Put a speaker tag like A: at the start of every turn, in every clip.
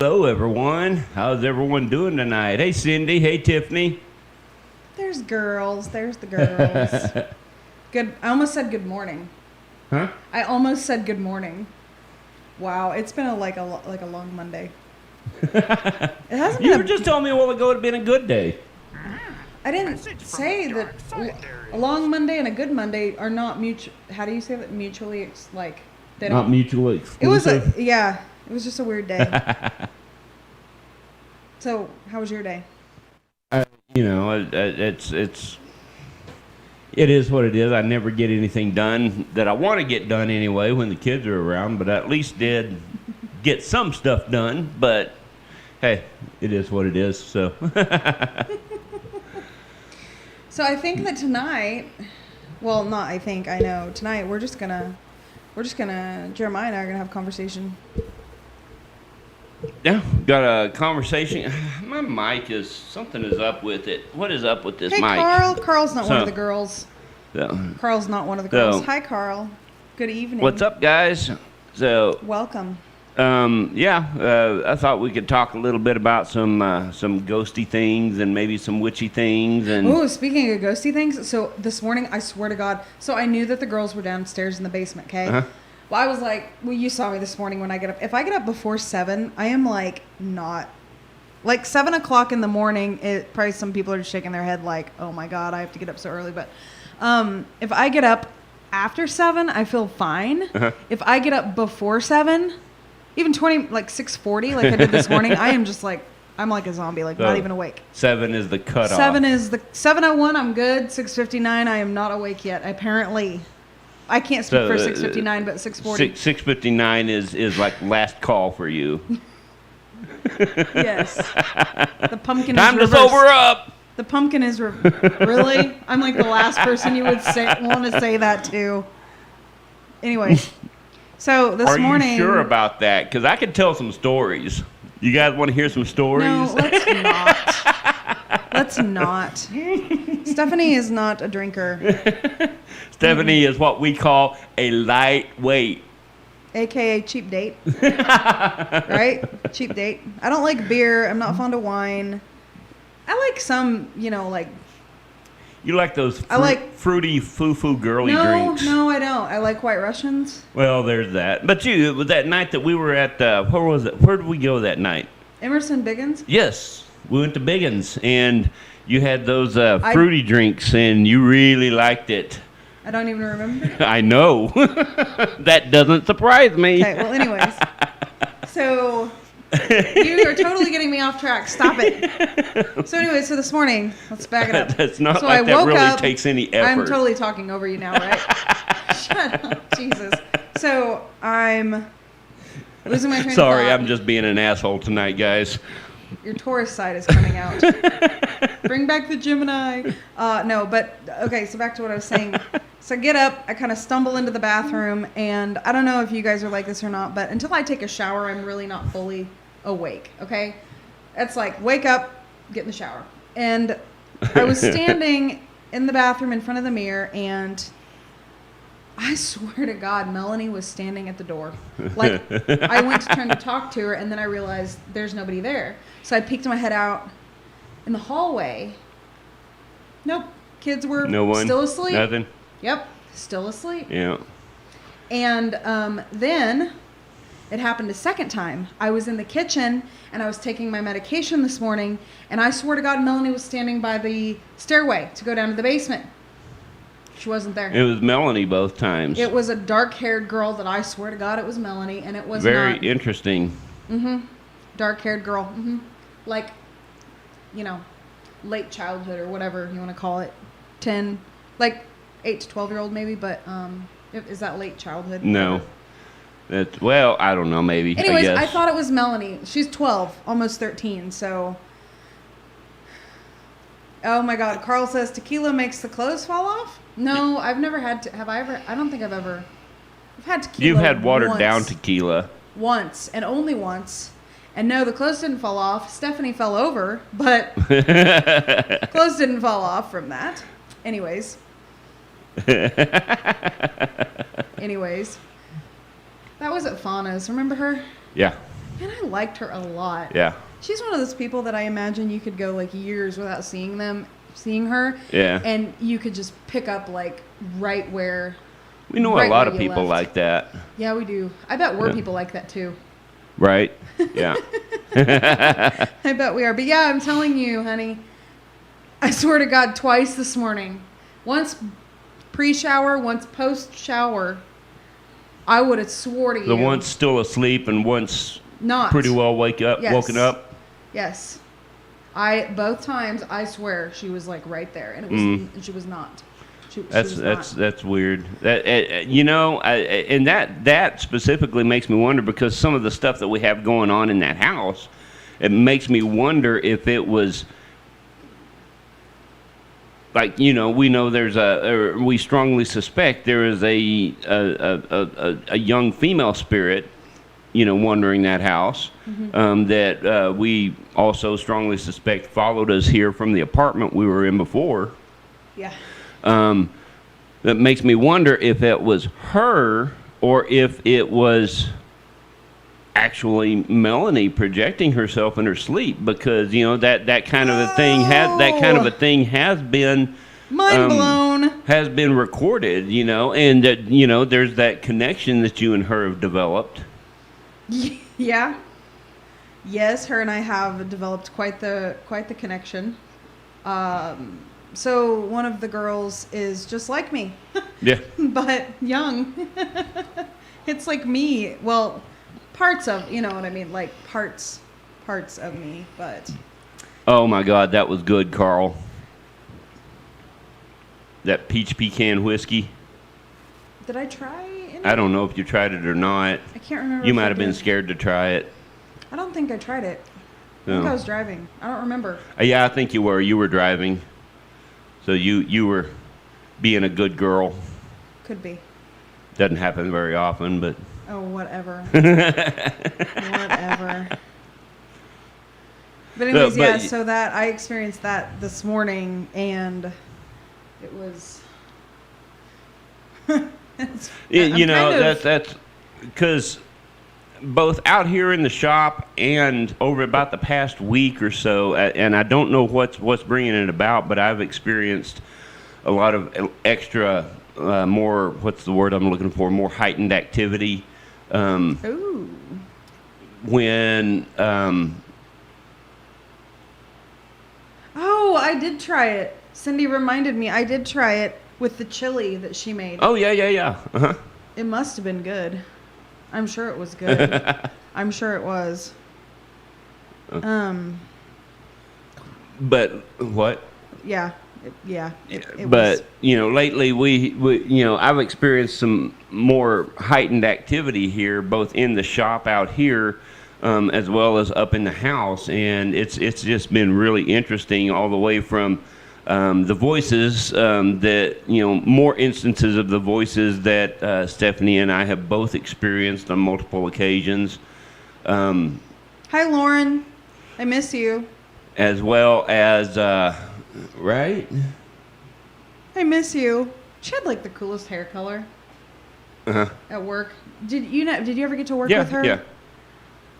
A: Hello, everyone. How's everyone doing tonight? Hey, Cindy. Hey, Tiffany.
B: There's girls. There's the girls. Good. I almost said good morning.
A: Huh?
B: I almost said good morning. Wow, it's been a long Monday. It hasn't.
A: You were just telling me a while ago it'd been a good day.
B: I didn't say that a long Monday and a good Monday are not mutual. How do you say that? Mutually they don't.
A: Not mutually exclusive.
B: It was just a weird day. So, how was your day?
A: It is what it is. I never get anything done that I want to get done anyway when the kids are around, but I at least did get some stuff done. But hey, it is what it is. So.
B: So I think that tonight, well, not I think, I know. Tonight we're just gonna, Jeremiah and I are gonna have a conversation.
A: Yeah, got a conversation. My mic something is up with it. What is up with this mic?
B: Hey, Carl's not one of the girls.
A: So,
B: Carl's not one of the girls. Hi, Carl. Good evening.
A: What's up, guys? So,
B: welcome.
A: I thought we could talk a little bit about some ghosty things and maybe some witchy things. And
B: oh, speaking of ghosty things, so this morning, I swear to God, so I knew that the girls were downstairs in the basement, okay?
A: Uh-huh.
B: Well, I was like, you saw me this morning when I get up. If I get up before 7, I am not. 7 o'clock in the morning, probably some people are just shaking their head like, oh my God, I have to get up so early. But if I get up after 7, I feel fine.
A: Uh-huh.
B: If I get up before 7, even 6:40 like I did this morning, I am just I'm like a zombie, not even awake.
A: 7 is the cutoff.
B: 7:01, I'm good. 6:59, I am not awake yet, apparently. I can't speak for 6:59, but 6:40.
A: 6:59 is like last call for you.
B: Yes. The pumpkin
A: Time
B: is
A: to sober up.
B: The pumpkin is really? I'm like the last person you would want to say that to. Anyway, so this morning.
A: Are you sure about that? Because I could tell some stories. You guys want to hear some stories?
B: No, let's not. Let's not. Stephanie is not a drinker.
A: Stephanie is what we call a lightweight.
B: AKA cheap date. Right? Cheap date. I don't like beer. I'm not fond of wine. I like some,
A: You like those fruity, foo-foo girly drinks.
B: No, I don't. I like White Russians.
A: Well, there's that. But it was that night that we were at, where was it? Where did we go that night?
B: Emerson Biggins?
A: Yes. We went to Biggins, and you had those fruity drinks, and you really liked it.
B: I don't even remember.
A: I know. That doesn't surprise me.
B: Okay, well, anyways. So, you are totally getting me off track. Stop it. So, anyway, so this morning, let's back it up.
A: That's not
B: so
A: like that really takes any effort.
B: I'm totally talking over you now, right? Shut up, Jesus. So, I'm losing my train of
A: Sorry,
B: thought.
A: I'm just being an asshole tonight, guys.
B: Your Taurus side is coming out. Bring back the Gemini. No, but, okay, so back to what I was saying. So I get up, I kind of stumble into the bathroom, and I don't know if you guys are like this or not, but until I take a shower, I'm really not fully awake, okay? It's wake up, get in the shower. And I was standing in the bathroom in front of the mirror, and I swear to God, Melanie was standing at the door. I went to turn to talk to her, and then I realized there's nobody there. So I peeked my head out in the hallway. Nope. Kids were still asleep.
A: Nothing?
B: Yep. Still asleep.
A: Yeah.
B: And then it happened a second time. I was in the kitchen, and I was taking my medication this morning, and I swear to God, Melanie was standing by the stairway to go down to the basement. She wasn't there.
A: It was Melanie both times.
B: It was a dark-haired girl that I swear to God it was Melanie, and it was
A: very interesting.
B: Mm-hmm. Dark-haired girl. Mm-hmm. Late childhood or whatever you want to call it. 8 to 12-year-old maybe, but is that late childhood?
A: No. I don't know, maybe.
B: Anyways, I thought it was Melanie. She's 12, almost 13, so. Oh my God, Carl says tequila makes the clothes fall off? No, I've never had to. Have I ever? I don't think I've ever. I've had tequila.
A: You've had watered down tequila.
B: Once, and only once. And no, the clothes didn't fall off. Stephanie fell over, but clothes didn't fall off from that. Anyways. That was at Fauna's. Remember her?
A: Yeah.
B: And I liked her a lot.
A: Yeah.
B: She's one of those people that I imagine you could go like years without seeing her.
A: Yeah.
B: And you could just pick up like right where.
A: We know
B: right
A: a lot
B: where
A: of
B: you
A: people
B: left.
A: like that.
B: Yeah, we do. I bet we're
A: Yeah.
B: people like that too.
A: Right? Yeah.
B: I bet we are. But yeah, I'm telling you, honey, I swear to God, twice this morning. Once pre-shower, once post-shower, I would have swore to you.
A: The one's still asleep and one's
B: not
A: pretty well woken up.
B: Yes. Both times, I swear, she was like right there, and it was she was not.
A: That's weird. That you know, and that specifically makes me wonder, because some of the stuff that we have going on in that house, it makes me wonder if it was like, you know, we know we strongly suspect there is a young female spirit, you know, wandering that house, that we also strongly suspect followed us here from the apartment we were in before.
B: Yeah.
A: That makes me wonder if it was her or if it was actually Melanie projecting herself in her sleep, because you know that kind of a thing has been
B: mind blown.
A: Has been recorded, you know, and that, you know, there's that connection that you and her have developed.
B: Yeah. Yes, her and I have developed quite the connection. So one of the girls is just like me.
A: Yeah.
B: But young. It's like me. Well, parts of, you know what I mean? Like parts of me, but.
A: Oh my God, that was good, Carl. That peach pecan whiskey.
B: Did I try any?
A: I don't know if you tried it or not.
B: I can't remember.
A: You might have been scared to try it.
B: I don't think I tried it. I
A: No.
B: think I was driving. I don't remember.
A: Yeah, I think you were. You were driving. So you were being a good girl.
B: Could be.
A: Doesn't happen very often, but.
B: Oh, whatever. Whatever. But anyways,
A: No,
B: yeah,
A: but
B: so that I experienced that this morning, and it was.
A: You know, that's because both out here in the shop and over about the past week or so, and I don't know what's bringing it about, but I've experienced a lot of extra, more, what's the word I'm looking for, more heightened activity.
B: Ooh.
A: When
B: Oh, I did try it. Cindy reminded me. I did try it with the chili that she made.
A: oh yeah. Uh-huh.
B: It must have been good. I'm sure it was good. I'm sure it was.
A: But what?
B: Yeah. It
A: But
B: was.
A: you know, lately we you know, I've experienced some more heightened activity here, both in the shop out here, as well as up in the house, and it's just been really interesting, all the way from the voices that, you know, more instances of the voices that Stephanie and I have both experienced on multiple occasions.
B: Hi, Lauren. I miss you.
A: As well as right.
B: I miss you. She had like the coolest hair color at work. Did you ever get to work with her?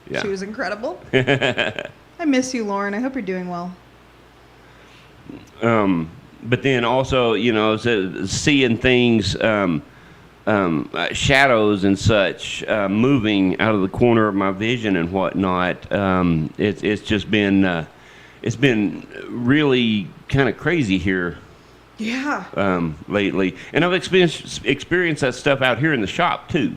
A: Yeah.
B: She was incredible. I miss you, Lauren. I hope you're doing well.
A: But then also, you know, seeing things, shadows and such, moving out of the corner of my vision and whatnot. It's just been, it's been really kind of crazy here.
B: Yeah.
A: Lately, and I've experienced that stuff out here in the shop too.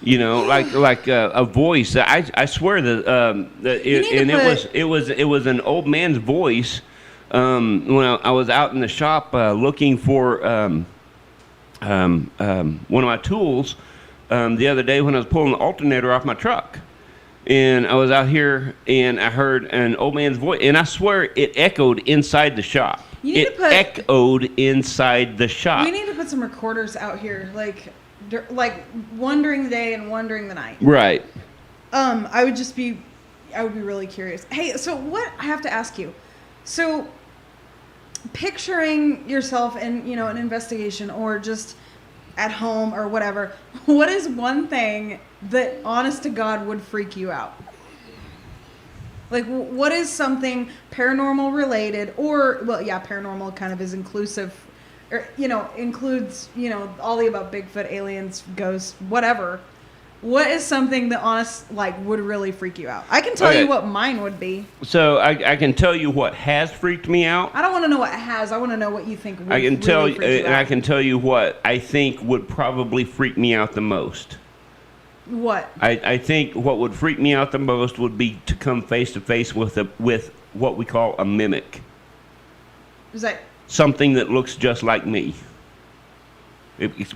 A: You know, like a voice. I swear that it was an old man's voice. When I was out in the shop looking for one of my tools the other day when I was pulling the alternator off my truck, and I was out here and I heard an old man's voice, and I swear it echoed inside the shop. Echoed inside the shop.
B: We need to put some recorders out here, like one during the day and one during the night.
A: Right.
B: I would be really curious. Hey, so what I have to ask you, so picturing yourself in, you know, an investigation or just at home or whatever, what is one thing that, honest to God, would freak you out? Like, what is something paranormal related, or, well, yeah, paranormal kind of is inclusive, or, includes, all the above: Bigfoot, aliens, ghosts, whatever. What is something that would really freak you out? I can tell you what mine would be.
A: So I can tell you what has freaked me out.
B: I don't want to know what has. I want to know what you think would
A: I can
B: really
A: tell you,
B: freak you out.
A: and I can tell you what I think would probably freak me out the most.
B: What?
A: I think what would freak me out the most would be to come face to face with what we call a mimic.
B: Is that
A: something that looks just like me?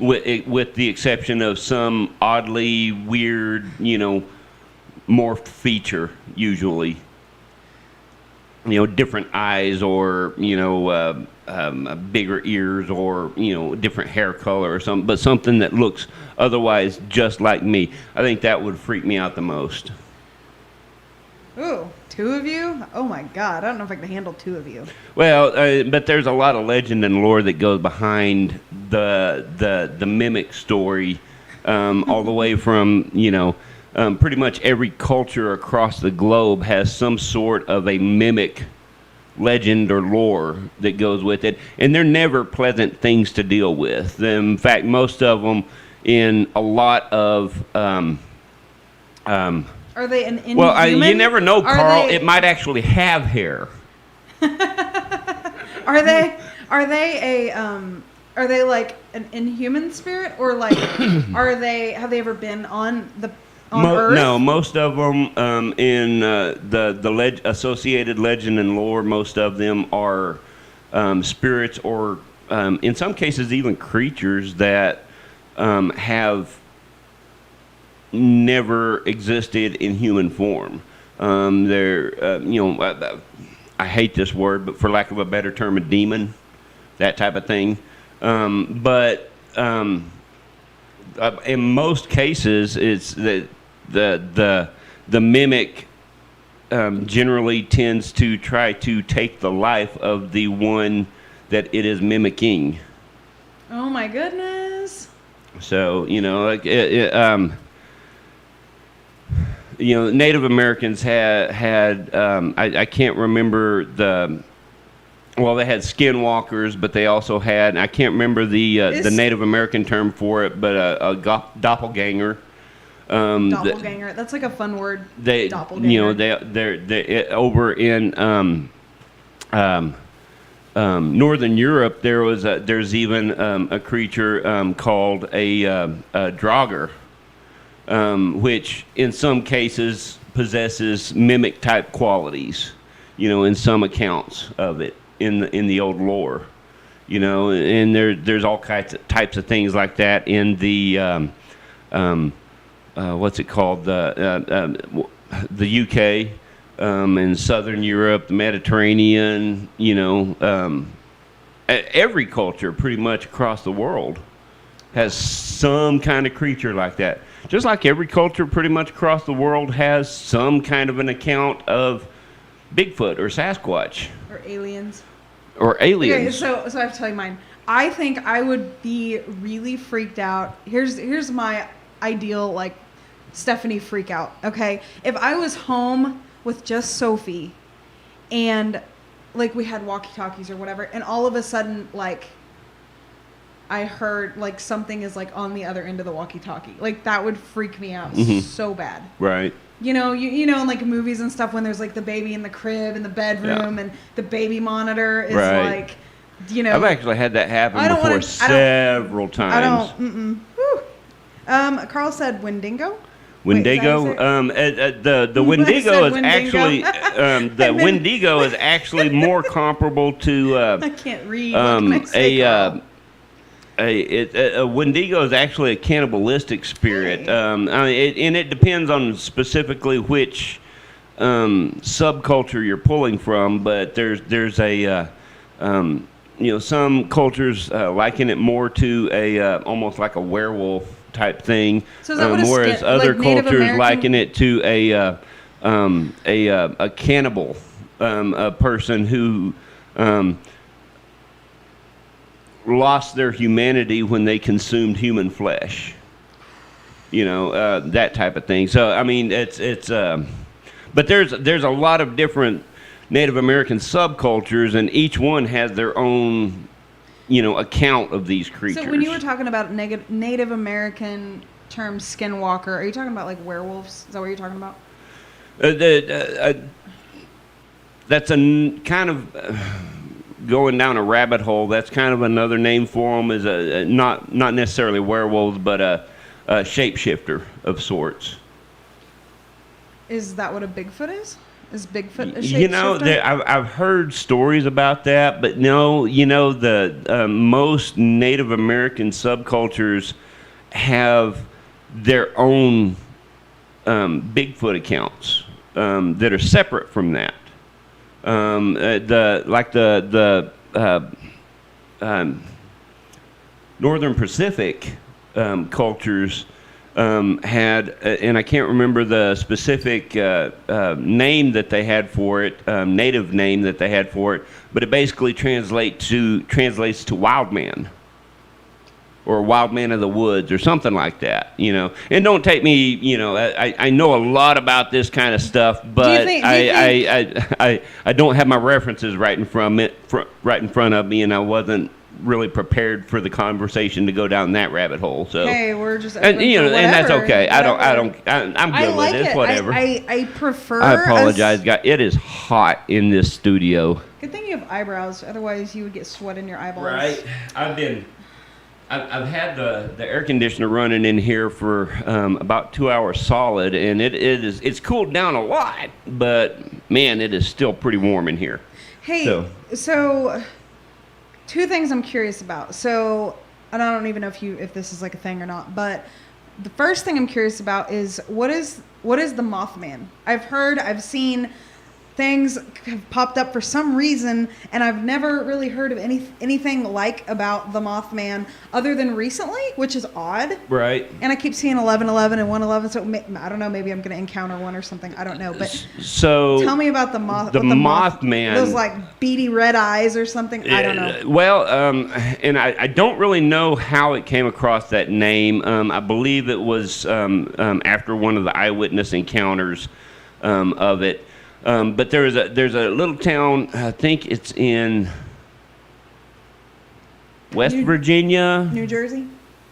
A: With the exception of some oddly weird, morphed feature, usually. Different eyes, or bigger ears, or different hair color or something, but something that looks otherwise just like me. I think that would freak me out the most.
B: Ooh, 2 of you? Oh my God, I don't know if I can handle 2 of you.
A: Well, but there's a lot of legend and lore that goes behind the mimic story, all the way from pretty much every culture across the globe has some sort of a mimic legend or lore that goes with it, and they're never pleasant things to deal with. In fact, most of them, in a lot of
B: are they an inhuman?
A: well, you never know, Carl. It might actually have hair.
B: Are they like an inhuman spirit, or like have they ever been on Earth?
A: No, most of them in the associated legend and lore, most of them are spirits, or in some cases even creatures that have never existed in human form. They're I hate this word, but for lack of a better term, a demon, that type of thing. But in most cases, it's that the mimic generally tends to try to take the life of the one that it is mimicking.
B: Oh my goodness!
A: So Native Americans had I can't remember they had skinwalkers, but they also had, I can't remember the Native American term for it, but a doppelganger.
B: Doppelganger. That's like a fun word.
A: Doppelganger. They're over in Northern Europe. There's even a creature called a drogger, which in some cases possesses mimic type qualities. In some accounts of it in the old lore. And there's all types of things like that in the what's it called, the UK, and Southern Europe, the Mediterranean. Every culture pretty much across the world has some kind of creature like that. Just like every culture pretty much across the world has some kind of an account of Bigfoot or Sasquatch.
B: Or aliens.
A: Okay,
B: so I have to tell you mine. I think I would be really freaked out. Here's my ideal, like, Stephanie freak out, okay? If I was home with just Sophie, and, like, we had walkie-talkies or whatever, and all of a sudden, like, I heard, like, something is, like, on the other end of the walkie-talkie. Like, that would freak me out so bad.
A: Right.
B: You know, in like movies and stuff, when there's like the baby in the crib in the bedroom, and the baby monitor is like,
A: I've actually had that happen before several times.
B: I don't. Carl said Wendigo.
A: Wendigo. The Wendigo is actually Wendigo is actually more comparable to.
B: I can't read. What can I say, Carl?
A: A Wendigo is actually a cannibalistic spirit, and it depends on specifically which subculture you're pulling from. But there's a some cultures liken it more to a almost like a werewolf type thing,
B: so is that
A: whereas other cultures liken it to a cannibal, a person who lost their humanity when they consumed human flesh. You know, that type of thing. So I mean, but there's a lot of different Native American subcultures, and each one has their own, you know, account of these creatures.
B: So when you were talking about Native American term skinwalker, are you talking about like werewolves? Is that what you're talking about?
A: That's kind of going down a rabbit hole. That's kind of another name for them, is not necessarily werewolves, but a shapeshifter of sorts.
B: Is that what a Bigfoot is? Is Bigfoot a shapeshifter?
A: You know, I've heard stories about that, but no, you know, the most Native American subcultures have their own Bigfoot accounts that are separate from that. The Northern Pacific cultures had, and I can't remember the specific name that they had for it, native name that they had for it, but it basically translates to wild man, or wild man of the woods, or something like that, you know. And don't take me, you know, I know a lot about this kind of stuff, but I don't have my references right in front of me, and I wasn't really prepared for the conversation to go down that rabbit hole. So
B: hey, we're just
A: and you know, and that's okay. I'm good with this. Whatever.
B: I prefer.
A: I apologize, guys. It is hot in this studio.
B: Good thing you have eyebrows. Otherwise, you would get sweat in your eyeballs.
A: Right. I've had the air conditioner running in here for about 2 hours solid, and it's cooled down a lot, but man, it is still pretty warm in here.
B: Hey, so two things I'm curious about. So, and I don't even know if this is like a thing or not, but the first thing I'm curious about is what is the Mothman? I've seen things have popped up for some reason, and I've never really heard of anything like about the Mothman other than recently, which is odd.
A: Right.
B: And I keep seeing 1111 and 111, so I don't know, maybe I'm going to encounter one or something. I don't know. But
A: so
B: tell me about the
A: Mothman.
B: Those like beady red eyes or something. I don't know.
A: Well, and I don't really know how it came across that name. I believe it was after one of the eyewitness encounters of it. But there's a little town, I think it's in West Virginia.
B: New Jersey?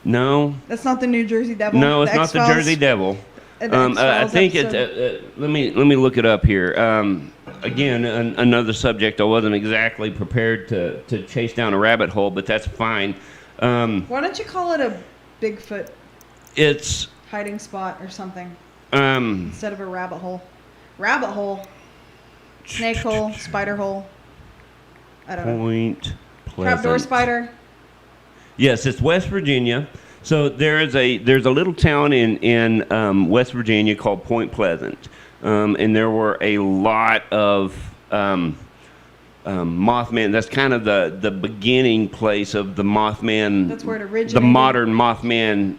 A: No.
B: That's not the New Jersey Devil?
A: No, it's not the Jersey Devil. I think it's, let me look it up here. Again, another subject I wasn't exactly prepared to chase down a rabbit hole, but that's fine.
B: Why don't you call it a Bigfoot
A: it's
B: hiding spot or something instead of a rabbit hole? Rabbit hole. Snake hole, spider hole. I don't know.
A: Point Pleasant.
B: Trapdoor spider.
A: Yes, it's West Virginia. So there's a little town in West Virginia called Point Pleasant, and there were a lot of Mothman. That's kind of the beginning place of the Mothman.
B: That's where it originated.
A: The modern Mothman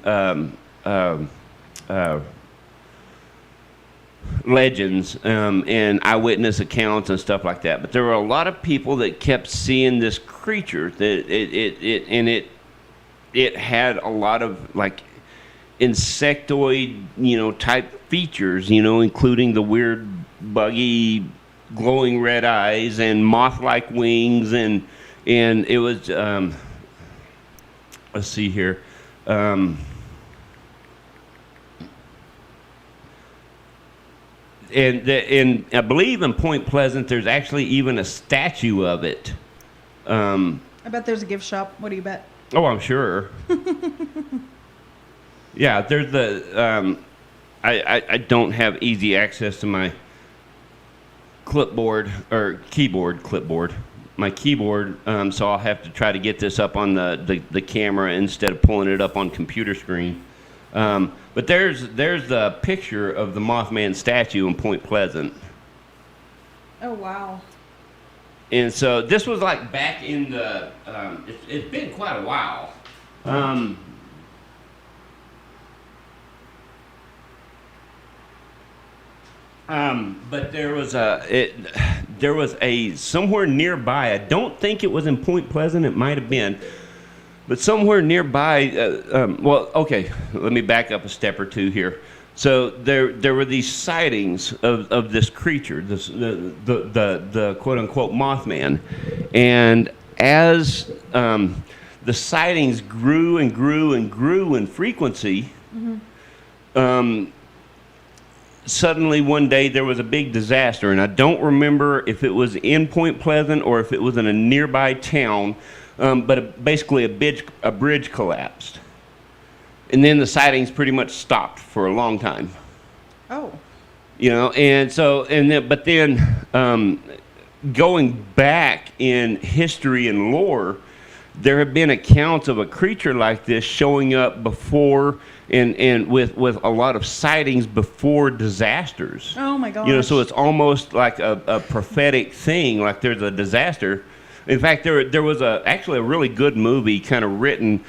A: legends and eyewitness accounts and stuff like that. But there were a lot of people that kept seeing this creature that it had a lot of like insectoid, you know, type features, you know, including the weird buggy glowing red eyes and moth-like wings, and it was let's see here. And I believe in Point Pleasant, there's actually even a statue of it.
B: I bet there's a gift shop. What do you bet?
A: Oh, I'm sure. Yeah, there's the. I don't have easy access to my clipboard or keyboard. My keyboard, so I'll have to try to get this up on the camera instead of pulling it up on computer screen. But there's the picture of the Mothman statue in Point Pleasant.
B: Oh, wow.
A: And so this was like back in the, it's been quite a while. But there was a somewhere nearby. I don't think it was in Point Pleasant. It might have been. But somewhere nearby, well, okay, let me back up a step or two here. So there were these sightings of this creature, the quote unquote Mothman, and as the sightings grew and grew and grew in frequency, suddenly one day there was a big disaster, and I don't remember if it was in Point Pleasant or if it was in a nearby town, but basically a bridge collapsed. And then the sightings pretty much stopped for a long time.
B: Oh.
A: You know, and so, but then going back in history and lore, there have been accounts of a creature like this showing up before and with a lot of sightings before disasters.
B: Oh my gosh.
A: You know, so it's almost like a prophetic thing, like there's a disaster. In fact, there was actually a really good movie kind of written,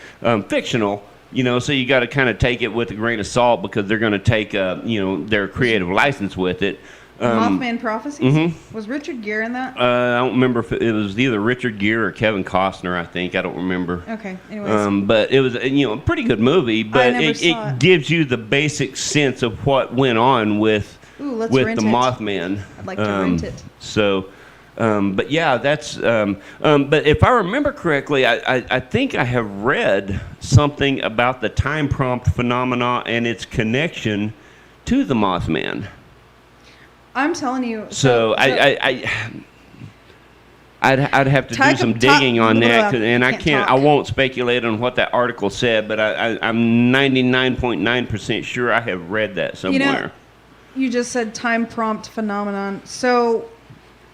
A: fictional, you know, so you got to kind of take it with a grain of salt because they're going to take, you know, their creative license with it.
B: Mothman Prophecies? Was Richard Gere in that?
A: I don't remember if it was either Richard Gere or Kevin Costner, I think. I don't remember.
B: Okay, anyways.
A: But it was, you know, a pretty good movie, but it gives you the basic sense of what went on with the Mothman.
B: I'd like to rent it.
A: So, but yeah, that's, but if I remember correctly, I think I have read something about the time prompt phenomena and its connection to the Mothman.
B: I'm telling you.
A: So I'd have to do some digging on that, and I won't speculate on what that article said, but I'm 99.9% sure I have read that somewhere.
B: You know, you just said time prompt phenomenon. So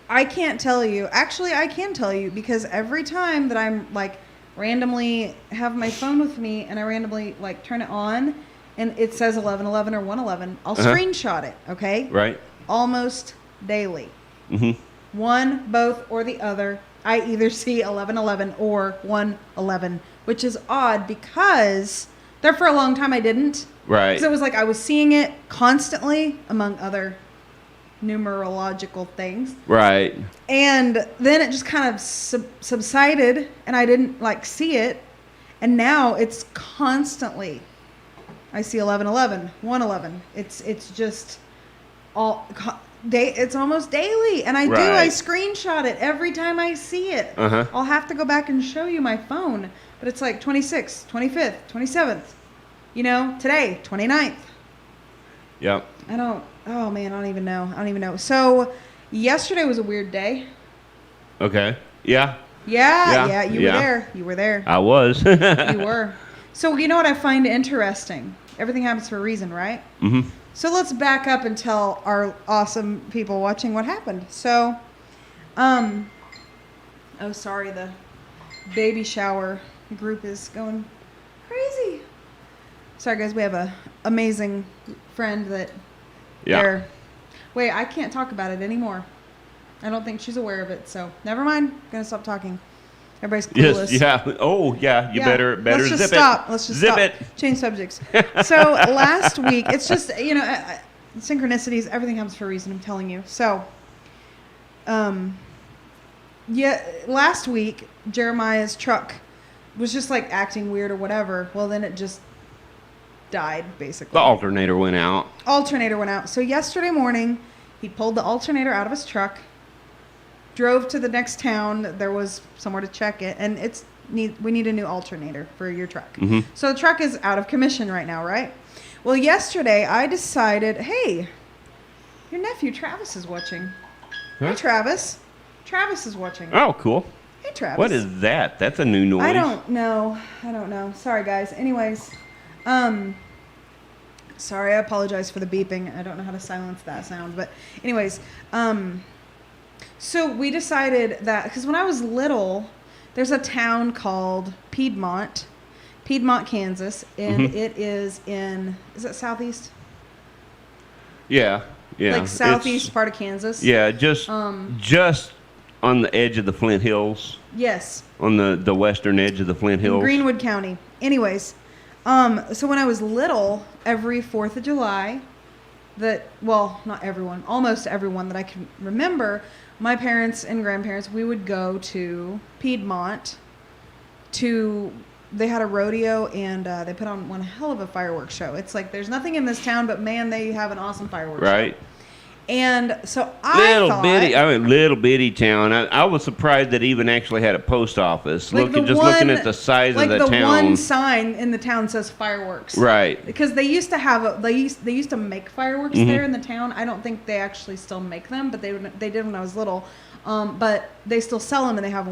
B: I can't tell you. Actually, I can tell you because every time that I'm like randomly have my phone with me and I randomly like turn it on and it says 11:11 or 1:11, I'll screenshot it. Okay.
A: Right.
B: Almost daily.
A: Mm-hmm.
B: One, both, or the other. I either see 11:11 or 1:11, which is odd because there for a long time I didn't.
A: Right.
B: Because it was like I was seeing it constantly, among other numerological things.
A: Right.
B: And then it just kind of subsided, and I didn't like see it. And now it's constantly. I see 11:11, 1:11. It's just all day. It's almost daily, and I screenshot it every time I see it. I'll have to go back and show you my phone, but it's like 26th, 25th, 27th. You know, today, 29th.
A: Yep.
B: Oh man, I don't even know. So yesterday was a weird day.
A: Okay. Yeah.
B: Yeah. You were there.
A: I was.
B: You were. So you know what I find interesting? Everything happens for a reason, right? Mm-hmm. So let's back up and tell our awesome people watching what happened. So, oh, sorry, the baby shower group is going crazy. Sorry, guys, we have a amazing friend that they're... Wait, I can't talk about it anymore. I don't think she's aware of it, so never mind. I'm going to stop talking. Everybody's clueless.
A: Yes, yeah. Oh, yeah. You better
B: Let's just
A: zip
B: stop.
A: it.
B: Let's just
A: zip
B: stop.
A: it.
B: Change subjects. So last week, it's just, you know, synchronicities, everything happens for a reason, I'm telling you. So, last week, Jeremiah's truck was just like acting weird or whatever. Well, then it just died, basically.
A: The alternator went out.
B: So yesterday morning, he pulled the alternator out of his truck, drove to the next town. There was somewhere to check it, and we need a new alternator for your truck. Mm-hmm. So the truck is out of commission right now, right? Well, yesterday I decided, hey, your nephew Travis is watching. Huh? Hey, Travis. Travis is watching.
A: Oh, cool.
B: Hey, Travis.
A: What is that? That's a new noise.
B: I don't know. Sorry, guys. Anyways, sorry, I apologize for the beeping. I don't know how to silence that sound, but anyways, so we decided that, because when I was little, there's a town called Piedmont, Kansas, and it is it southeast?
A: Yeah.
B: Like southeast part of Kansas?
A: Yeah, just on the edge of the Flint Hills.
B: Yes.
A: On the western edge of the Flint Hills.
B: In Greenwood County. Anyways, so when I was little, every 4th of July, not everyone, almost everyone that I can remember, my parents and grandparents, we would go to Piedmont to they had a rodeo, and they put on one hell of a fireworks show. It's like there's nothing in this town, but man, they have an awesome fireworks show.
A: Right.
B: And so
A: little bitty town. I was surprised that it even actually had a post office.
B: Like
A: looking at the size of the town.
B: Like the one sign in the town says fireworks.
A: Right.
B: Because they used to have they used to make fireworks there in the town. I don't think they actually still make them, but they did when I was little. But they still sell them, and they have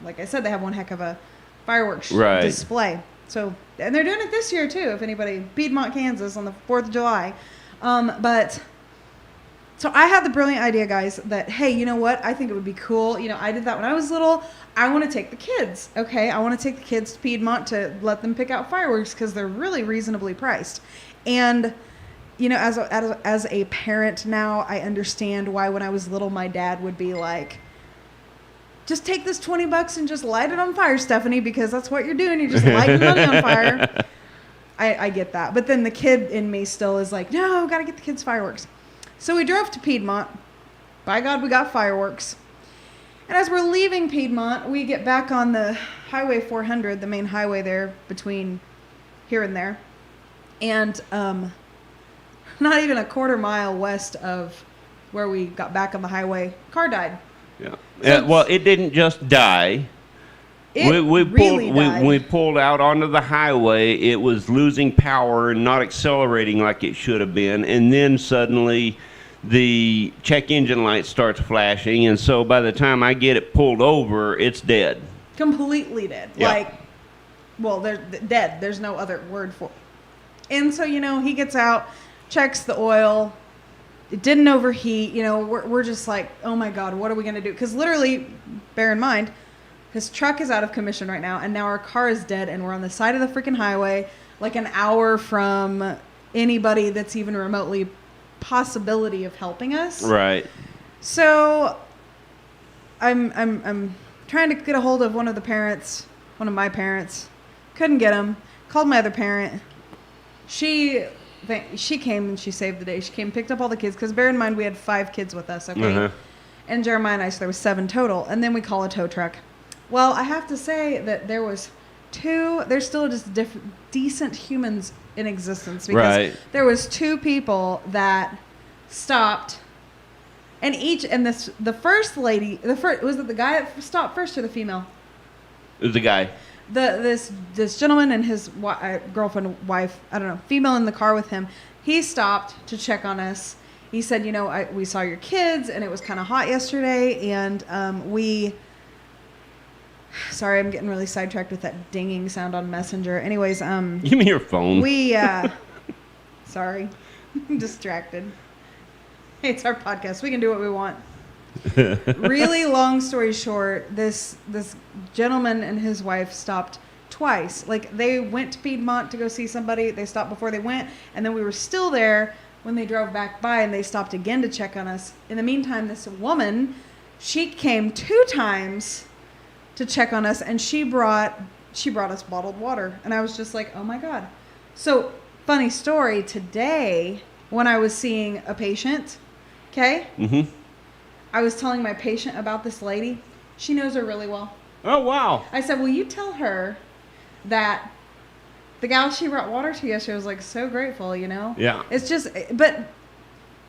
B: like I said, they have one heck of a fireworks display. So, and they're doing it this year too. If anybody, Piedmont, Kansas, on the 4th of July. So I had the brilliant idea, guys, that, hey, you know what? I think it would be cool. You know, I did that when I was little. I want to take the kids, okay? I want to take the kids to Piedmont to let them pick out fireworks because they're really reasonably priced. And, you know, as a parent now, I understand why when I was little, my dad would be like, just take this $20 and just light it on fire, Stephanie, because that's what you're doing. You're just lighting money on fire. I get that. But then the kid in me still is like, no, got to get the kids fireworks. So we drove to Piedmont. By God, we got fireworks. And as we're leaving Piedmont, we get back on the Highway 400, the main highway there between here and there. And not even a quarter mile west of where we got back on the highway, car died.
A: Yeah. Well, it didn't just die. We pulled out onto the highway. It was losing power and not accelerating like it should have been. And then suddenly the check engine light starts flashing. And so by the time I get it pulled over, it's dead.
B: Completely dead.
A: Yeah.
B: They're dead. There's no other word for it. And so, you know, he gets out, checks the oil. It didn't overheat. You know, we're just like, oh my God, what are we going to do? Because literally, bear in mind, his truck is out of commission right now, and now our car is dead, and we're on the side of the freaking highway, like an hour from anybody that's even remotely possibility of helping us.
A: Right.
B: So I'm trying to get a hold of one of my parents. Couldn't get him. Called my other parent. She came and she saved the day. She came, picked up all the kids, because bear in mind we had 5 kids with us, okay? Uh-huh. And Jeremiah and I, so there was 7 total. And then we call a tow truck. Well, I have to say that there's still just decent humans in existence, because there was 2 people that stopped, and the first lady, was it the guy that stopped first or the female?
A: It was the guy.
B: This gentleman and his girlfriend, wife, I don't know, female in the car with him. He stopped to check on us. He said, you know, we saw your kids, and it was kind of hot yesterday, and sorry, I'm getting really sidetracked with that dinging sound on Messenger. Anyways,
A: give me your phone.
B: Sorry, I'm distracted. Hey, it's our podcast. We can do what we want. Really long story short, this gentleman and his wife stopped twice. Like, they went to Piedmont to go see somebody. They stopped before they went, and then we were still there when they drove back by, and they stopped again to check on us. In the meantime, this woman, she came 2 times to check on us, and she brought us bottled water. And I was just like, oh my God. So, funny story, today when I was seeing a patient, okay? Mm-hmm. I was telling my patient about this lady. She knows her really well.
A: Oh, wow.
B: I said, will you tell her that the gal she brought water to yesterday was like so grateful, you know?
A: Yeah.
B: It's just, but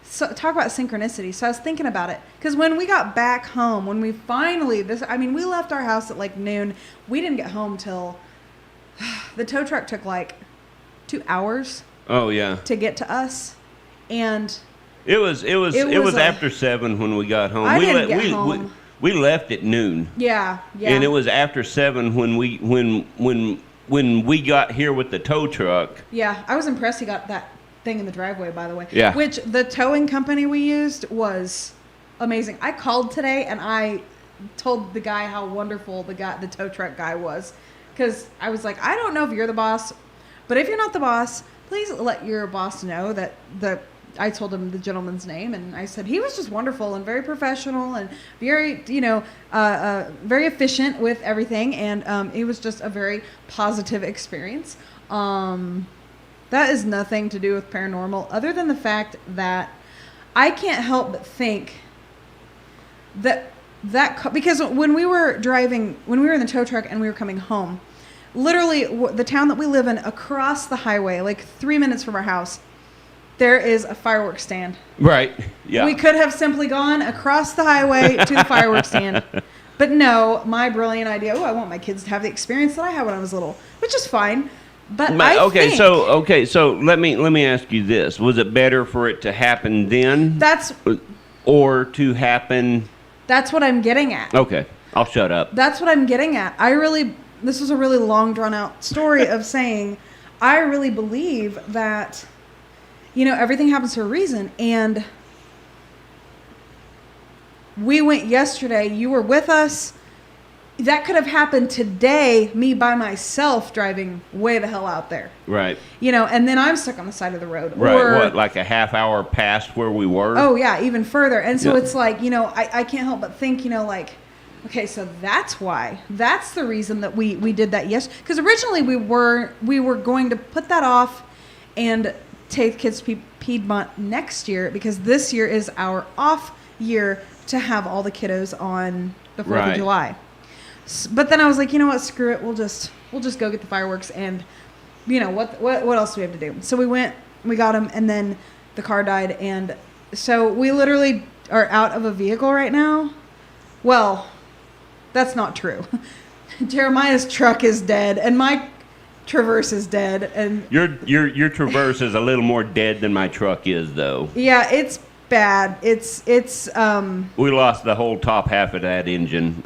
B: so talk about synchronicity. So I was thinking about it, because when we got back home, when we finally, we left our house at like noon. We didn't get home till the tow truck took like 2 hours.
A: Oh, yeah.
B: To get to us. And
A: it was after 7 when we got home.
B: I didn't get home.
A: We left at noon.
B: Yeah.
A: And it was after 7 when we got here with the tow truck.
B: Yeah, I was impressed he got that thing in the driveway, by the way.
A: Yeah.
B: Which the towing company we used was amazing. I called today and I told the guy how wonderful the tow truck guy was, because I was like, I don't know if you're the boss, but if you're not the boss, please let your boss know that I told him the gentleman's name, and I said he was just wonderful and very professional and very, very efficient with everything, and it was just a very positive experience. That is nothing to do with paranormal, other than the fact that I can't help but think that because when we were in the tow truck and we were coming home, literally the town that we live in, across the highway, like 3 minutes from our house, there is a fireworks stand.
A: Right. Yeah.
B: We could have simply gone across the highway to the fireworks stand. But no, my brilliant idea, I want my kids to have the experience that I had when I was little, which is fine. But I think
A: so let me ask you this. Was it better for it to happen then? Or to happen?
B: That's what I'm getting at.
A: Okay. I'll shut up.
B: That's what I'm getting at. This was a really long drawn out story of saying, I really believe that, everything happens for a reason. And we went yesterday. You were with us. That could have happened today, me by myself driving way the hell out there.
A: Right.
B: And then I'm stuck on the side of the road.
A: Right. What, like a half hour past where we were?
B: Oh, yeah, even further. And so it's like, I can't help but think, okay, so that's why. That's the reason that we did that yesterday. Because originally we were going to put that off and take kids to Piedmont next year, because this year is our off year to have all the kiddos on the 4th of July. But then I was like, you know what, screw it. We'll just go get the fireworks, and what else do we have to do? So we went, we got them, and then the car died, and so we literally are out of a vehicle right now. Well, that's not true. Jeremiah's truck is dead, and my Traverse is dead, and
A: your Traverse is a little more dead than my truck is, though.
B: Yeah, it's bad. It's
A: we lost the whole top half of that engine.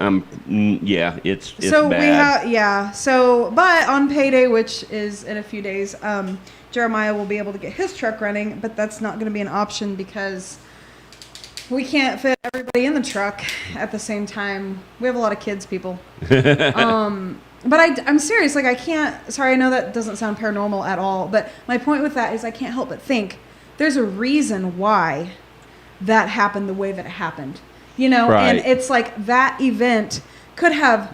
A: It's
B: so
A: bad.
B: But on payday, which is in a few days, Jeremiah will be able to get his truck running, but that's not going to be an option because we can't fit everybody in the truck at the same time. We have a lot of kids, people. But I'm serious. Like, I can't. Sorry, I know that doesn't sound paranormal at all, but my point with that is I can't help but think there's a reason why that happened the way that it happened,
A: Right.
B: And it's like that event could have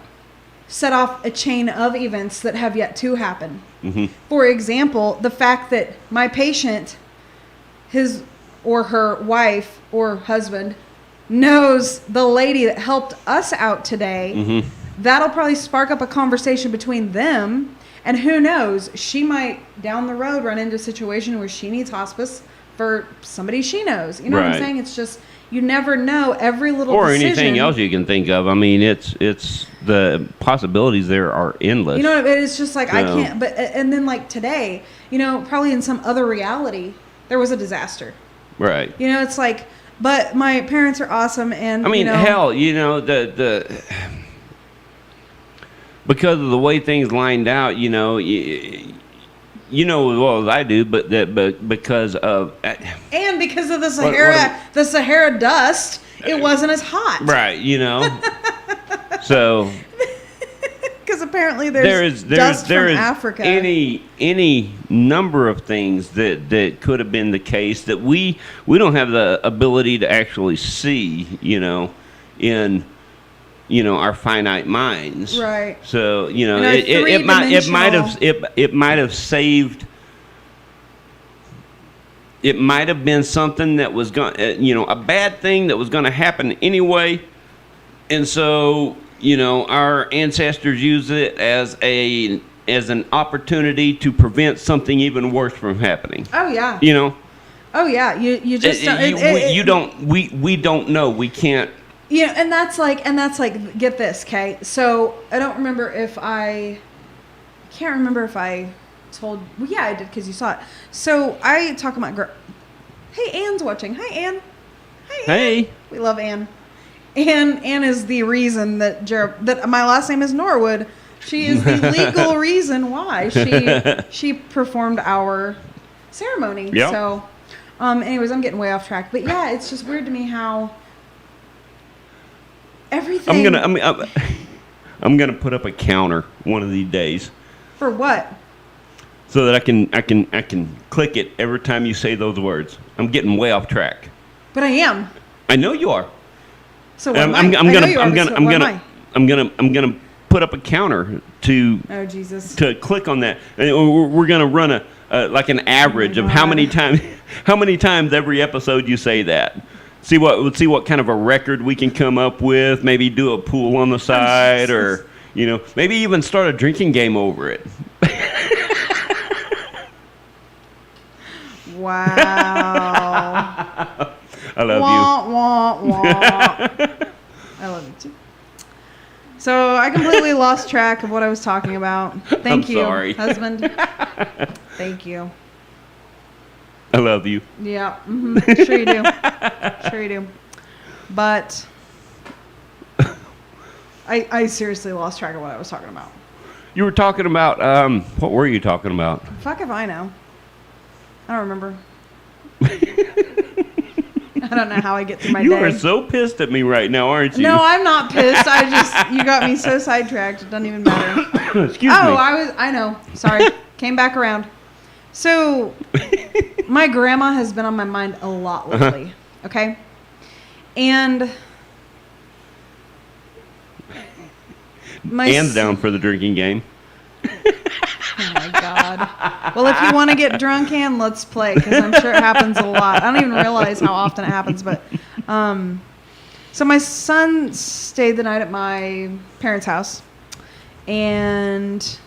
B: set off a chain of events that have yet to happen. Mm-hmm. For example, the fact that my patient, his or her wife or husband, knows the lady that helped us out today. Mm-hmm. That'll probably spark up a conversation between them, and who knows, she might down the road run into a situation where she needs hospice for somebody she knows. You know what I'm saying? It's just, you never know. Every little
A: or
B: decision,
A: anything else you can think of. I mean, it's the possibilities there are endless.
B: You know, it's just like, I can't. But and then like today, probably in some other reality, there was a disaster.
A: Right.
B: It's like, but my parents are awesome, and
A: I mean, hell, the because of the way things lined out, as well as I do, but because of
B: and because of the Sahara dust, it wasn't as hot.
A: Right, so
B: because apparently there's dust from Africa.
A: Any number of things that could have been the case that we don't have the ability to actually see, in our finite minds.
B: Right.
A: So, it might have saved. It might have been something that was going, a bad thing that was going to happen anyway. And so, our ancestors used it as an opportunity to prevent something even worse from happening.
B: Oh yeah. Oh yeah. You just
A: we don't know. We can't.
B: And that's like, get this, okay? So I can't remember if I told, well, yeah, I did, because you saw it. So I talk about, hey, Anne's watching. Hi, Anne.
A: Hey.
B: We love Anne. Anne is the reason that that my last name is Norwood. She is the legal reason why she performed our ceremony.
A: Yep.
B: So, anyways, I'm getting way off track. But yeah, it's just weird to me how everything.
A: I'm gonna put up a counter one of these days.
B: For what?
A: So that I can click it every time you say those words. I'm getting way off track.
B: But I am.
A: I know you are.
B: So what I'm gonna
A: put up a counter to.
B: Oh Jesus.
A: To click on that, and we're gonna run a like an average of how many times every episode you say that. See what kind of a record we can come up with. Maybe do a pool on the side, or You know, maybe even start a drinking game over it.
B: Wow.
A: I love
B: wah, wah, wah. I love you too. So I completely lost track of what I was talking about. Thank you,
A: sorry.
B: husband. Thank you.
A: I love you.
B: Yeah, sure you do. Sure you do. But I seriously lost track of what I was talking about.
A: You were talking about, what were you talking about?
B: Fuck if I know. I don't remember. I don't know how I get through my
A: You
B: day.
A: are so pissed at me right now, aren't you?
B: No, I'm not pissed. You got me so sidetracked. It doesn't even matter.
A: Excuse me.
B: I know. Sorry. Came back around. So, my grandma has been on my mind a lot lately. Okay? And
A: Anne's down for the drinking game.
B: Oh my God. Well, if you want to get drunk, Ann, let's play, because I'm sure it happens a lot. I don't even realize how often it happens, but so my son stayed the night at my parents' house and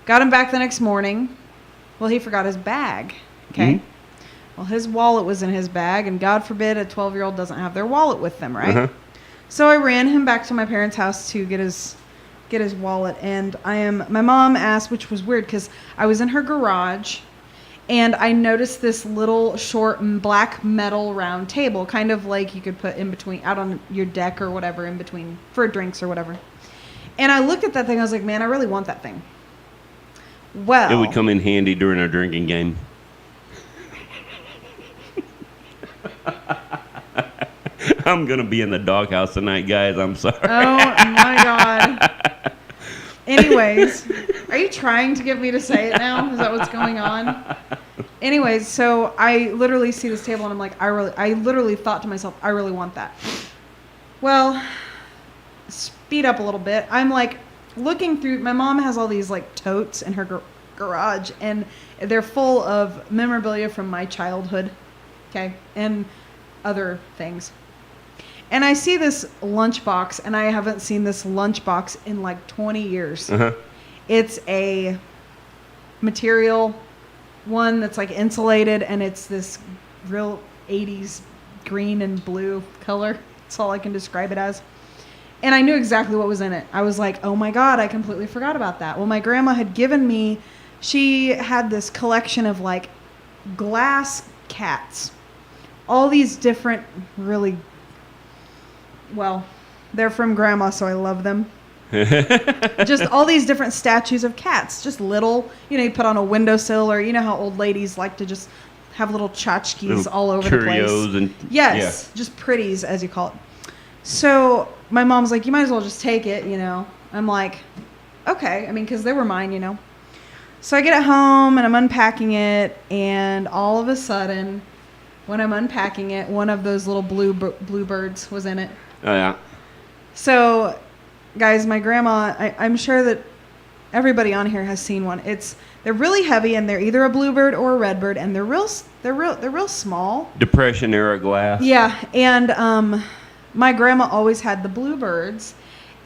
B: got him back the next morning. Well, he forgot his bag. Okay. Mm-hmm. Well, his wallet was in his bag, and God forbid a 12-year-old doesn't have their wallet with them, right? Uh-huh. So I ran him back to my parents' house to get his wallet, and my mom asked, which was weird because I was in her garage and I noticed this little short black metal round table, kind of like you could put in between out on your deck or whatever, in between for drinks or whatever. And I looked at that thing, I was like, man, I really want that thing. Well,
A: it would come in handy during our drinking game. I'm gonna be in the doghouse tonight, guys. I'm sorry.
B: Oh my God. Anyways, are you trying to get me to say it now? Is that what's going on? Anyways, so I literally see this table and I'm like, I literally thought to myself, I really want that. Well, speed up a little bit. I'm like looking through, my mom has all these like totes in her garage and they're full of memorabilia from my childhood. Okay. And other things. And I see this lunchbox, and I haven't seen this lunchbox in like 20 years. Uh-huh. It's a material one that's like insulated, and it's this real 80s green and blue color. That's all I can describe it as. And I knew exactly what was in it. I was like, oh my God, I completely forgot about that. Well, my grandma had given me, she had this collection of like glass cats. All these different really... Well, they're from Grandma, so I love them. Just all these different statues of cats. Just little, you put on a windowsill, or you know how old ladies like to just have little tchotchkes all over the place.
A: And
B: yes, yeah. Just pretties, as you call it. So my mom's like, you might as well just take it, I'm like, okay. I mean, because they were mine, So I get it home, and I'm unpacking it, and all of a sudden, when I'm unpacking it, one of those little bluebirds was in it.
A: Oh, yeah.
B: So, guys, my grandma, I'm sure that everybody on here has seen one. They're really heavy, and they're either a bluebird or a redbird, and they're real small.
A: Depression era glass.
B: Yeah, and my grandma always had the bluebirds,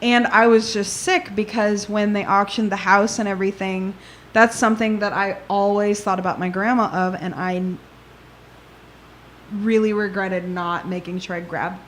B: and I was just sick because when they auctioned the house and everything, that's something that I always thought about my grandma of, and I really regretted not making sure I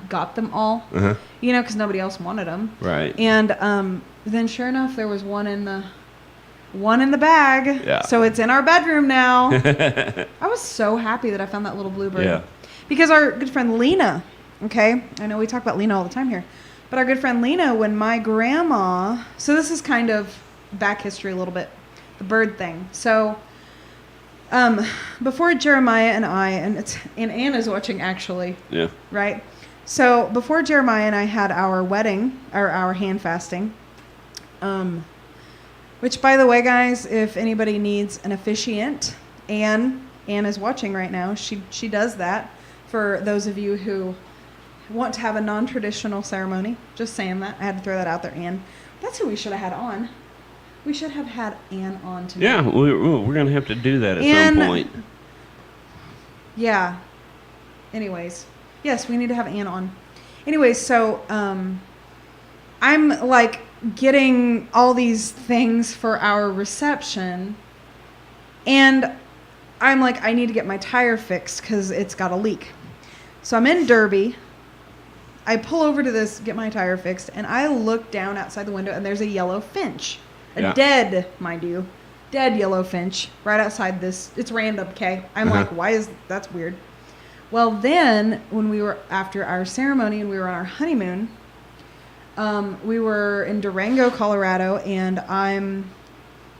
B: got them all, uh-huh. Because nobody else wanted them.
A: Right.
B: And then sure enough, there was one in the bag.
A: Yeah.
B: So it's in our bedroom now. I was so happy that I found that little bluebird.
A: Yeah.
B: Because our good friend Lena, okay, I know we talk about Lena all the time here, but our good friend Lena, when my grandma, so this is kind of back history a little bit, the bird thing. So before Jeremiah and I, and Anna's watching actually.
A: Yeah.
B: Right? So before Jeremiah and I had our wedding, or our hand fasting, which by the way, guys, if anybody needs an officiant, Anne is watching right now. She does that for those of you who want to have a non-traditional ceremony. Just saying that. I had to throw that out there, Anne. That's who we should have had on. We should have had Anne on tonight.
A: Yeah, we're going to have to do that at some point.
B: Yeah. Anyways. Yes, we need to have Anne on. Anyways, so I'm like getting all these things for our reception, and I'm like, I need to get my tire fixed because it's got a leak. So I'm in Derby. I pull over to this, get my tire fixed, and I look down outside the window, and there's a yellow finch. Dead, mind you. Dead yellow finch right outside this. It's random, okay? I'm like, that's weird. Well, then, when we were, after our ceremony and we were on our honeymoon, we were in Durango, Colorado, and I'm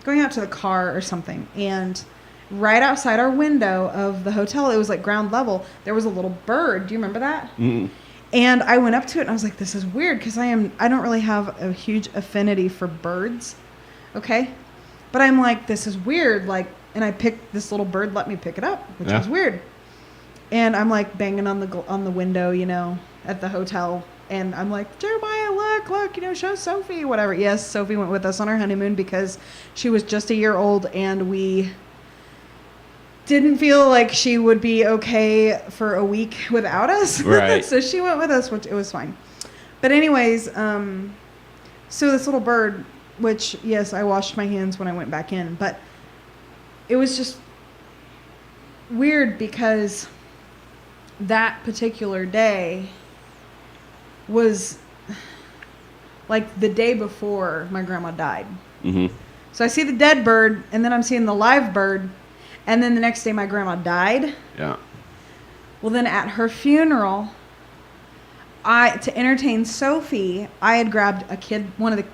B: going out to the car or something, and right outside our window of the hotel, it was like ground level, there was a little bird. Do you remember that? Mm-hmm. And I went up to it and I was like, this is weird because I don't really have a huge affinity for birds. Okay. But I'm like, this is weird. Like, and I picked this little bird, let me pick it up, which was weird. And I'm like banging on the window, at the hotel. And I'm like, Jeremiah, look, show Sophie, whatever. Yes, Sophie went with us on our honeymoon because she was just a year old and we didn't feel like she would be okay for a week without us.
A: Right.
B: So she went with us, which it was fine. But anyways, so this little bird, which, yes, I washed my hands when I went back in, but it was just weird because that particular day was like the day before my grandma died. Mm-hmm. So I see the dead bird, and then I'm seeing the live bird, and then the next day my grandma died.
A: Yeah.
B: Well, then at her funeral, to entertain Sophie, I had grabbed one of the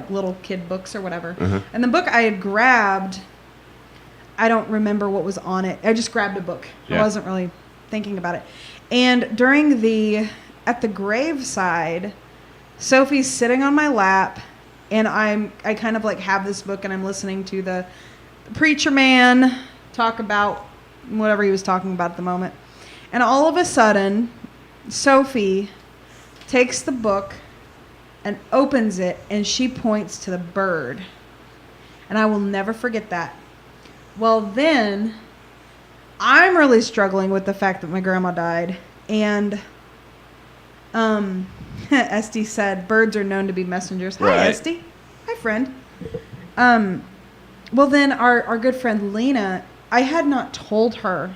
B: little kid books or whatever. Uh-huh. And the book I had grabbed, I don't remember what was on it. I just grabbed a book. Yeah. I wasn't really thinking about it. And at the graveside, Sophie's sitting on my lap, and I kind of like have this book, and I'm listening to the preacher man talk about whatever he was talking about at the moment. And all of a sudden, Sophie takes the book and opens it, and she points to the bird. And I will never forget that. Well, then I'm really struggling with the fact that my grandma died. And Esty said, birds are known to be messengers. Hi, right. Esty. Hi, friend. Well, then our good friend Lena, I had not told her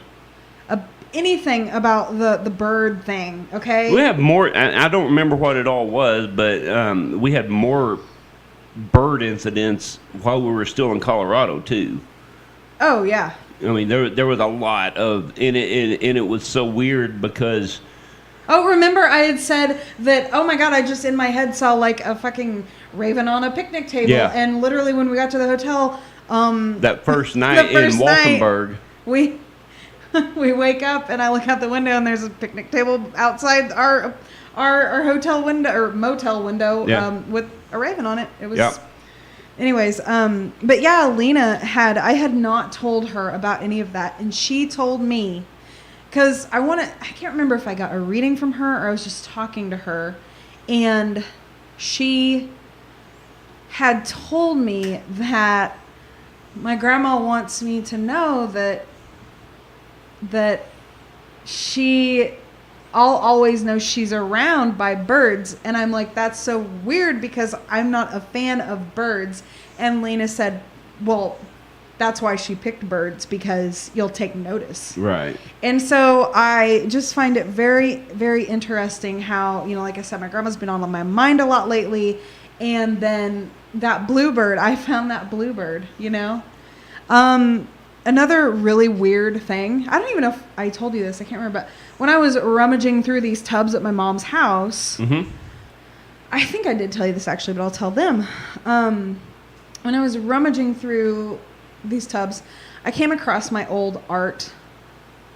B: anything about the bird thing, okay?
A: We have more, I don't remember what it all was, but we had more bird incidents while we were still in Colorado, too.
B: Oh, yeah.
A: I mean, there was a lot of, and it was so weird because...
B: Oh, remember I had said that, oh my God, I just in my head saw like a fucking raven on a picnic table. Yeah. And literally when we got to the hotel...
A: that first night in Walkenburg.
B: We wake up and I look out the window and there's a picnic table outside our hotel window or motel window with a raven on it. It was... Yeah. Anyways, but yeah, Lena I had not told her about any of that, and she told me, because I can't remember if I got a reading from her or I was just talking to her, and she had told me that my grandma wants me to know that I'll always know she's around by birds. And I'm like, that's so weird because I'm not a fan of birds. And Lena said, well, that's why she picked birds, because you'll take notice. Right. And so I just find it very, very interesting how, like I said, my grandma's been on my mind a lot lately. And then that bluebird, I found that bluebird, Another really weird thing, I don't even know if I told you this, I can't remember, but when I was rummaging through these tubs at my mom's house, mm-hmm. I think I did tell you this actually, but I'll tell them. When I was rummaging through these tubs, I came across my old art,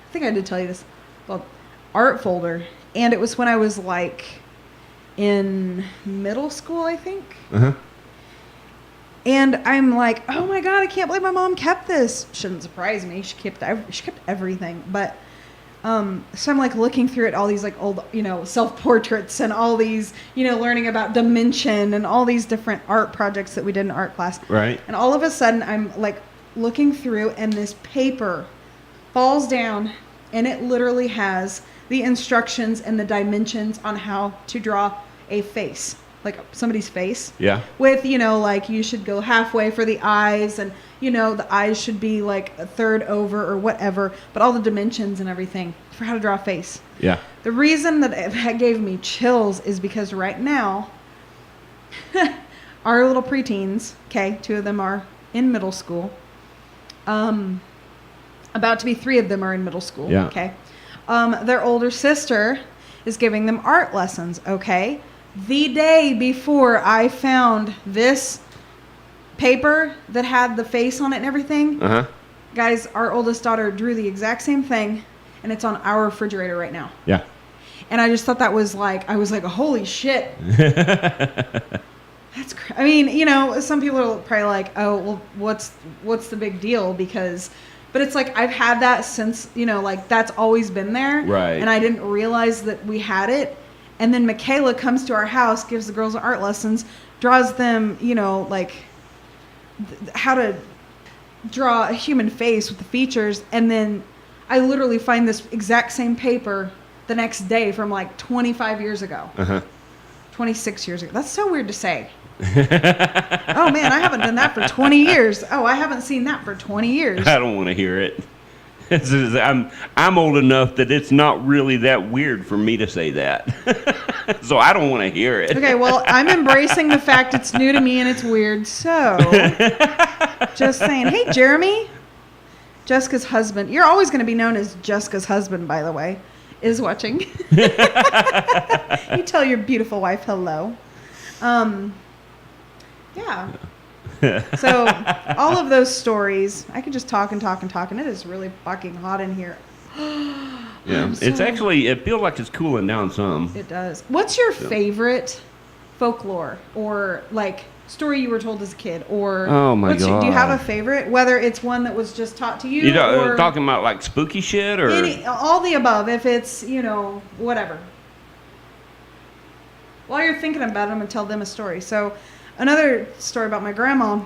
B: I think I did tell you this, well, art folder, and it was when I was like in middle school, I think. Uh-huh. And I'm like, oh my God, I can't believe my mom kept this. Shouldn't surprise me. She kept everything. But so I'm like looking through it, all these like old, self-portraits and all these, learning about dimension and all these different art projects that we did in art class. Right. And all of a sudden I'm like looking through, and this paper falls down, and it literally has the instructions and the dimensions on how to draw a face. like somebody's face.
A: Yeah.
B: With, like you should go halfway for the eyes, and the eyes should be like a third over or whatever, but all the dimensions and everything for how to draw a face.
A: Yeah.
B: The reason that gave me chills is because right now, our little preteens, okay, 2 of them are in middle school. About to be 3 of them are in middle school.
A: Yeah.
B: Okay. Their older sister is giving them art lessons. Okay. The day before I found this paper that had the face on it and everything, guys, our oldest daughter drew the exact same thing, and it's on our refrigerator right now.
A: Yeah.
B: And I just thought that was like, I was like, holy shit. That's I mean, some people are probably like, oh, well, what's the big deal? But it's like, I've had that since, like that's always been there.
A: Right.
B: And I didn't realize that we had it. And then Michaela comes to our house, gives the girls art lessons, draws them, like how to draw a human face with the features. And then I literally find this exact same paper the next day from like 25 years ago. 26 years ago. That's so weird to say. Oh man, I haven't done that for 20 years. Oh, I haven't seen that for 20 years.
A: I don't want to hear it. I'm old enough that it's not really that weird for me to say that. So I don't want to hear it.
B: Okay, well, I'm embracing the fact it's new to me and it's weird. So, just saying. Hey, Jeremy, Jessica's husband. You're always going to be known as Jessica's husband, by the way, is watching. You tell your beautiful wife hello. Yeah. So all of those stories, I could just talk and talk and talk, and it is really fucking hot in here.
A: Yeah, it feels like it's cooling down some.
B: It does. What's your favorite folklore or like story you were told as a kid? Or
A: oh my god,
B: do you have a favorite? Whether it's one that was just taught to you,
A: or talking about like spooky shit, or
B: all the above. If it's whatever. While you're thinking about them, and tell them a story. So. Another story about my grandma.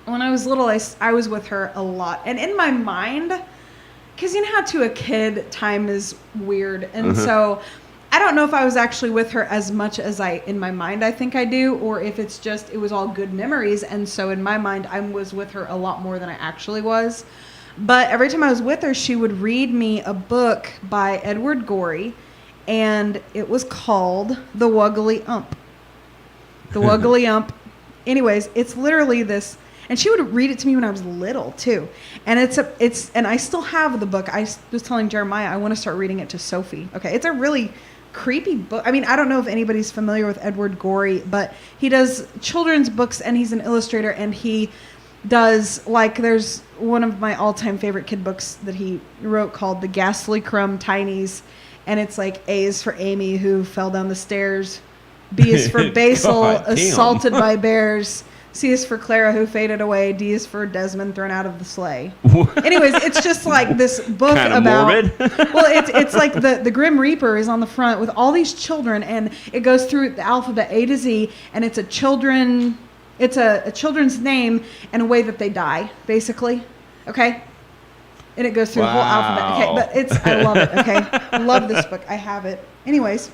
B: When I was little, I was with her a lot. And in my mind, because how to a kid, time is weird. And so I don't know if I was actually with her as much as in my mind, I think I do. Or if it's just, it was all good memories. And so in my mind, I was with her a lot more than I actually was. But every time I was with her, she would read me a book by Edward Gorey. And it was called The Wuggly Ump. The Wuggly Ump. Anyways, it's literally this, and she would read it to me when I was little too. And and I still have the book. I was telling Jeremiah I want to start reading it to Sophie. Okay, it's a really creepy book. I mean, I don't know if anybody's familiar with Edward Gorey, but he does children's books and he's an illustrator, and he does there's one of my all-time favorite kid books that he wrote called The Ghastly Crumb Tinies, and it's like A is for Amy who fell down the stairs. B is for Basil, assaulted by bears. C is for Clara, who faded away. D is for Desmond, thrown out of the sleigh. Anyways, it's just like this book
A: kinda
B: about...
A: morbid.
B: Well, it's like the Grim Reaper is on the front with all these children, and it goes through the alphabet A to Z, and it's a children's name and a way that they die, basically. Okay? And it goes through the whole alphabet. Okay, but I love it, okay? I love this book. I have it. Anyways,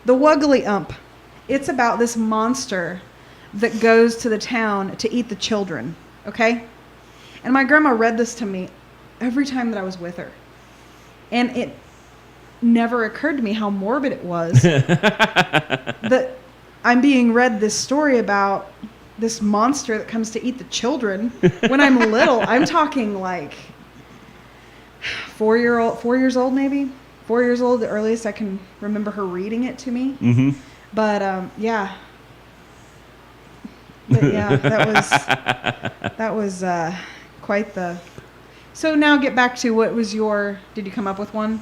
B: The Wuggly Ump. It's about this monster that goes to the town to eat the children, okay? And my grandma read this to me every time that I was with her. And it never occurred to me how morbid it was that I'm being read this story about this monster that comes to eat the children when I'm little. I'm talking like 4 years old maybe. 4 years old, the earliest I can remember her reading it to me.
A: Mm-hmm.
B: But yeah. But yeah, that was quite the. So now get back to what was did you come up with one?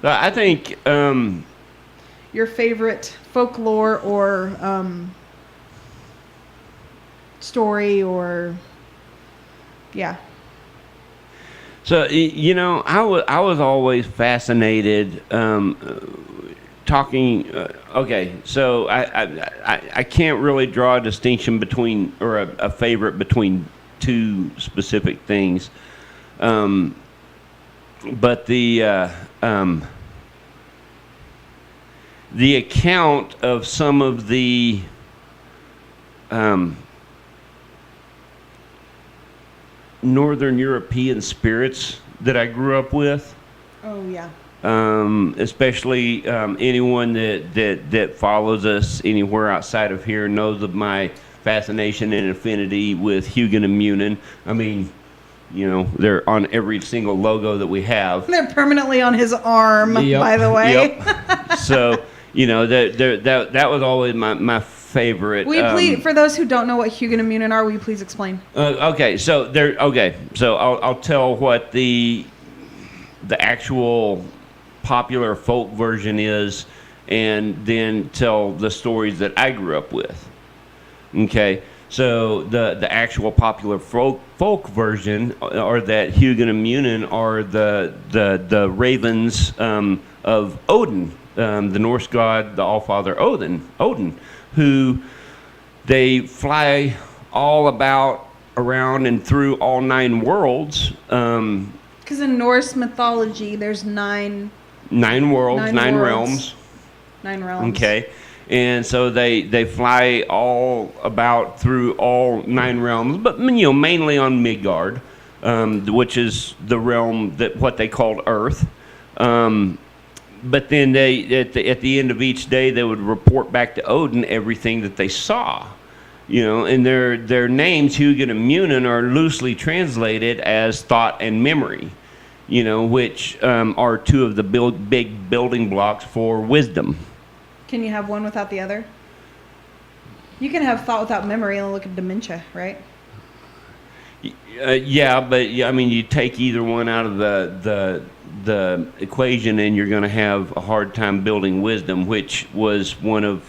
A: I think
B: your favorite folklore or story or yeah.
A: So I was always fascinated talking. Okay, so I can't really draw a distinction between or a favorite between two specific things, but the account of some of the Northern European spirits that I grew up with.
B: Oh yeah.
A: Especially anyone that follows us anywhere outside of here knows of my fascination and affinity with Hugin and Munin. I mean, you know, they're on every single logo that we have.
B: They're permanently on his arm, by the way.
A: Yep. So, you know, that was always my favorite.
B: Will you please, for those who don't know what Hugin and Munin are, will you please explain?
A: Okay, so I'll tell what the actual popular folk version is, and then tell the stories that I grew up with. Okay, so the actual popular folk version are that Hugin and Munin are the ravens of Odin, the Norse god, the Allfather Odin, who they fly all about, around, and through all 9 worlds.
B: Because in Norse mythology, there's 9
A: worlds, 9 realms.
B: 9 realms.
A: Okay. And so they fly all about through all 9 realms, but you know, mainly on Midgard, which is the realm that what they called Earth. But then they at the end of each day they would report back to Odin everything that they saw. You know, and their names, Hugin and Munin, are loosely translated as thought and memory. You know, which are 2 of the big building blocks for wisdom.
B: Can you have one without the other? You can have thought without memory and look at dementia, right?
A: Yeah, but I mean, you take either one out of the equation, and you're going to have a hard time building wisdom, which was one of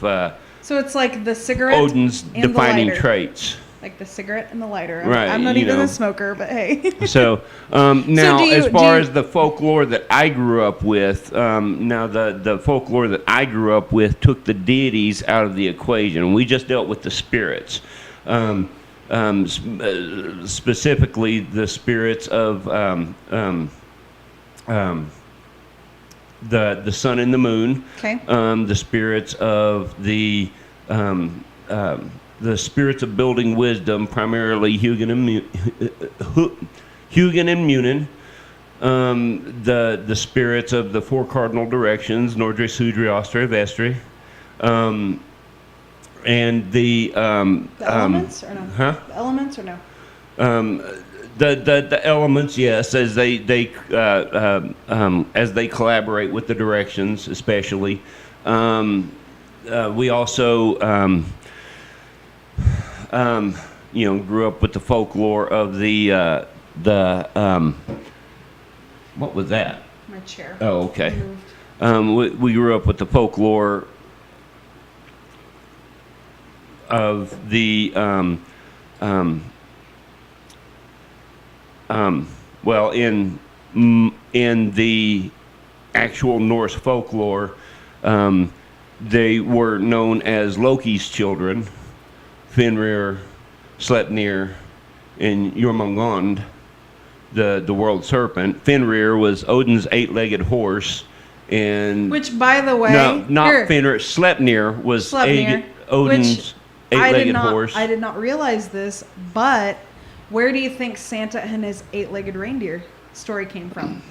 B: so it's like the cigarette
A: Odin's
B: and
A: defining
B: the lighter.
A: traits.
B: Like the cigarette and the lighter.
A: Right,
B: I'm not
A: you
B: even
A: know.
B: a smoker, but hey.
A: So now,
B: So
A: as far as the folklore that I grew up with, now the folklore that I grew up with took the deities out of the equation. We just dealt with the spirits, specifically the spirits of the sun and the moon.
B: Okay.
A: The spirits of the spirits of building wisdom, primarily Hugin and Munin. The spirits of the 4 cardinal directions, Nordre, Sudre, Ostre, Vestre. And the
B: elements or no?
A: Huh?
B: The elements or no?
A: The elements, yes, as they collaborate with the directions, especially. We also you know, grew up with the folklore of the what was that?
B: My chair.
A: Oh, okay. We grew up with the folklore of the well, in the actual Norse folklore, they were known as Loki's children, Fenrir, Sleipnir, and Jormungand, the world serpent. Fenrir was Odin's 8-legged horse, and
B: which, by the way,
A: no, not Fenrir. Sleipnir was Odin's 8-legged horse.
B: I did not realize this, but where do you think Santa and his 8-legged reindeer story came from?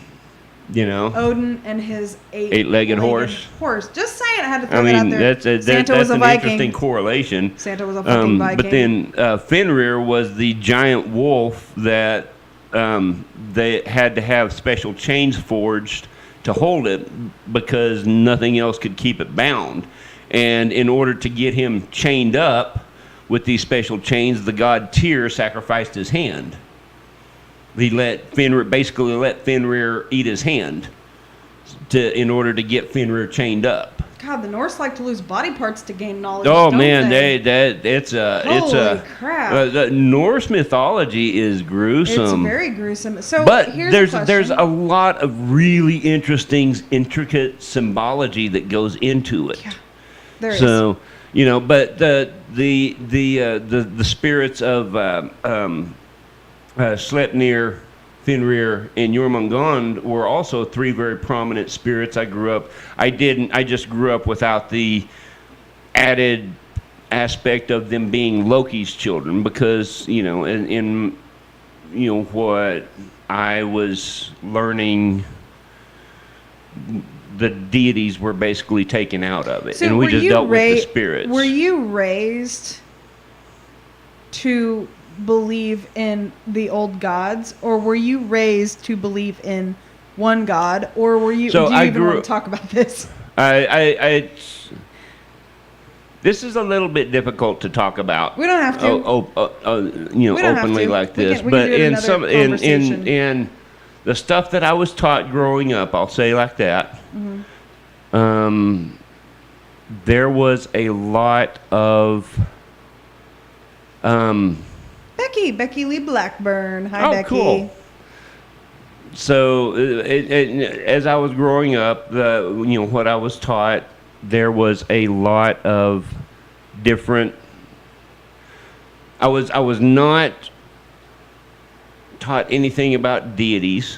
A: You know,
B: Odin and his
A: 8-legged horse.
B: Just saying, I had to throw that out there.
A: That's an interesting correlation.
B: Santa was a fucking Viking.
A: But then Fenrir was the giant wolf that they had to have special chains forged to hold it because nothing else could keep it bound. And in order to get him chained up with these special chains, the god Tyr sacrificed his hand. He basically let Fenrir eat his hand in order to get Fenrir chained up.
B: God, the Norse like to lose body parts to gain knowledge.
A: Oh
B: don't
A: man,
B: they? Holy crap!
A: The Norse mythology is gruesome.
B: It's very gruesome. So,
A: but
B: here's
A: there's a lot of really interesting, intricate symbology that goes into it.
B: Yeah, there is.
A: So you know, but the spirits of Sleipnir, Fenrir, and Jormungand were also three very prominent spirits. I just grew up without the added aspect of them being Loki's children, because, in what I was learning, the deities were basically taken out of it, and we just dealt with the spirits.
B: Were you raised to believe in the old gods, or were you raised to believe in one god, or were you?
A: So
B: do you even want to talk about this? This
A: is a little bit difficult to talk about.
B: We don't have to.
A: Openly like this.
B: But
A: in the stuff that I was taught growing up, I'll say like that.
B: Mm-hmm.
A: There was a lot of.
B: Becky Lee Blackburn. Hi, Becky.
A: Cool. So, as I was growing up, what I was taught, there was a lot of different. I was not taught anything about deities.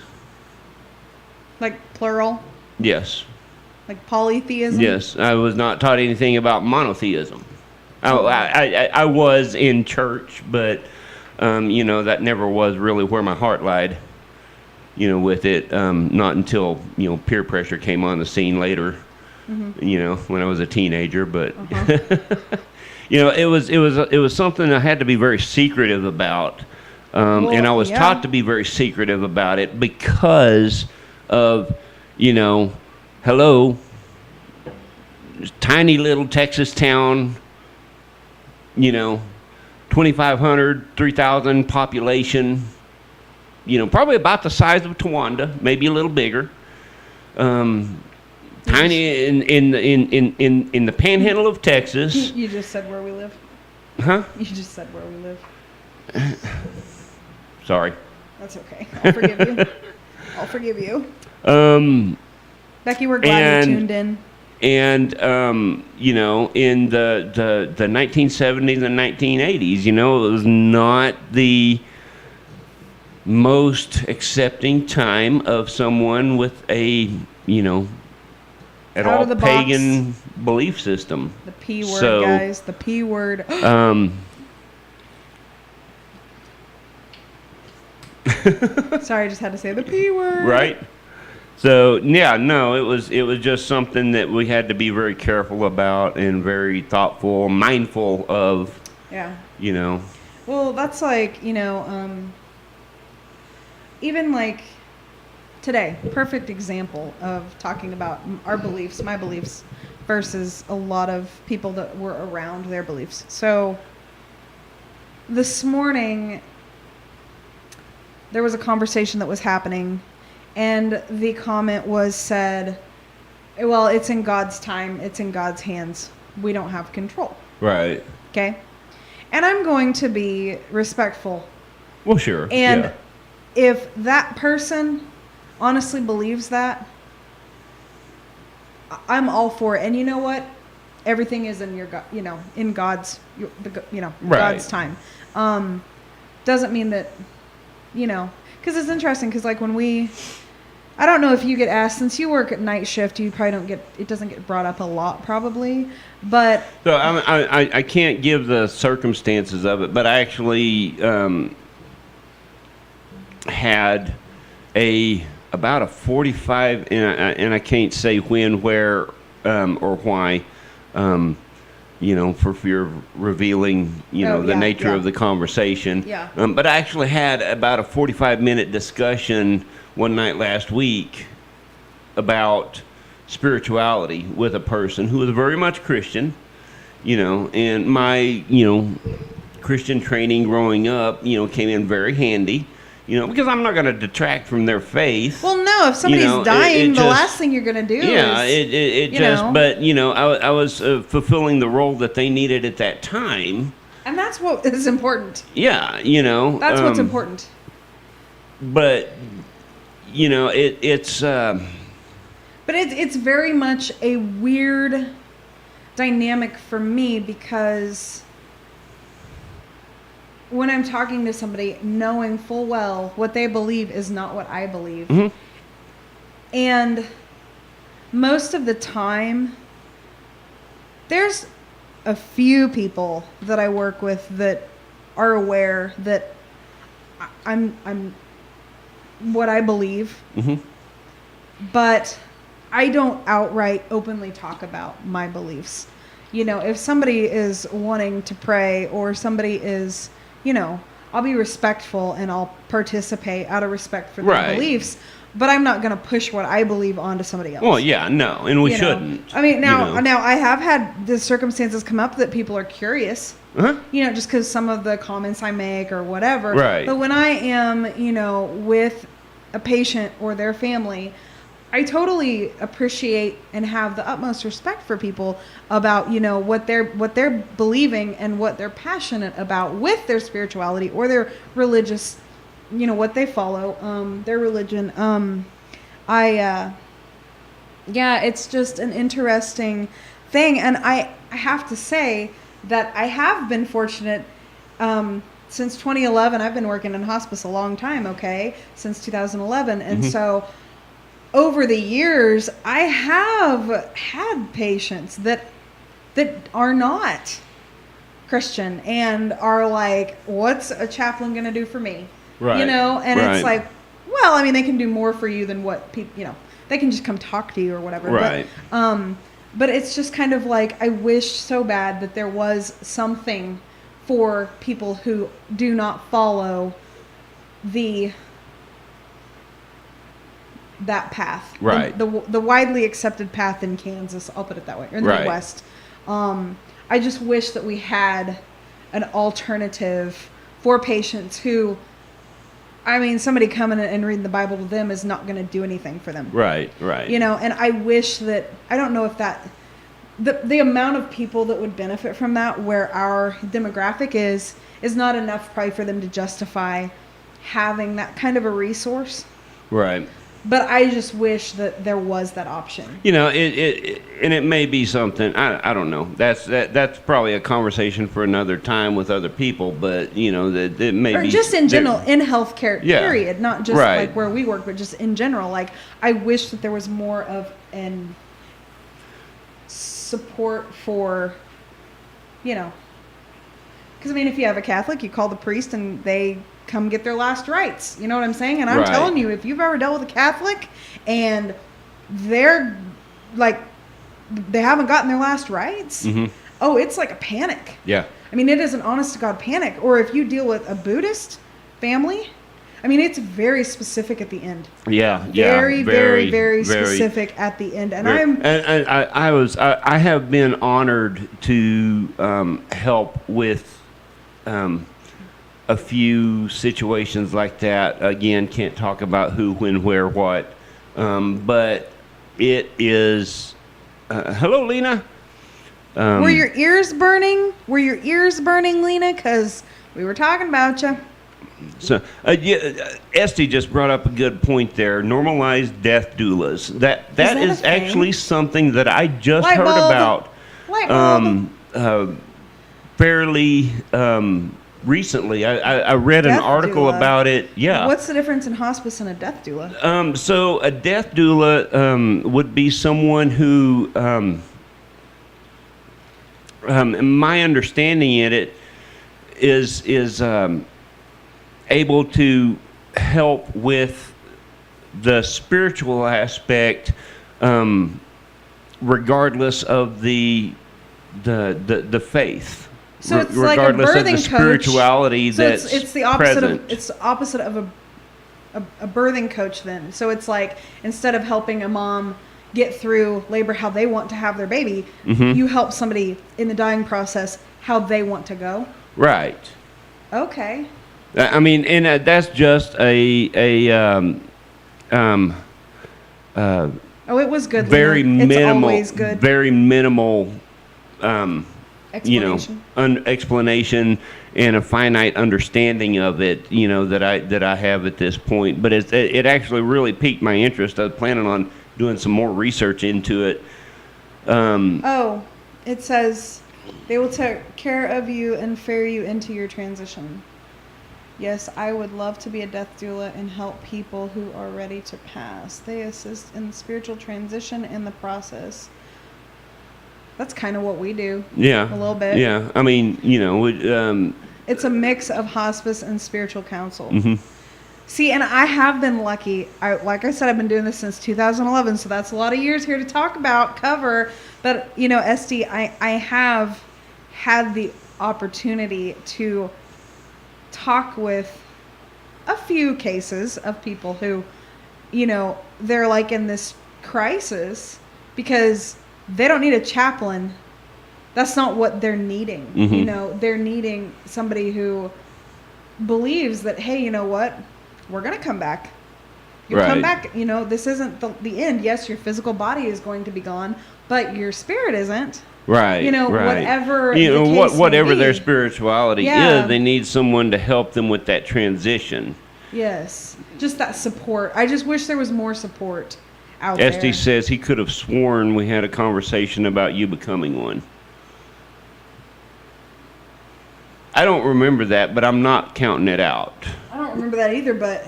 B: Like plural?
A: Yes.
B: Like polytheism?
A: Yes, I was not taught anything about monotheism. I was in church, but that never was really where my heart lied. With it, not until peer pressure came on the scene later. Mm-hmm. When I was a teenager, but it was something I had to be very secretive about, and I was taught to be very secretive about it because of tiny little Texas town, 2,500, 3,000 population, probably about the size of Towanda, maybe a little bigger. Tiny in the panhandle of Texas.
B: You just said where we live.
A: Huh?
B: You just said where we live.
A: Sorry.
B: That's okay. I'll forgive you. I'll forgive you. Becky, we're glad you tuned in.
A: And in the 1970s and 1980s, it was not the most accepting time of someone with a at all pagan belief system.
B: The P word, guys. The P word. Sorry, I just had to say the P word.
A: Right. So it was just something that we had to be very careful about and very thoughtful, mindful of.
B: Yeah.
A: Well,
B: that's like even like today, perfect example of talking about our beliefs, my beliefs, versus a lot of people that were around their beliefs. So this morning, there was a conversation that was happening, and the comment was said, well, it's in God's time, it's in God's hands. We don't have control.
A: Right.
B: Okay? And I'm going to be respectful.
A: Well, sure.
B: And if that person honestly believes that, I'm all for it. And you know what? Everything is in in God's, God's time. Doesn't mean that, because it's interesting. Because like when I don't know if you get asked, since you work at night shift, you probably it doesn't get brought up a lot probably, but.
A: So I can't give the circumstances of it, but I actually had about a 45, and I can't say when, where, or why, for fear of revealing, the nature of the conversation.
B: Yeah.
A: But I actually had about a 45-minute discussion one night last week about spirituality with a person who was very much Christian, and my, Christian training growing up, came in very handy. Because I'm not going to detract from their faith.
B: Well, no, if somebody's dying, the last thing you're going to do is...
A: Yeah, but, I was fulfilling the role that they needed at that time.
B: And that's what is important.
A: Yeah,
B: That's what's important.
A: But, it's... But
B: it's very much a weird dynamic for me because... when I'm talking to somebody, knowing full well what they believe is not what I believe.
A: Mm-hmm.
B: And most of the time, there's a few people that I work with that are aware that I'm what I believe.
A: Mm-hmm.
B: But I don't outright openly talk about my beliefs. You know, if somebody is wanting to pray or somebody is, you know, I'll be respectful and I'll participate out of respect for their beliefs, but I'm not going to push what I believe onto somebody else.
A: Well, yeah, no, and we shouldn't.
B: I mean, now I have had the circumstances come up that people are curious.
A: Uh-huh.
B: You know, just because some of the comments I make or whatever.
A: Right.
B: But when I am, you know, with a patient or their family, I totally appreciate and have the utmost respect for people about, you know, what they're believing and what they're passionate about with their spirituality or their religious, you know, what they follow, their religion. Yeah, it's just an interesting thing. And I have to say that I have been fortunate, since 2011. I've been working in hospice a long time, okay, since 2011. And so over the years, I have had patients that are not Christian and are like, what's a chaplain going to do for me?
A: Right.
B: You know, and it's like, well, I mean, they can do more for you than what people, you know, they can just come talk to you or whatever.
A: Right.
B: But it's just kind of like, I wish so bad that there was something for people who do not follow that path.
A: Right.
B: The widely accepted path in Kansas, I'll put it that way, or in the Midwest. I just wish that we had an alternative for patients who, I mean, somebody coming and reading the Bible to them is not going to do anything for them.
A: Right, right.
B: You know, and I wish that, I don't know if that, the amount of people that would benefit from that, where our demographic is not enough probably for them to justify having that kind of a resource.
A: Right.
B: But I just wish that there was that option.
A: You know, it may be something, I don't know. That's probably a conversation for another time with other people, but you know, that it may be,
B: or just in general, in healthcare, period, not just
A: right.
B: like where we work, but just in general. Like, I wish that there was more of an support for, you know, because I mean, if you have a Catholic, you call the priest and they come get their last rites. You know what I'm saying? And I'm
A: right.
B: telling you, if you've ever dealt with a Catholic and they're like, they haven't gotten their last rites, oh, it's like a panic.
A: Yeah.
B: I mean, it is an honest to God panic. Or if you deal with a Buddhist family, I mean, it's very specific at the end.
A: Yeah,
B: Very specific at the end. And
A: I have been honored to help with a few situations like that. Again, can't talk about who, when, where, what. But it is... hello, Lena.
B: Were your ears burning? Lena? Because we were talking about you.
A: So, Esty just brought up a good point there. Normalized death doulas. That is actually something that I just heard about fairly recently. I read an article about it. Yeah.
B: What's the difference in hospice and a death doula?
A: So a death doula would be someone who, my understanding in it is able to help with the spiritual aspect, regardless of the faith.
B: So it's
A: regardless
B: like a birthing
A: of the spirituality
B: coach. So
A: that's
B: it's the opposite
A: present.
B: it's the opposite of a birthing coach then. So it's like, instead of helping a mom get through labor how they want to have their baby, you help somebody in the dying process how they want to go.
A: Right.
B: Okay.
A: I mean, and that's just it
B: was good.
A: Very
B: Lena.
A: minimal.
B: It's always good.
A: Very minimal.
B: Explanation.
A: Explanation and a finite understanding of it. You know, that I have at this point. But it actually really piqued my interest. I was planning on doing some more research into it.
B: It says they will take care of you and ferry you into your transition. Yes, I would love to be a death doula and help people who are ready to pass. They assist in the spiritual transition in the process. That's kind of what we do.
A: Yeah.
B: A little bit.
A: Yeah. I mean,
B: it's a mix of hospice and spiritual counsel.
A: Mm-hmm.
B: See, and I have been lucky. Like I said, I've been doing this since 2011, so that's a lot of years here to talk about, cover. But, SD, I have had the opportunity to talk with a few cases of people who, they're like in this crisis because they don't need a chaplain. That's not what they're needing.
A: Mm-hmm.
B: They're needing somebody who believes that, hey, you know what? We're going to come back. You'll come back. This isn't the end. Yes, your physical body is going to be gone, but your spirit isn't.
A: Right.
B: Whatever.
A: Whatever their spirituality is, they need someone to help them with that transition.
B: Yes. Just that support. I just wish there was more support out there.
A: SD says he could have sworn we had a conversation about you becoming one. I don't remember that, but I'm not counting it out.
B: I don't remember that either, but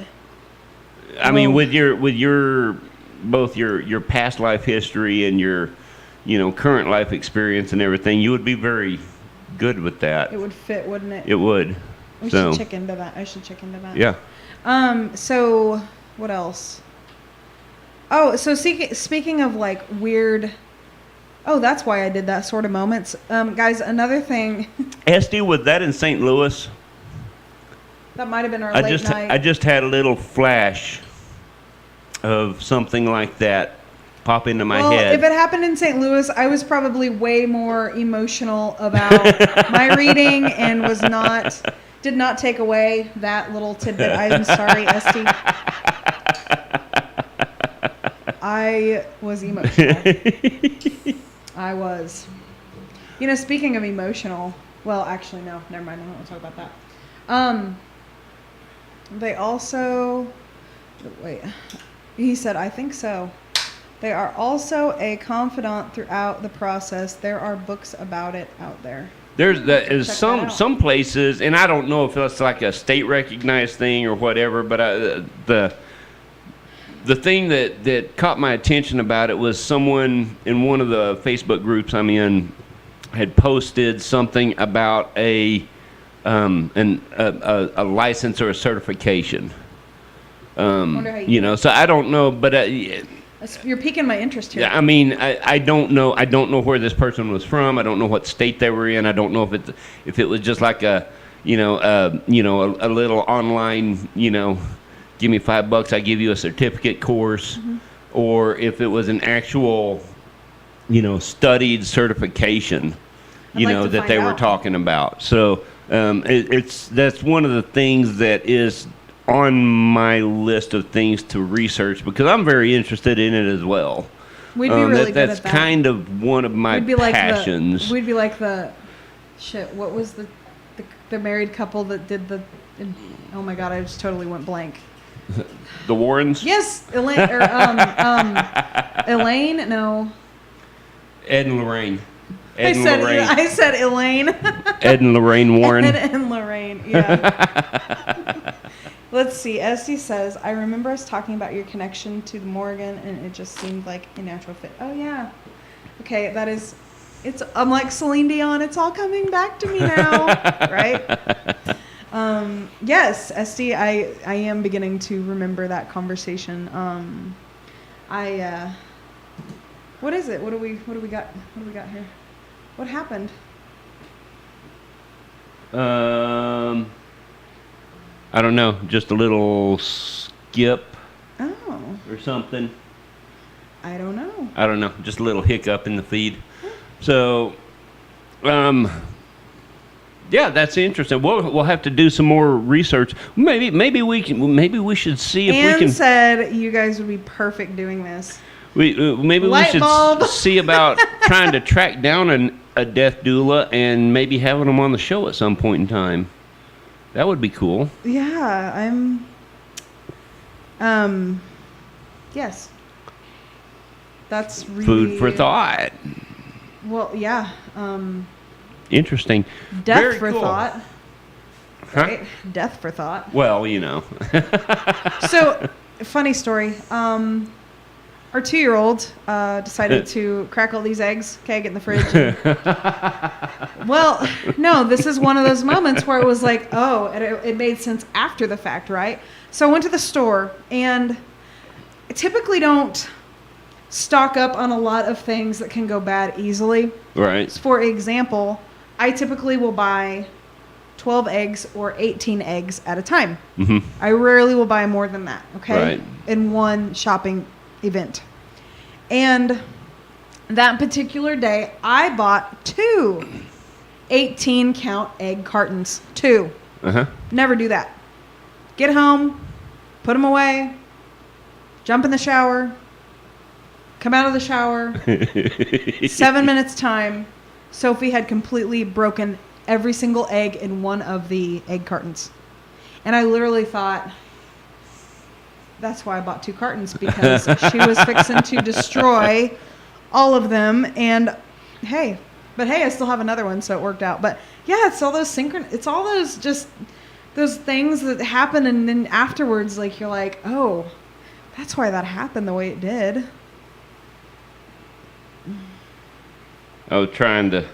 A: I mean, with your both your past life history and your current life experience and everything, you would be very good with that.
B: It would fit, wouldn't it?
A: It would.
B: We should check into that. I should check into that.
A: Yeah.
B: So what else? Oh, so speaking of like weird. Oh, that's why I did that sort of moments. Guys, another thing.
A: SD, was that in St. Louis?
B: That might have been our late night.
A: I just had a little flash of something like that pop into my head.
B: If it happened in St. Louis, I was probably way more emotional about my reading and did not take away that little tidbit. I'm sorry, SD. I was emotional. I was. Speaking of emotional, well, actually, no, never mind. I don't want to talk about that. They also, wait, he said, I think so. They are also a confidant throughout the process. There are books about it out there.
A: There's some places, and I don't know if that's like a state recognized thing or whatever, but the thing that caught my attention about it was someone in one of the Facebook groups I'm in had posted something about a license or a certification. So I don't know, but
B: you're piquing my interest here.
A: Yeah, I mean, I don't know where this person was from. I don't know what state they were in. I don't know if it was just like a little online, give me $5, I give you a certificate course, or if it was an actual, studied certification, that they were talking about. So that's one of the things that is on my list of things to research because I'm very interested in it as well.
B: We'd be really good
A: that's
B: at that.
A: kind of one of my passions.
B: We'd be like what was the married couple that did oh my God, I just totally went blank.
A: The Warrens?
B: Yes, Elaine, Elaine, no.
A: Ed and Lorraine.
B: I said Elaine.
A: Ed and Lorraine Warren.
B: Ed and Lorraine, yeah. Let's see. SD says, I remember us talking about your connection to the Morgan, and it just seemed like a natural fit. Oh, yeah. Okay, I'm like Celine Dion. It's all coming back to me now, right? Yes, SD, I am beginning to remember that conversation. What is it? What do we got? What do we got here? What happened?
A: I don't know. Just a little skip.
B: Oh.
A: Or something.
B: I don't know.
A: Just a little hiccup in the feed. So, yeah, that's interesting. We'll have to do some more research. Maybe we should see if we can.
B: Said you guys would be perfect doing this.
A: Maybe we should see about trying to track down a death doula and maybe having them on the show at some point in time. That would be cool.
B: Yeah, yes. That's really
A: food for thought.
B: Well, yeah.
A: Interesting.
B: Death for thought. right? Death for thought.
A: Well, you know.
B: So, funny story. Our 2-year-old decided to crack all these eggs, get in the fridge. Well, no, this is one of those moments where it was like, oh, it made sense after the fact, right? So I went to the store, and I typically don't stock up on a lot of things that can go bad easily.
A: Right.
B: For example, I typically will buy 12 eggs or 18 eggs at a time.
A: Mm-hmm.
B: I rarely will buy more than that, okay?
A: Right.
B: In one shopping event. And that particular day, I bought 2 18-count egg cartons. 2.
A: Uh-huh.
B: Never do that. Get home, put them away, jump in the shower, come out of the shower. 7 minutes time, Sophie had completely broken every single egg in one of the egg cartons. And I literally thought, that's why I bought 2 cartons, because she was fixing to destroy all of them. And hey, I still have another one, so it worked out. But yeah, it's all those it's all those just those things that happen, and then afterwards, like, you're like, oh, that's why that happened the way it did.
A: I was trying to.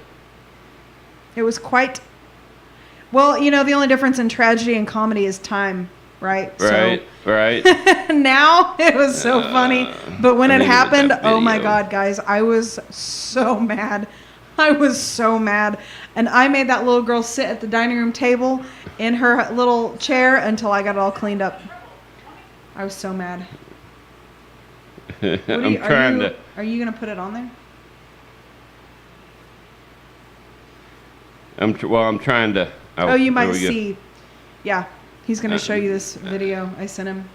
B: It was quite. Well, you know, the only difference in tragedy and comedy is time, right?
A: Right, right.
B: Now it was so funny, but when it happened, oh my
A: video.
B: God, guys, I was so mad. I was so mad. And I made that little girl sit at the dining room table in her little chair until I got it all cleaned up. I was so mad.
A: I'm trying to.
B: Are you going to put it on there?
A: I'm trying to.
B: Oh, you might
A: there we go.
B: see. Yeah, he's going to show you this video I sent him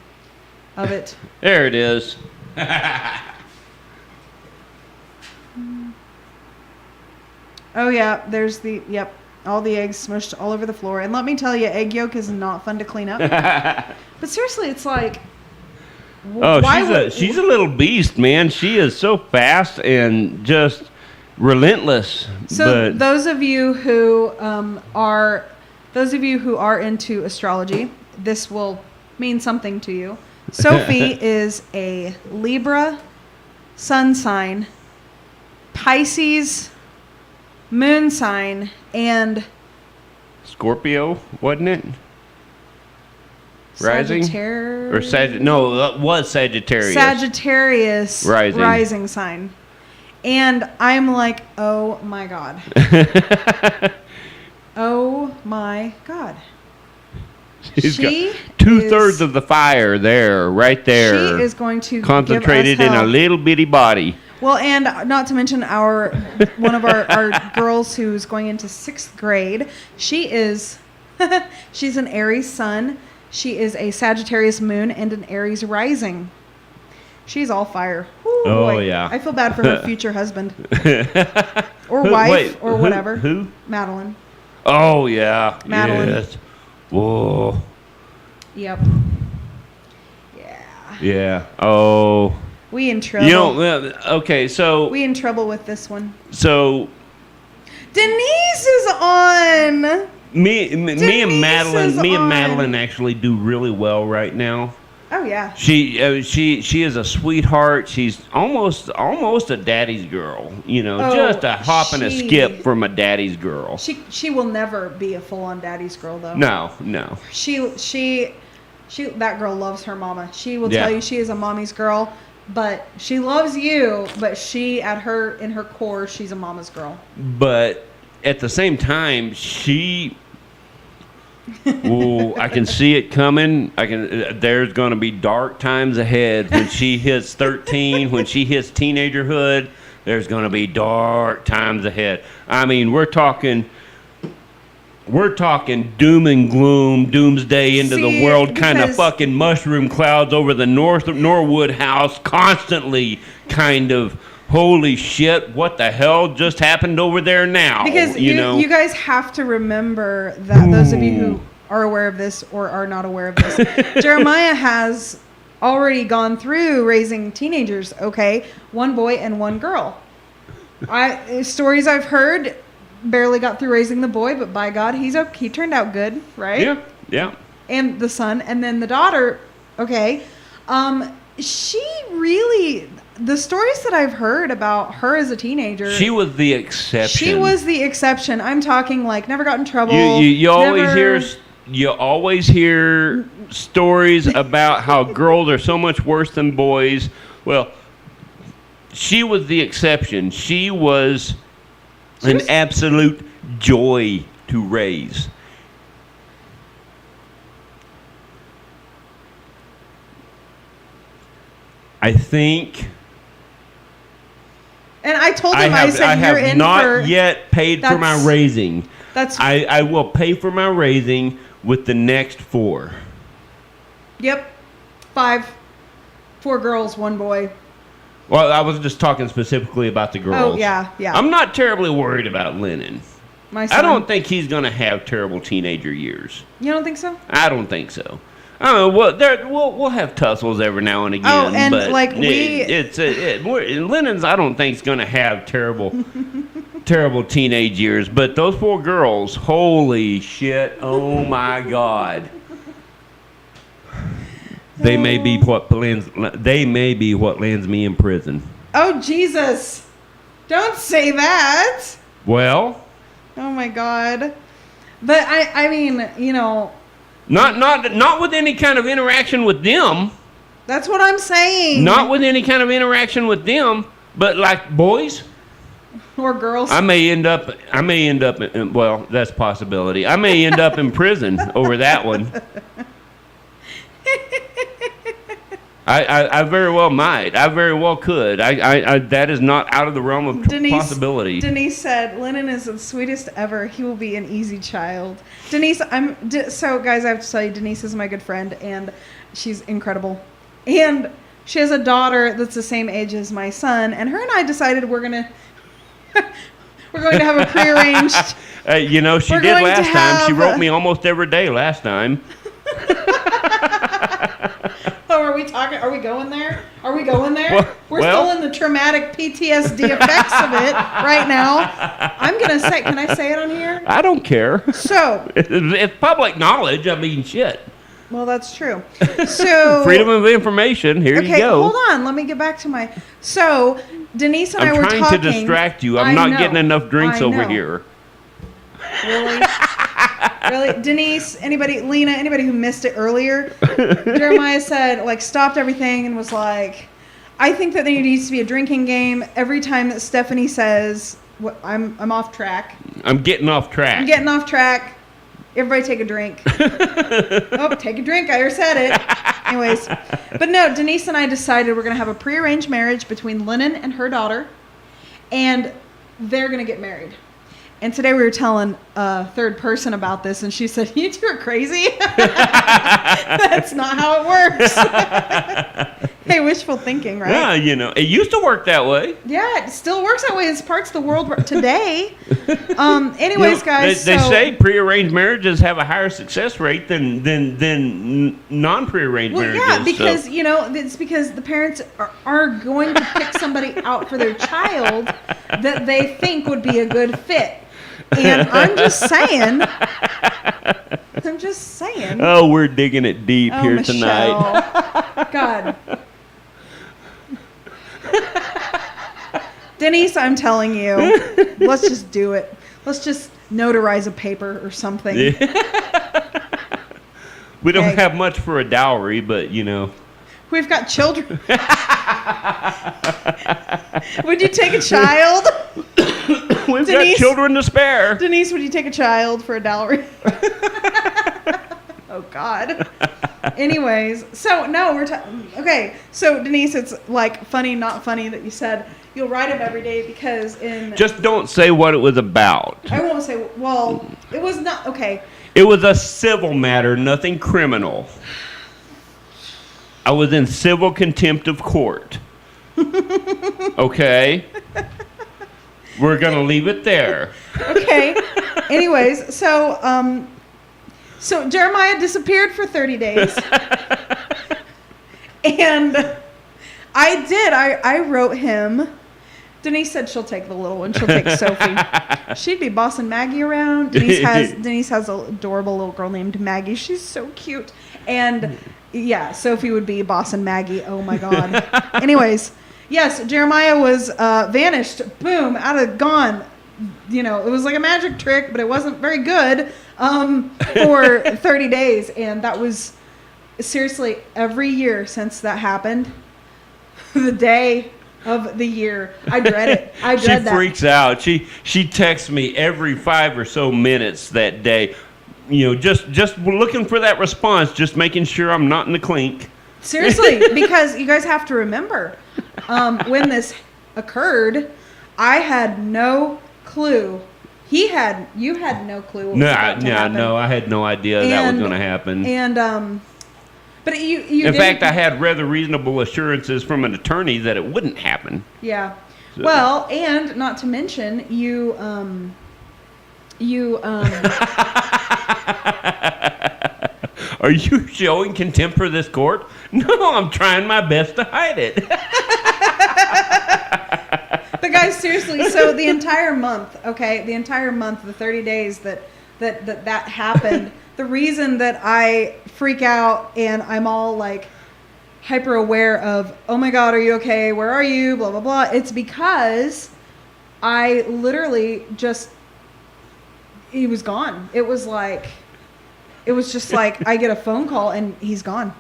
B: of it.
A: There it is.
B: Oh yeah, there's all the eggs smushed all over the floor. And let me tell you, egg yolk is not fun to clean up. But seriously, it's like,
A: oh, she's a little beast, man. She is so fast and just relentless.
B: So those of you who are into astrology, this will mean something to you. Sophie is a Libra sun sign, Pisces moon sign, and
A: Scorpio, wasn't it? Rising? Or no, that was Sagittarius.
B: Sagittarius rising sign. And I'm like, oh my God. Oh my God.
A: She's got 2/3 of the fire there, right there.
B: She is going to
A: concentrated
B: give us
A: in a little bitty body.
B: Well, and not to mention one of our girls who's going into 6th grade. She's an Aries sun. She is a Sagittarius moon and an Aries rising. She's all fire. Ooh, boy.
A: Yeah.
B: I feel bad for her future husband. Or wife, or whatever.
A: Who?
B: Madeline.
A: Oh, yeah.
B: Madeline.
A: Yes. Whoa.
B: Yep. Yeah.
A: Yeah. Oh.
B: We in trouble.
A: You know, okay, so...
B: We in trouble with this one.
A: So...
B: Denise is on!
A: Me and Madeline actually do really well right now.
B: Oh yeah.
A: She is a sweetheart. She's almost a daddy's girl. You know, just a hop and a skip from a daddy's girl.
B: She will never be a full-on daddy's girl though.
A: No.
B: She that girl loves her mama. She will tell you she is a mommy's girl, but she loves you. But in her core, she's a mama's girl.
A: But at the same time, she. Ooh, I can see it coming. There's going to be dark times ahead when she hits 13. When she hits teenagerhood, there's going to be dark times ahead. I mean, we're talking doom and gloom, doomsday into the world, kind of fucking mushroom clouds over the Norwood house, constantly kind of. Holy shit, what the hell just happened over there now?
B: Because you guys have to remember that those of you who are aware of this or are not aware of this, Jeremiah has already gone through raising teenagers, okay? 1 boy and 1 girl. Stories I've heard, barely got through raising the boy, but by God, he turned out good, right?
A: Yeah, yeah.
B: And the son, and then the daughter, okay. She really, the stories that I've heard about her as a teenager.
A: She was the exception.
B: She was the exception. I'm talking like never got in trouble.
A: You always hear stories about how girls are so much worse than boys. Well, she was the exception. She was an absolute joy to raise. I think.
B: And I told him, I said,
A: you're in for... I have not yet paid for my raising. I will pay for my raising with the next 4.
B: Yep. 5. 4 girls, 1 boy.
A: Well, I was just talking specifically about the girls.
B: Oh, yeah.
A: I'm not terribly worried about Lennon.
B: My son.
A: I don't think he's going to have terrible teenager years.
B: You don't think so?
A: I don't think so. I don't know. We'll have tussles every now and again.
B: Oh, and
A: but
B: like
A: Lennon's, I don't think is going to have terrible teenage years. But those 4 girls, holy shit! Oh my God, they may be what lands me in prison.
B: Oh Jesus! Don't say that.
A: Well.
B: Oh my God. But I mean, you know.
A: Not with any kind of interaction with them.
B: That's what I'm saying.
A: Not with any kind of interaction with them, but like boys
B: or girls.
A: I may end up in, well, that's a possibility. I may end up in prison over that one. I very well might. I very well could. I that is not out of the realm of possibility.
B: Denise said, Lennon is the sweetest ever. He will be an easy child. Denise, so guys, I have to tell you, Denise is my good friend, and she's incredible. And she has a daughter that's the same age as my son, and her and I decided we're going to have a prearranged.
A: She did last time. She wrote me almost every day last time.
B: Oh, are we talking? Are we going there? We're still in the traumatic PTSD effects of it right now. I'm going to say, can I say it on here?
A: I don't care.
B: So.
A: It's public knowledge. I mean, shit.
B: Well, that's true. So.
A: Freedom of information. Here you go.
B: Hold on. Let me get back to my. So, Denise and I were talking.
A: I'm trying to distract you. I'm not getting enough drinks over here.
B: Really? Really? Denise, Lena, anybody who missed it earlier, Jeremiah said, stopped everything and was like, I think that there needs to be a drinking game every time that Stephanie says, I'm off track.
A: I'm getting off track.
B: Everybody take a drink. Oh, take a drink. I already said it. Anyways. But no, Denise and I decided we're going to have a prearranged marriage between Lennon and her daughter, and they're going to get married. And today we were telling a third person about this, and she said, you two are crazy. That's not how it works. Hey, wishful thinking, right?
A: Yeah, it used to work that way.
B: Yeah, it still works that way. It's parts of the world today. Anyways, guys.
A: They say prearranged marriages have a higher success rate than non-prearranged marriages.
B: Yeah, because, it's because the parents are going to pick somebody out for their child that they think would be a good fit. And I'm just saying.
A: Oh, we're digging it deep here
B: Michelle.
A: tonight.
B: God. Denise, I'm telling you, let's just do it. Let's just notarize a paper or something.
A: Yeah. We don't have much for a dowry, but
B: we've got children. Would you take a child?
A: We've got children to spare.
B: Denise, would you take a child for a dowry? Oh, God. Anyways, so no, okay. So Denise, it's funny, not funny that you said you'll write him every day because
A: just don't say what it was about.
B: I won't say. Well, it was not okay.
A: It was a civil matter, nothing criminal. I was in civil contempt of court. Okay. We're gonna leave it there. Okay.
B: Anyways, so Jeremiah disappeared for 30 days, and I wrote him. Denise said she'll take the little one. She'll take Sophie. She'd be bossing Maggie around. Denise has an adorable little girl named Maggie. She's so cute. And yeah, Sophie would be bossing Maggie. Oh my God. Anyways, yes, Jeremiah was vanished. Boom, gone. You know, it was like a magic trick, but it wasn't very good for 30 days. And that was seriously every year since that happened. The day of the year. I dread it. I dread that.
A: She freaks out. She texts me every 5 or so minutes that day. You know, just looking for that response, just making sure I'm not in the clink.
B: Seriously, because you guys have to remember, when this occurred, I had no clue. You had no clue what was about to happen.
A: No, I had no idea that was going to happen.
B: And but you
A: in fact, I had rather reasonable assurances from an attorney that it wouldn't happen.
B: Yeah. So. Well, and not to mention you
A: Are you showing contempt for this court? No, I'm trying my best to hide it.
B: But guys, seriously, so the entire month, the 30 days that happened, the reason that I freak out and I'm all like hyper aware of, oh my God, are you okay? Where are you? Blah, blah, blah. It's because I literally he was gone. It was just like I get a phone call and he's gone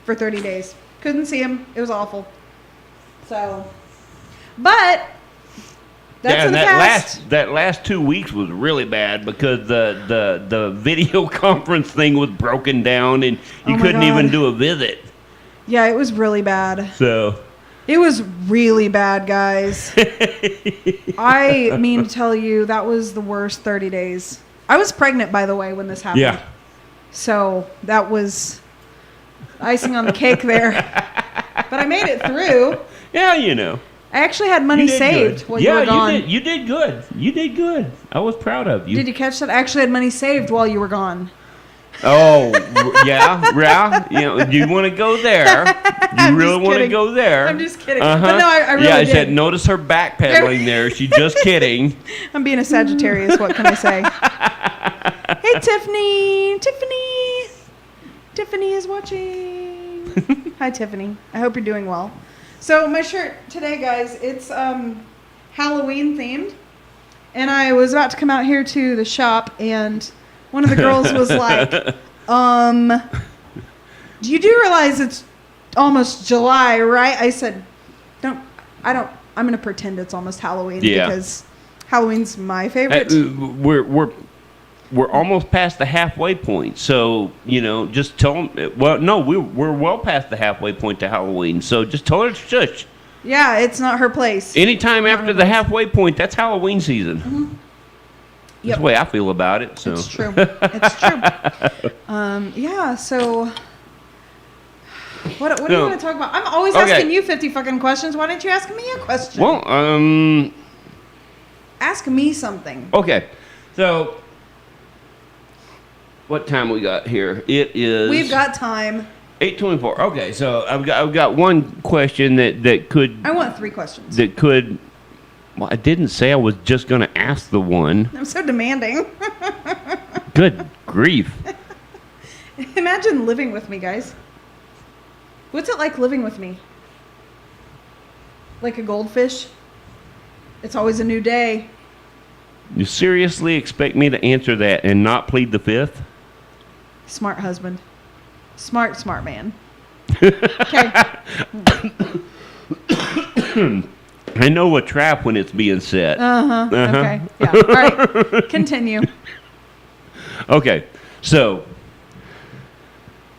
B: for 30 days. Couldn't see him. It was awful. So, but that's in the past.
A: That last 2 weeks was really bad because the video conference thing was broken down and you couldn't even do a visit.
B: Yeah, it was really bad.
A: So
B: it was really bad, guys. I mean to tell you, that was the worst 30 days. I was pregnant, by the way, when this happened.
A: Yeah.
B: So that was icing on the cake there. But I made it through.
A: Yeah, you know.
B: I actually had money saved while you were gone.
A: You did good. You did good. I was proud of you.
B: Did you catch that? I actually had money saved while you were gone.
A: Oh, yeah. You know, do you want to go there? You really want to go there?
B: I'm just kidding. But no, I really did.
A: Yeah, I said, notice her backpedaling there. She's just kidding.
B: I'm being a Sagittarius. What can I say? Hey, Tiffany. Tiffany is watching. Hi, Tiffany. I hope you're doing well. So my shirt today, guys, it's Halloween themed. And I was about to come out here to the shop and one of the girls was like, you do realize it's almost July, right? I said, I'm going to pretend it's almost Halloween because Halloween's my favorite.
A: We're almost past the halfway point. So, you know, just tell them, well, no, we're well past the halfway point to Halloween. So just tell her to shush.
B: Yeah, it's not her place.
A: Anytime after the halfway point, that's Halloween season. Mm-hmm. That's the way I feel about it. So.
B: It's true. It's true. Yeah, so what do you want to talk about? I'm always asking you 50 fucking questions. Why don't you ask me a question?
A: Well,
B: ask me something.
A: Okay. So what time we got here? It is.
B: We've got time.
A: 8:24. Okay, so I've got one question that could.
B: I want 3 questions.
A: That could. Well, I didn't say I was just going to ask the one.
B: I'm so demanding.
A: Good grief.
B: Imagine living with me, guys. What's it like living with me? Like a goldfish? It's always a new day.
A: You seriously expect me to answer that and not plead the fifth?
B: Smart husband. Smart man. Okay.
A: I know a trap when it's being set.
B: Okay. Yeah. All right. Continue.
A: Okay. So,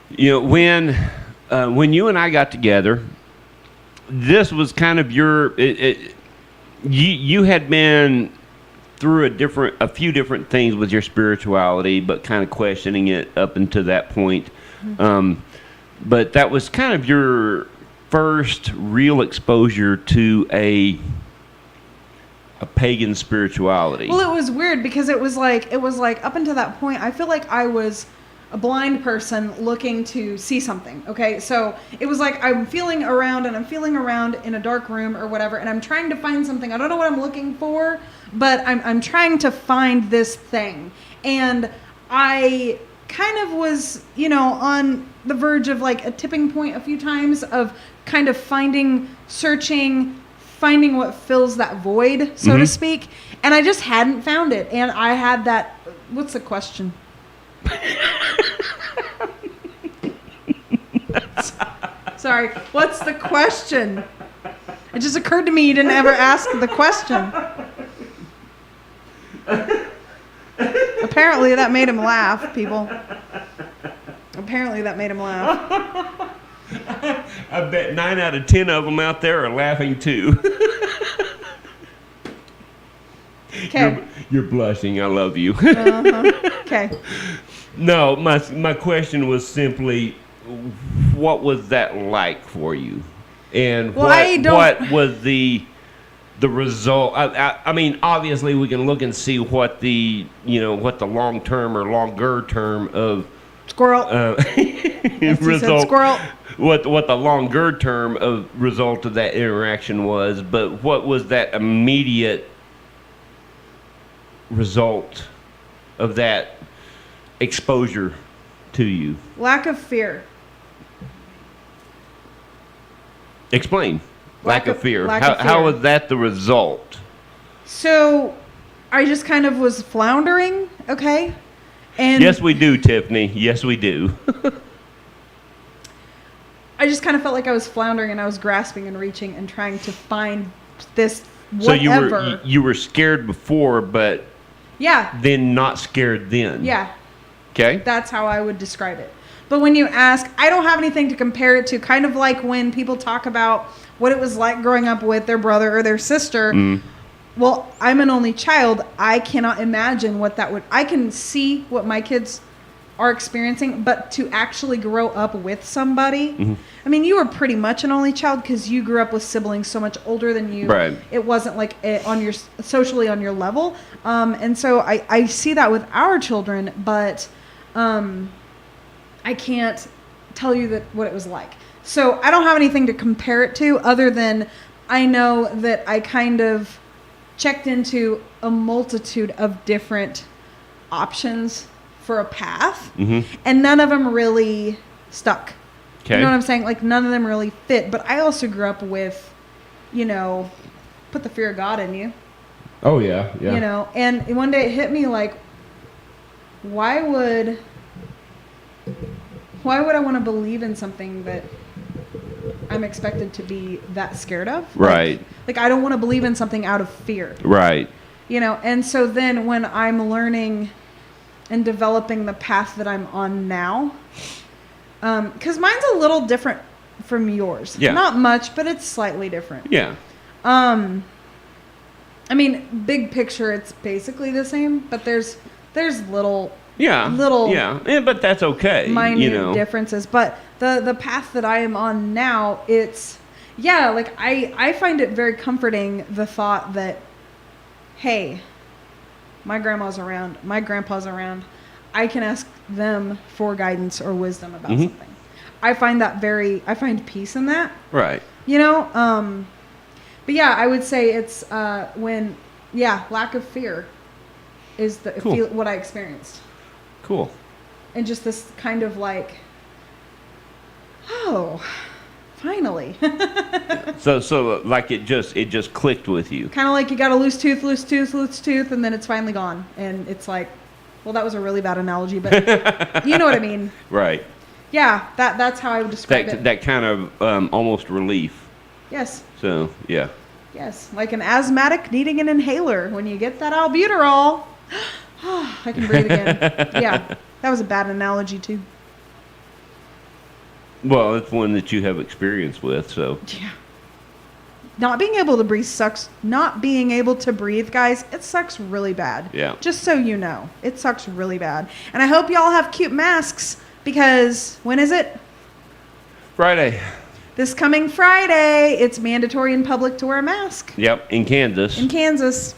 A: you know, when you and I got together, this was kind of you had been through a few different things with your spirituality, but kind of questioning it up until that point. Mm-hmm. But that was kind of your first real exposure to a pagan spirituality.
B: Well, it was weird because it was like up until that point, I feel like I was a blind person looking to see something. Okay, so it was like I'm feeling around in a dark room or whatever, and I'm trying to find something. I don't know what I'm looking for, but I'm trying to find this thing. And I kind of was, on the verge of like a tipping point a few times of kind of finding what fills that void, so to speak. And I just hadn't found it. And I had that, what's the question? Sorry, what's the question? It just occurred to me you didn't ever ask the question. Apparently that made him laugh, people. Apparently that made him laugh.
A: I bet 9 out of 10 of them out there are laughing too.
B: Okay.
A: You're blushing. I love you.
B: Okay.
A: No, my question was simply, what was that like for you, and what was the result? I mean, obviously, we can look and see what the long term or longer term of
B: squirrel
A: result.
B: Squirrel.
A: What the longer term of result of that interaction was, but what was that immediate result of that exposure to you?
B: Lack of fear.
A: Explain. Lack of fear.
B: Lack of fear.
A: How was that the result?
B: So I just kind of was floundering, okay? And
A: Yes, we do, Tiffany. Yes, we do.
B: I just kind of felt like I was floundering and I was grasping and reaching and trying to find this whatever.
A: So you were scared before, but
B: yeah,
A: then not scared then.
B: yeah,
A: Okay.
B: that's how I would describe it. But when you ask, I don't have anything to compare it to. Kind of like when people talk about what it was like growing up with their brother or their sister. Well, I'm an only child. I cannot imagine what that would. I can see what my kids are experiencing, but to actually grow up with somebody. I mean, you were pretty much an only child because you grew up with siblings so much older than you.
A: Right.
B: It wasn't like socially on your level. And so I see that with our children, but I can't tell you what it was like. So I don't have anything to compare it to other than I know that I kind of checked into a multitude of different options for a path, and none of them really stuck.
A: Okay.
B: You know what I'm saying? Like, none of them really fit. But I also grew up with, put the fear of God in you.
A: Oh, yeah. Yeah.
B: And one day it hit me like, why would I want to believe in something that I'm expected to be that scared of?
A: Right.
B: Like I don't want to believe in something out of fear.
A: Right.
B: And so then when I'm learning and developing the path that I'm on now, because mine's a little different from yours.
A: Yeah.
B: Not much, but it's slightly different.
A: Yeah.
B: I mean, big picture, it's basically the same, but there's little
A: but that's okay.
B: minute differences. But the path that I am on now, it's like I find it very comforting, the thought that, hey, my grandma's around, my grandpa's around, I can ask them for guidance or wisdom about something. I find peace in that.
A: Right.
B: But yeah, I would say it's lack of fear is what I experienced.
A: Cool.
B: And just this kind of like, oh, finally.
A: So like it just clicked with you.
B: Kind of like you got a loose tooth, and then it's finally gone. And it's like, well, that was a really bad analogy, but you know what I mean.
A: Right.
B: Yeah, that's how I would describe it.
A: That kind of almost relief.
B: Yes.
A: So, yeah.
B: Yes, like an asthmatic needing an inhaler. When you get that albuterol, I can breathe again. Yeah, that was a bad analogy too.
A: Well, it's one that you have experience with, so.
B: Yeah. Not being able to breathe sucks. Not being able to breathe, guys, it sucks really bad. Yeah. Just so you know, it sucks really bad. And I hope y'all have cute masks because when is it?
A: Friday.
B: This coming Friday, it's mandatory in public to wear a mask.
A: Yep, in Kansas.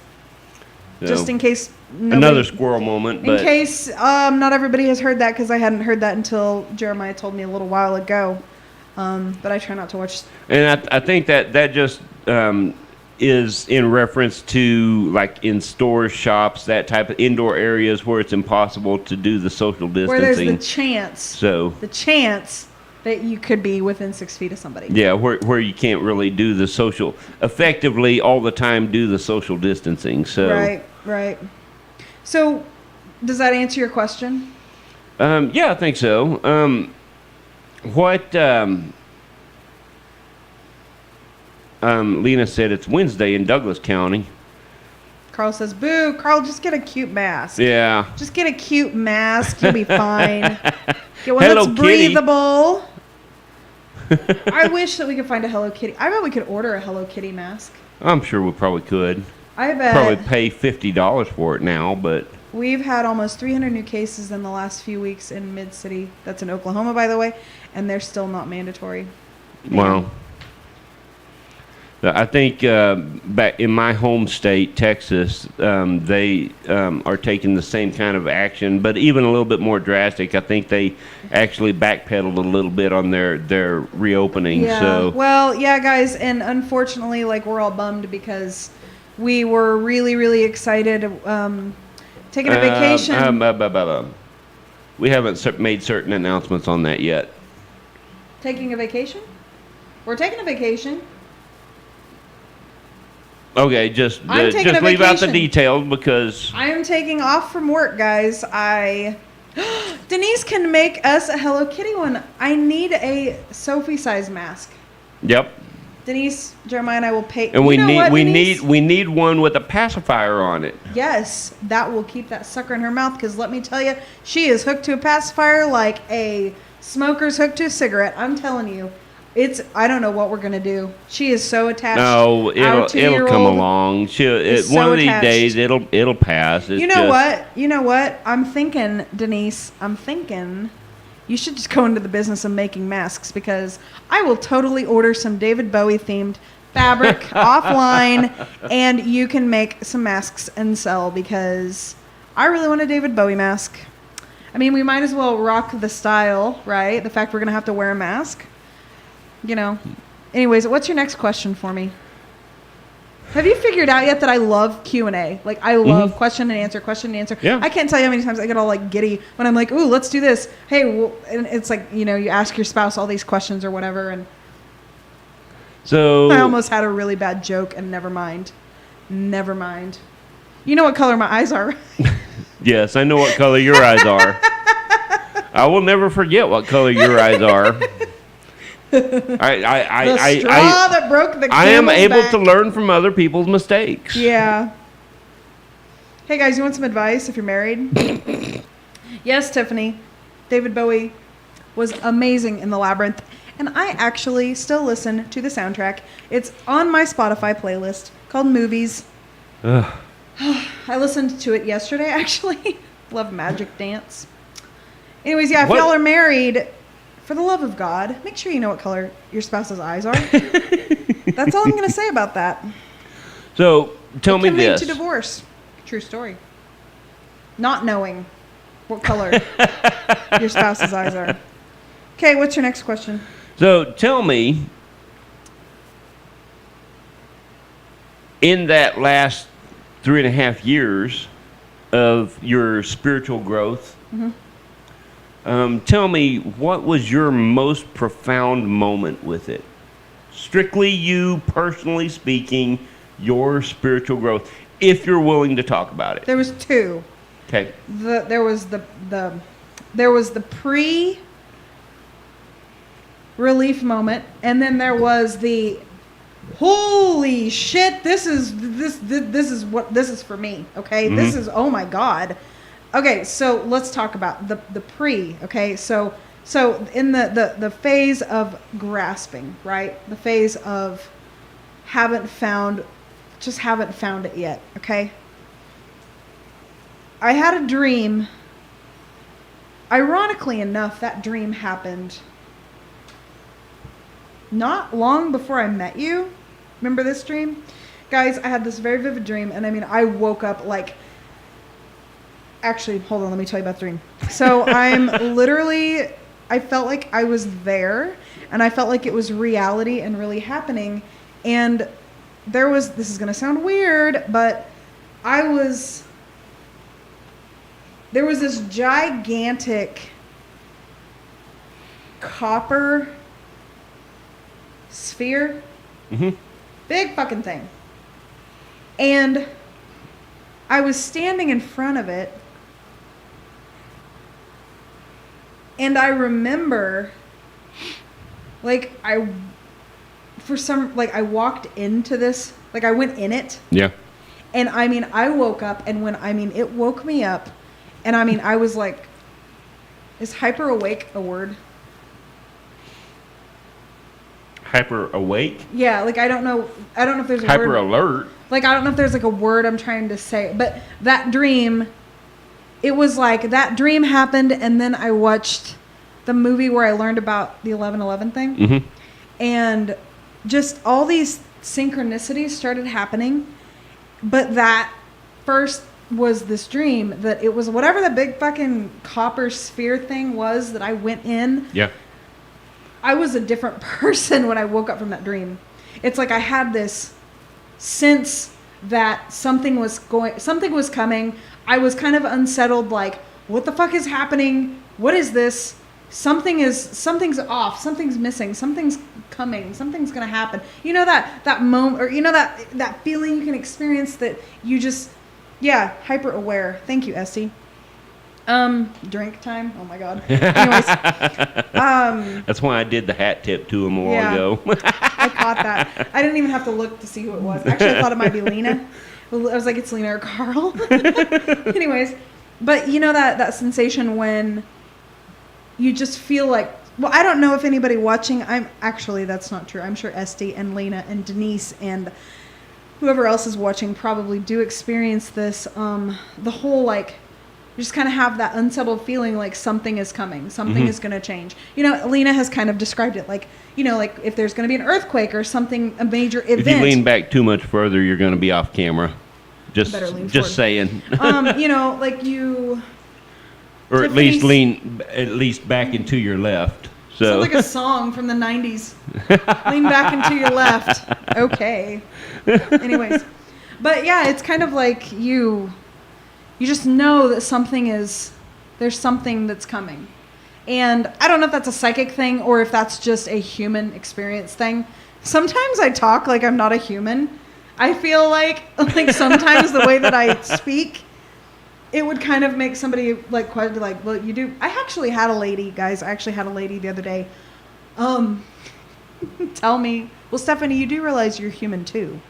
B: So. Just in case
A: Another squirrel moment.
B: In case not everybody has heard that, because I hadn't heard that until Jeremiah told me a little while ago. But I try not to watch.
A: And I think that just is in reference to like in stores, shops, that type of indoor areas where it's impossible to do the social distancing.
B: Where there's the chance.
A: So
B: the chance that you could be within 6 feet of somebody.
A: Yeah, where you can't really do the social effectively all the time. Do the social distancing. So
B: right. So, does that answer your question?
A: Yeah, I think so. Lena said it's Wednesday in Douglas County.
B: Carl says, boo. Carl, just get a cute mask.
A: Yeah.
B: Just get a cute mask. You'll be fine. Get one
A: Hello
B: that's
A: Kitty.
B: breathable. I wish that we could find a Hello Kitty. I bet we could order a Hello Kitty mask.
A: I'm sure we probably could.
B: I bet.
A: Probably pay $50 for it now, but...
B: We've had almost 300 new cases in the last few weeks in Mid-City. That's in Oklahoma, by the way, and they're still not mandatory.
A: Wow. I think back in my home state, Texas, they are taking the same kind of action, but even a little bit more drastic. I think they actually backpedaled a little bit on their reopening.
B: Yeah.
A: So.
B: Well, yeah, guys, and unfortunately, like, we're all bummed because we were really, really excited taking a vacation.
A: We haven't made certain announcements on that yet.
B: Taking a vacation? We're taking a vacation.
A: Okay, just leave out the details because...
B: I am taking off from work, guys. Denise can make us a Hello Kitty one. I need a Sophie size mask.
A: Yep.
B: Denise, Jeremiah, and I will pay.
A: And we need one with a pacifier on it.
B: Yes, that will keep that sucker in her mouth. Because let me tell you, she is hooked to a pacifier like a smoker's hooked to a cigarette. I'm telling you. I don't know what we're gonna do. She is so attached.
A: No, it'll come along. One of these days it'll pass.
B: You know what? I'm thinking, Denise. You should just go into the business of making masks, because I will totally order some David Bowie themed fabric offline, and you can make some masks and sell, because I really want a David Bowie mask. I mean, we might as well rock the style, right? The fact we're gonna have to wear a mask. You know. Anyways, what's your next question for me? Have you figured out yet that I love Q&A? Like, I love question and answer.
A: Yeah.
B: I can't tell you how many times I get all, like, giddy when I'm like, ooh, let's do this. Hey, well, and it's like, you know, you ask your spouse all these questions or whatever, and
A: so
B: I almost had a really bad joke, and never mind. You know what color my eyes are, right?
A: Yes, I know what color your eyes are. I will never forget what color your eyes are.
B: The straw that broke the camel's
A: I am able
B: back.
A: to learn from other people's mistakes.
B: Yeah. Hey guys, you want some advice if you're married? Yes, Tiffany. David Bowie was amazing in The Labyrinth, and I actually still listen to the soundtrack. It's on my Spotify playlist called Movies.
A: Ugh.
B: I listened to it yesterday, actually. Love Magic Dance. Anyways, yeah, if y'all are married, for the love of God, make sure you know what color your spouse's eyes are. That's all I'm going to say about that.
A: So, tell me this.
B: It can lead to divorce. True story. Not knowing what color your spouse's eyes are. Okay, what's your next question?
A: So, tell me, in that last 3.5 years of your spiritual growth, tell me, what was your most profound moment with it? Strictly you, personally speaking, your spiritual growth, if you're willing to talk about it.
B: There was two.
A: Okay.
B: There was the pre-relief moment, and then there was the holy shit, this is for me, okay? This is, oh my God. Okay, so let's talk about the pre, okay? So in the phase of grasping, right? The phase of haven't found it yet, okay? I had a dream. Ironically enough, that dream happened not long before I met you. Remember this dream? Guys, I had this very vivid dream, and I mean, I woke up like actually, hold on, let me tell you about the dream. So I felt like I was there, and I felt like it was reality and really happening. And this is going to sound weird, but there was this gigantic copper sphere.
A: Mm-hmm.
B: Big fucking thing. And I was standing in front of it. And I remember, like, I walked into this, like, I went in it.
A: Yeah.
B: And, I mean, I woke up, and it woke me up. And, I mean, I was like, is hyper awake a word?
A: Hyper awake?
B: Yeah, like, I don't know if there's a
A: hyper
B: word.
A: Hyper alert?
B: Like, I don't know if there's, like, a word I'm trying to say. But that dream, it was like, that dream happened, and then I watched the movie where I learned about the 11/11 thing.
A: Mm-hmm.
B: And just all these synchronicities started happening. But that first was this dream that it was whatever the big fucking copper sphere thing was that I went in.
A: Yeah.
B: I was a different person when I woke up from that dream. It's like I had this sense that something was coming. I was kind of unsettled, like, what the fuck is happening? What is this? Something's off. Something's missing. Something's coming. Something's gonna happen. You know that moment, or you know that feeling you can experience that you just, yeah, hyper aware. Thank you, Essie. Drink time. Oh my god. Anyways,
A: that's why I did the hat tip to him a while ago.
B: I caught that. I didn't even have to look to see who it was. Actually, I thought it might be Lena. I was like, it's Lena or Carl. Anyways, but you know that sensation when you just feel like, well, I don't know if anybody watching, that's not true. I'm sure Esty and Lena and Denise and whoever else is watching probably do experience this. The whole, like, you just kind of have that unsettled feeling like something is coming. Something is going to change. You know, Lena has kind of described it like, you know, like if there's going to be an earthquake or something, a major event.
A: If you lean back too much further, you're going to be off camera. Just saying.
B: You know, like you...
A: Or at least lean back into your left. So.
B: Sounds like a song from the 90s. Lean back into your left. Okay. Anyways. But yeah, it's kind of like you just know that there's something that's coming. And I don't know if that's a psychic thing or if that's just a human experience thing. Sometimes I talk like I'm not a human. I feel like sometimes the way that I speak, it would kind of make somebody like question, like, well, you do. I actually had a lady, guys. I actually had a lady the other day. Tell me, well, Stephanie, you do realize you're human too.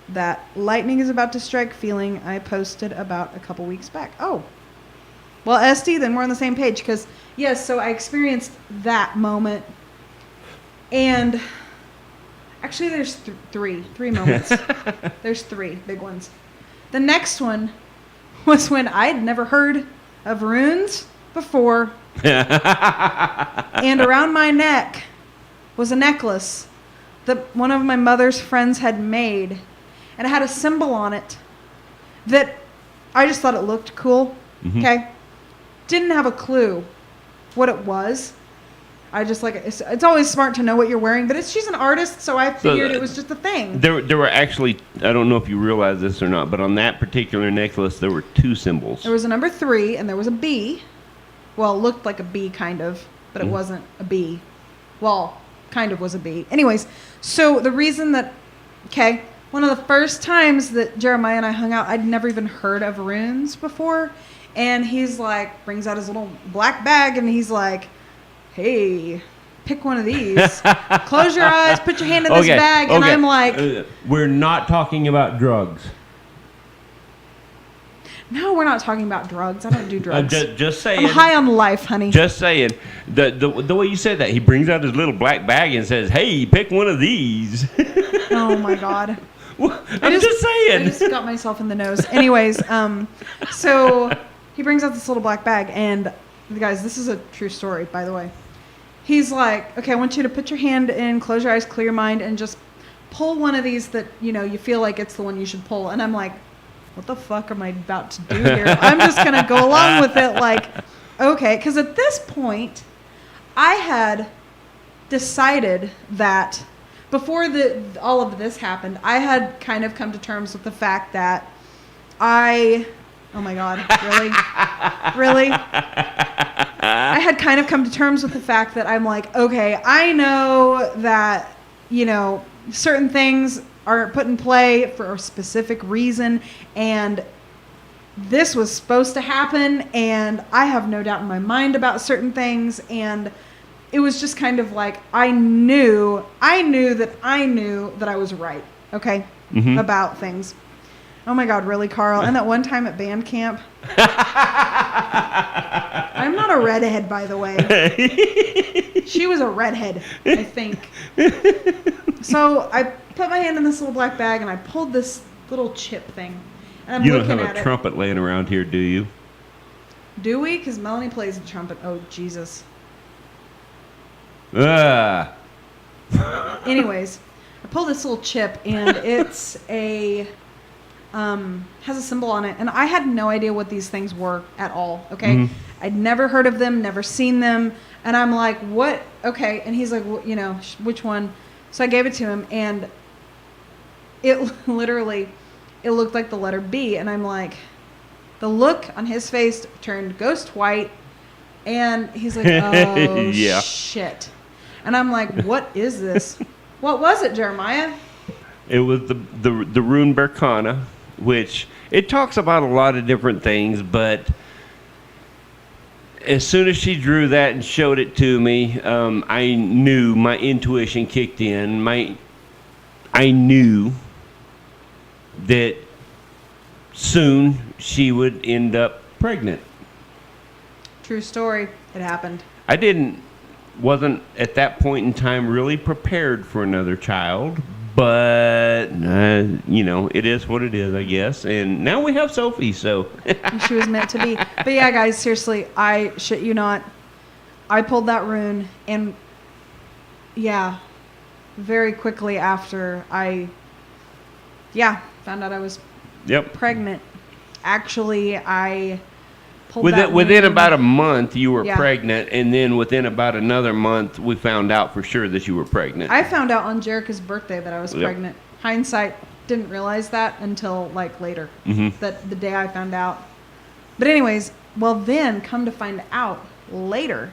B: That lightning is about to strike feeling I posted about a couple weeks back. Oh, well, Esty, then we're on the same page because yes. So I experienced that moment, and actually, there's three moments. There's three big ones. The next one was when I'd never heard of runes before. And around my neck was a necklace that one of my mother's friends had made. And it had a symbol on it that I just thought it looked cool. Mm-hmm. Okay? Didn't have a clue what it was. I just like it's always smart to know what you're wearing, but she's an artist, so I figured it was just a thing.
A: There were actually, I don't know if you realize this or not, but on that particular necklace there were two symbols.
B: There was a number 3 and there was a B. Well, it looked like a B kind of, but it wasn't a B. Well, kind of was a B. Anyways, so the reason that one of the first times that Jeremiah and I hung out, I'd never even heard of runes before, and he's like brings out his little black bag and he's like, hey, pick one of these. Close your eyes, put your hand in this bag. And I'm like...
A: we're not talking about drugs.
B: No, we're not talking about drugs. I don't do drugs.
A: Just saying.
B: I'm high on life, honey.
A: Just saying. The way you said that, he brings out his little black bag and says, hey, pick one of these.
B: Oh, my God.
A: Well, I'm just saying.
B: I just got myself in the nose. Anyways, so he brings out this little black bag. And, guys, this is a true story, by the way. He's like, okay, I want you to put your hand in, close your eyes, clear your mind, and just pull one of these that, you know, you feel like it's the one you should pull. And I'm like, what the fuck am I about to do here? I'm just going to go along with it like, okay. Because at this point, I had decided that before all of this happened, I had kind of come to terms with the fact that oh my God, really? Really? I had kind of come to terms with the fact that I'm like, okay, I know that, certain things are put in play for a specific reason, and this was supposed to happen, and I have no doubt in my mind about certain things, and it was just kind of like I knew that I was right, okay, about things. Oh my God, really, Carl? And that one time at band camp. I'm not a redhead, by the way. She was a redhead, I think. So I put my hand in this little black bag and I pulled this little chip thing. And I'm
A: you
B: looking
A: don't
B: at
A: have a
B: it.
A: trumpet laying around here, do you?
B: Do we? Because Melanie plays the trumpet. Oh, Jesus. Anyways, I pulled this little chip and it's has a symbol on it, and I had no idea what these things were at all, okay? I'd never heard of them, never seen them, and I'm like, what? Okay, and he's like, well, which one? So I gave it to him, and it literally, it looked like the letter B, and I'm like, the look on his face turned ghost white, and he's like, oh,
A: yeah.
B: Shit. And I'm like, what is this? What was it, Jeremiah?
A: It was the rune Berkana, which it talks about a lot of different things, but as soon as she drew that and showed it to me, I knew, my intuition kicked in. I knew that soon she would end up pregnant.
B: True story. It happened.
A: I wasn't at that point in time really prepared for another child, but it is what it is, I guess. And now we have Sophie, so
B: And she was meant to be. But yeah, guys, seriously, I shit you not, I pulled that rune, and yeah, very quickly after I found out I was pregnant. Actually, I pulled that
A: within
B: rune.
A: about a month you were
B: Yeah.
A: pregnant, and then within about another month we found out for sure that you were pregnant.
B: I found out on Jerica's birthday that I was pregnant. Hindsight, didn't realize that until like later, that the day I found out. But anyways, well then come to find out later,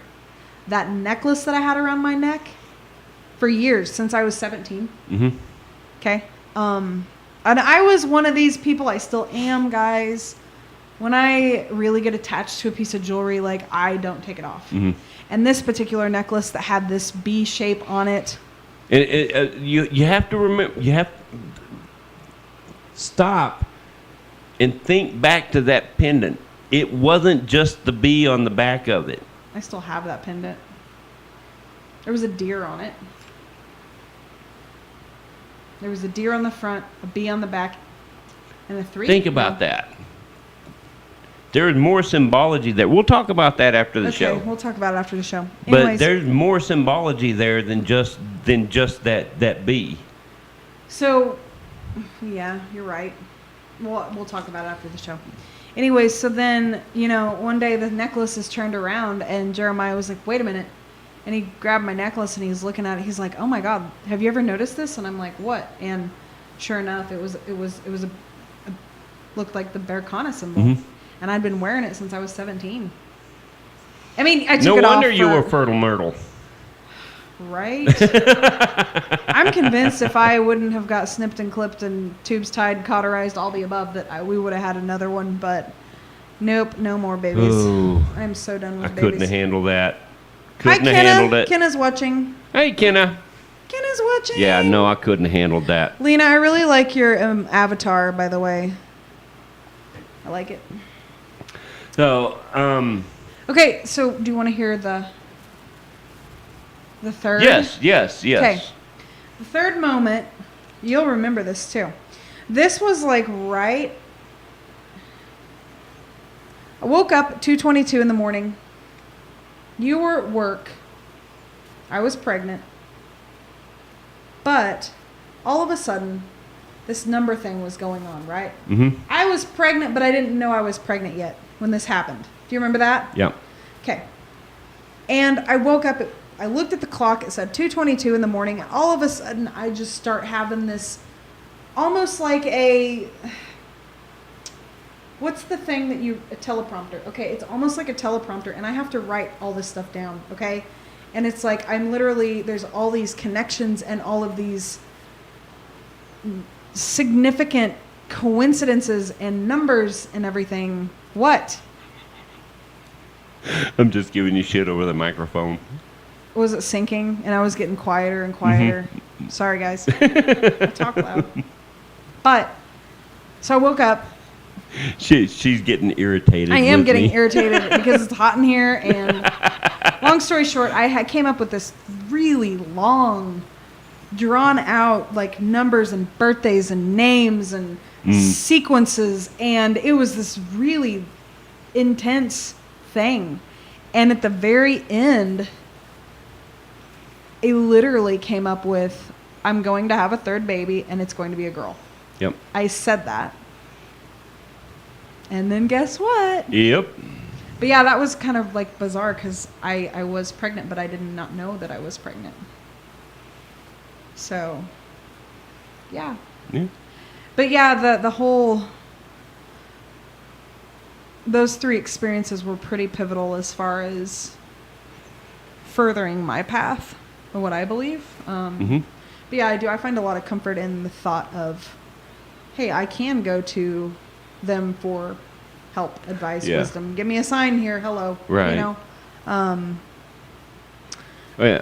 B: that necklace that I had around my neck for years since I was 17. Okay. And I was one of these people, I still am, guys. When I really get attached to a piece of jewelry, like, I don't take it off. And this particular necklace that had this B shape on it.
A: You have to remember, you have to stop and think back to that pendant. It wasn't just the B on the back of it.
B: I still have that pendant. There was a deer on it. There was a deer on the front, a B on the back, and a 3.
A: Think about that. There is more symbology there. We'll talk about that after the show.
B: Okay, we'll talk about it after the show.
A: But
B: Anyways,
A: there's more symbology there than just that B.
B: So, yeah, you're right. We'll talk about it after the show. Anyways, so then, one day the necklace is turned around, and Jeremiah was like, wait a minute. And he grabbed my necklace and he's looking at it. He's like, oh my God, have you ever noticed this? And I'm like, what? And sure enough, it was looked like the Berkana symbol. And I'd been wearing it since I was 17. I mean, I took
A: No
B: it off.
A: wonder you were fertile myrtle.
B: Right? I'm convinced if I wouldn't have got snipped and clipped and tubes tied, cauterized, all the above, that we would have had another one. But nope, no more babies.
A: Ooh,
B: I'm so done with
A: I
B: babies.
A: couldn't have handled that.
B: Hi,
A: Couldn't have handled
B: Kenna.
A: it.
B: Kenna's watching.
A: Hey, Kenna.
B: Kenna's watching.
A: Yeah, no, I couldn't have handled that.
B: Lena, I really like your avatar, by the way. I like it.
A: So,
B: Okay, so do you want to hear the third?
A: Yes.
B: Okay. The third moment, you'll remember this too. This was like right. I woke up at 2:22 in the morning. You were at work. I was pregnant. But all of a sudden, this number thing was going on, right?
A: Mm-hmm.
B: I was pregnant, but I didn't know I was pregnant yet when this happened. Do you remember that?
A: Yeah.
B: Okay. And I woke up, I looked at the clock, it said 2:22 in the morning, and all of a sudden I just start having this almost like what's the thing that a teleprompter. Okay, it's almost like a teleprompter, and I have to write all this stuff down, okay? And it's like there's all these connections and all of these significant coincidences and numbers and everything. What?
A: I'm just giving you shit over the microphone.
B: Was it sinking? And I was getting quieter and quieter. Mm-hmm. Sorry, guys. I talk loud. But, so I woke up.
A: She's getting irritated.
B: I am getting
A: me.
B: irritated because it's hot in here. And long story short, I came up with this really long, drawn out like numbers and birthdays and names and sequences. And it was this really intense thing. And at the very end, it literally came up with, I'm going to have a third baby and it's going to be a girl.
A: Yep.
B: I said that. And then guess what?
A: Yep.
B: But yeah, that was kind of like bizarre because I was pregnant, but I did not know that I was pregnant. So, yeah.
A: Yeah.
B: But yeah, the whole, those 3 experiences were pretty pivotal as far as furthering my path or what I believe. But yeah, I find a lot of comfort in the thought of, hey, I can go to them for help, advice, wisdom. Give me a sign here. Hello.
A: Right.
B: You know?
A: I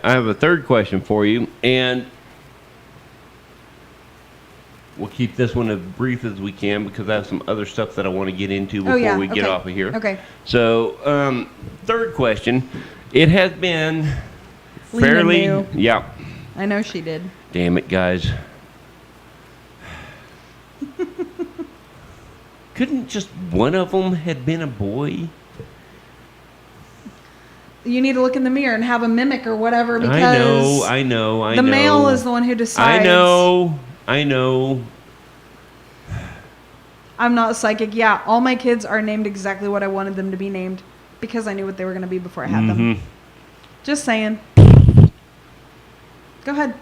A: have a third question for you, and we'll keep this one as brief as we can because I have some other stuff that I want to get into before we get off of here.
B: Okay.
A: So, third question. It has been fairly...
B: knew.
A: Yeah.
B: I know she did.
A: Damn it, guys. Couldn't just one of them had been a boy?
B: You need to look in the mirror and have a mimic or whatever because
A: I know.
B: The male is the one who decides.
A: I know.
B: I'm not psychic. Yeah, all my kids are named exactly what I wanted them to be named because I knew what they were going to be before I had them. Just saying. Go ahead.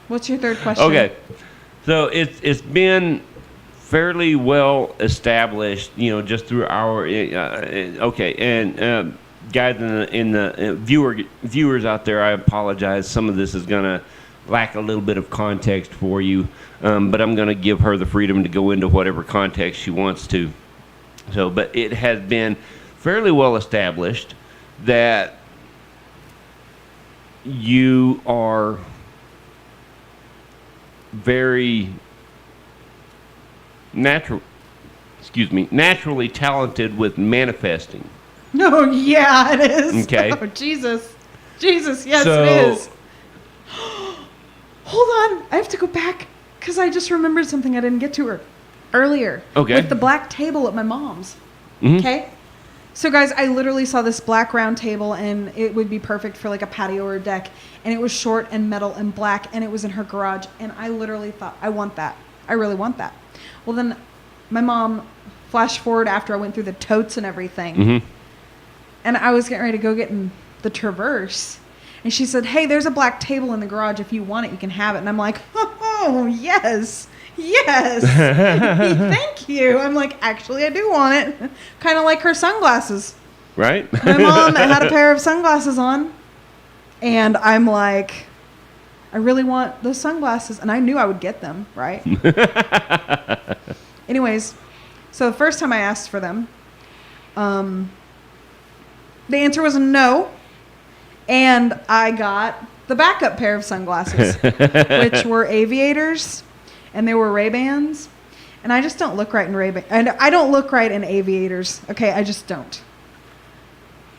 B: What's your third question?
A: Okay. So it's been fairly well established, just through our and guys in the viewers out there, I apologize. Some of this is gonna lack a little bit of context for you, but I'm gonna give her the freedom to go into whatever context she wants to. So, but it has been fairly well established that you are very naturally talented with manifesting.
B: No, yeah, it is.
A: Okay.
B: Oh, Jesus, yes, it is. Hold on, I have to go back because I just remembered something I didn't get to earlier.
A: Okay.
B: With the black table at my mom's. Okay. So, guys, I literally saw this black round table, and it would be perfect for like a patio or a deck. And it was short and metal and black, and it was in her garage. And I literally thought, I want that. I really want that. Well, then my mom flashed forward after I went through the totes and everything. And I was getting ready to go get in the Traverse. And she said, hey, there's a black table in the garage. If you want it, you can have it. And I'm like, oh, yes. Thank you. I'm like, actually, I do want it. Kind of like her sunglasses.
A: Right?
B: My mom had a pair of sunglasses on. And I'm like, I really want those sunglasses. And I knew I would get them, right? Anyways, so the first time I asked for them, the answer was no. And I got the backup pair of sunglasses, which were aviators, and they were Ray-Bans. And I just don't look right in Ray-Bans. And I don't look right in aviators. Okay, I just don't.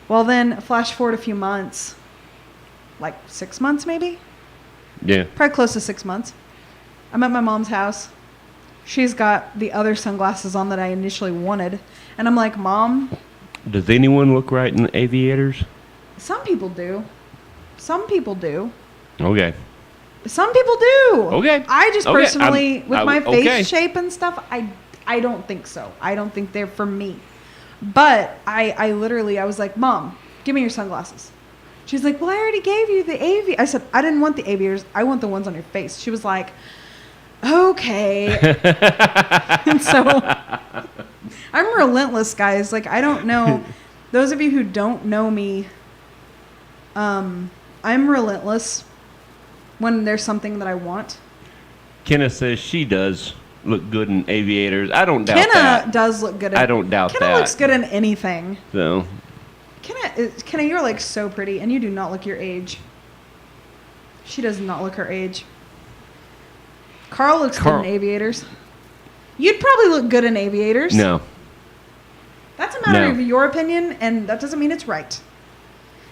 B: Well, then, flash forward a few months, like 6 months maybe?
A: Yeah.
B: Probably close to 6 months. I'm at my mom's house. She's got the other sunglasses on that I initially wanted. And I'm like, Mom.
A: Does anyone look right in aviators?
B: Some people do. Some people do.
A: Okay.
B: Some people do.
A: Okay.
B: I just
A: Okay.
B: personally, with my face
A: okay.
B: shape and stuff, I don't think so. I don't think they're for me. But I literally, I was like, Mom, give me your sunglasses. She's like, well, I already gave you the aviators. I said, I didn't want the aviators. I want the ones on your face. She was like, okay. And so I'm relentless, guys. Like, I don't know. Those of you who don't know me, I'm relentless when there's something that I want.
A: Kenna says she does look good in aviators. I don't doubt
B: Kenna
A: that.
B: does look good.
A: I don't doubt
B: Kenna
A: that.
B: looks good in anything.
A: So,
B: Kenna, you're like so pretty, and you do not look your age. She does not look her age. Carl looks good in aviators. You'd probably look good in aviators.
A: no.
B: That's a matter
A: No.
B: of your opinion, and that doesn't mean it's right.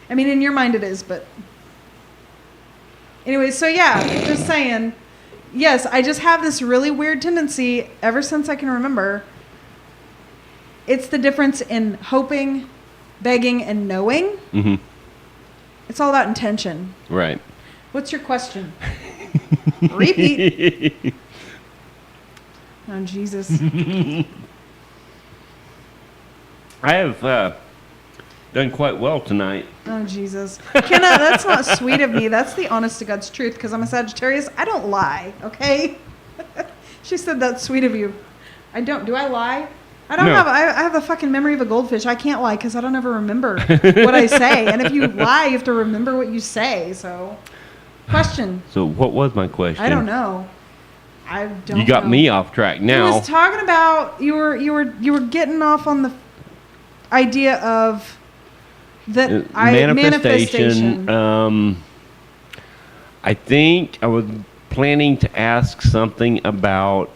B: I mean, in your mind it is, but... Anyway, so yeah, just saying. Yes, I just have this really weird tendency, ever since I can remember. It's the difference in hoping, begging, and knowing.
A: Mm-hmm.
B: It's all about intention.
A: Right.
B: What's your question? Repeat. Oh, Jesus.
A: I have done quite well tonight.
B: Oh, Jesus. Kenna, that's not sweet of me. That's the honest to God's truth, because I'm a Sagittarius. I don't lie, okay? She said that's sweet of you. I don't. Do I lie? I don't
A: No.
B: have. I have the fucking memory of a goldfish. I can't lie because I don't ever remember what I say. And if you lie, you have to remember what you say. So, question.
A: So what was my question?
B: I don't know. I don't.
A: You got
B: know.
A: me off track
B: I
A: now.
B: was talking about you were getting off on the idea of that manifestation.
A: I think I was planning to ask something about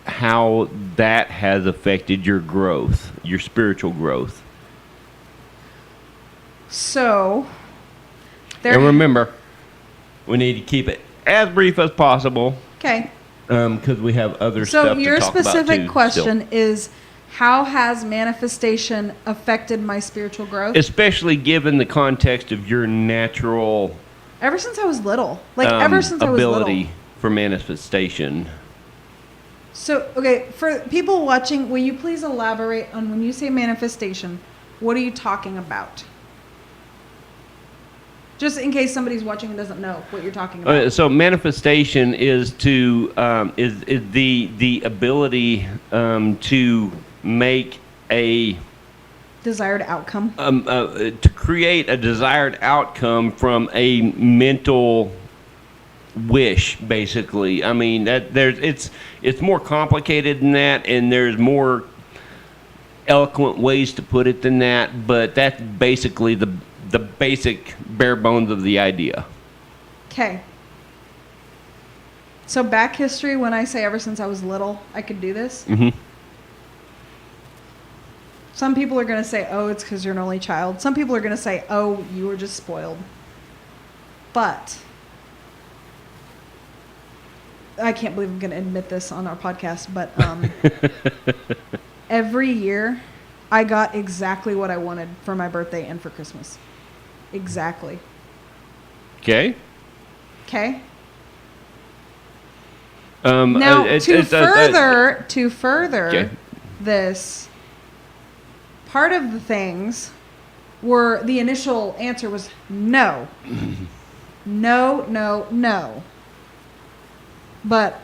A: how that has affected your growth, your spiritual growth.
B: So,
A: And remember, we need to keep it as brief as possible.
B: Okay.
A: Because we have other
B: So
A: stuff to
B: your
A: talk about
B: specific
A: too,
B: question
A: still.
B: is, how has manifestation affected my spiritual growth?
A: Especially given the context of your natural
B: Ever since I was little. Like, ever since I was
A: ability
B: little.
A: for manifestation.
B: So, okay, for people watching, will you please elaborate on when you say manifestation, what are you talking about? Just in case somebody's watching and doesn't know what you're talking about.
A: So manifestation is to is the ability to make a
B: Desired outcome.
A: to create a desired outcome from a mental wish, basically. I mean, that it's more complicated than that, and there's more eloquent ways to put it than that, but that's basically the basic bare bones of the idea.
B: Okay. So back history, when I say ever since I was little, I could do this.
A: Mm-hmm.
B: Some people are going to say, oh, it's because you're an only child. Some people are going to say, oh, you were just spoiled. But I can't believe I'm going to admit this on our podcast, but every year I got exactly what I wanted for my birthday and for Christmas. Exactly.
A: Okay.
B: Okay?
A: Now,
B: to further
A: okay.
B: this, part of the things were, the initial answer was no. No. But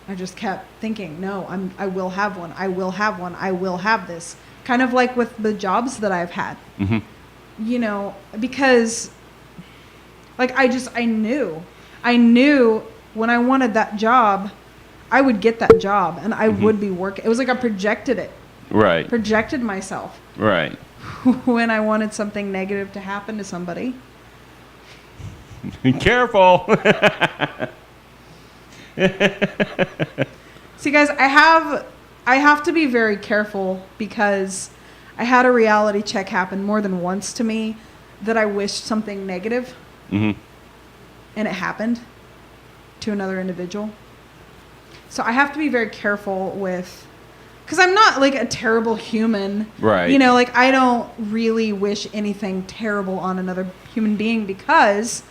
B: I just kept thinking, no, I will have one. I will have this. Kind of like with the jobs that I've had.
A: Mm-hmm.
B: You know, because like I knew when I wanted that job, I would get that job and I would be working. It was like I projected it.
A: Right.
B: Projected myself.
A: Right.
B: When I wanted something negative to happen to somebody.
A: Careful.
B: See, guys, I have to be very careful because I had a reality check happen more than once to me that I wished something negative.
A: Mm-hmm.
B: And it happened to another individual. So I have to be very careful with, because I'm not like a terrible human.
A: Right.
B: You know, like I don't really wish anything terrible on another human being because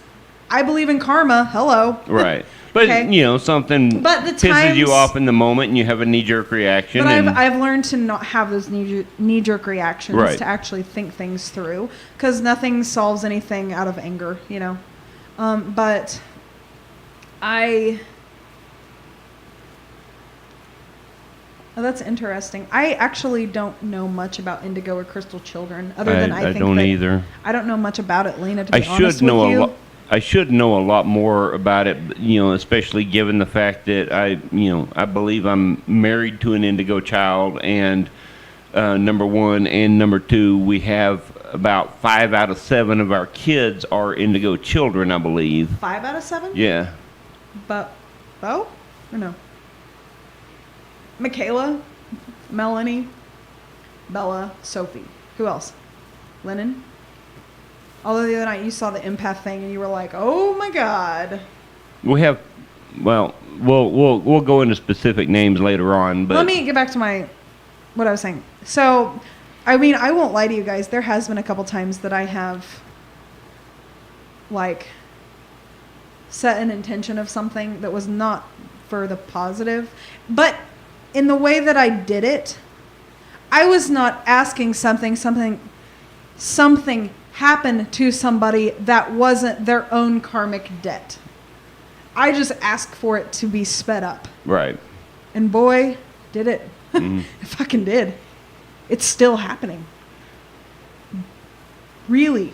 B: I believe in karma. Hello.
A: Right. But,
B: Okay.
A: Something
B: But the
A: pisses you
B: times-
A: off in the moment and you have a knee-jerk reaction.
B: But
A: and
B: I've learned to not have those knee-jerk reactions,
A: Right.
B: to actually think things through, because nothing solves anything out of anger, But oh, that's interesting. I actually don't know much about indigo or crystal children, other than I think
A: don't
B: that
A: either.
B: I don't know much about it, Lena, to
A: I
B: be honest
A: should know
B: with you.
A: I should know a lot more about it, especially given the fact that I believe I'm married to an indigo child, and number one, and number two, we have about 5 out of 7 of our kids are indigo children, I believe.
B: 5 out of 7?
A: Yeah.
B: But Bo? Or no? Michaela, Melanie, Bella, Sophie. Who else? Lennon? Although the other night you saw the empath thing and you were like, "Oh my God."
A: We have, well, we'll go into specific names later on, but
B: Let me get back to what I was saying. So, I mean, I won't lie to you guys. There has been a couple times that I have, like, set an intention of something that was not for the positive, but in the way that I did it, I was not asking something happened to somebody that wasn't their own karmic debt. I just asked for it to be sped up.
A: right.
B: And boy, did it.
A: Mhm.
B: It fucking did. It's still happening. Really.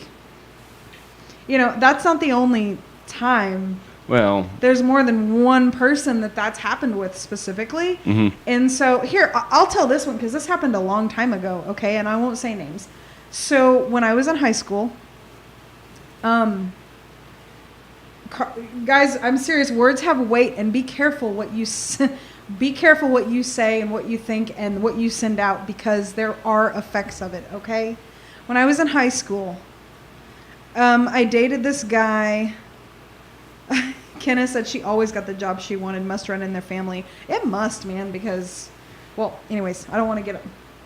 B: That's not the only time.
A: Well,
B: There's more than one person that's happened with specifically.
A: mhm.
B: And so here, I'll tell this one because this happened a long time ago, okay? And I won't say names. So when I was in high school, guys, I'm serious. Words have weight, and be careful what you be careful what you say and what you think and what you send out, because there are effects of it. Okay, when I was in high school, I dated this guy. Kenna said she always got the job she wanted. Must run in their family. It must, man, because, well, anyways, I don't want to get.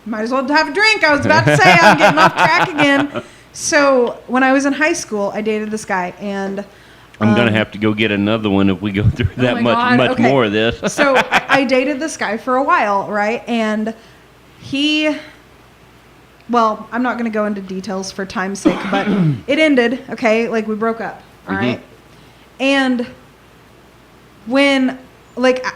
B: Might as well have a drink. I was about to say I'm getting off track again. So when I was in high school, I dated this guy, and
A: I'm gonna have to go get another one if we go through that
B: my
A: much
B: God. Okay.
A: more of this.
B: So I dated this guy for a while, right? And well, I'm not going to go into details for time's sake, but it ended, okay? Like, we broke up, all right? And when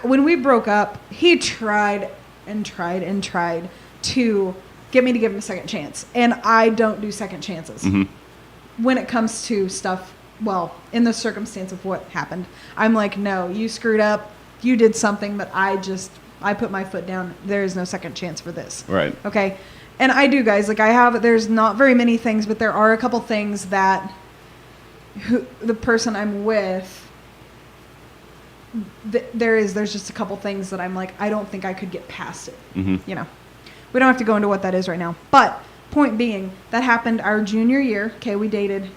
B: we broke up, he tried and tried and tried to get me to give him a second chance. And I don't do second chances. When it comes to stuff, well, in the circumstance of what happened, I'm like, no, you screwed up. You did something, but I put my foot down. There is no second chance for this.
A: Right.
B: Okay. And I do, guys. Like, there's not very many things, but there are a couple things that the person I'm with, there's just a couple things that I'm like, I don't think I could get past it. We don't have to go into what that is right now. But point being, that happened our junior year. Okay, we dated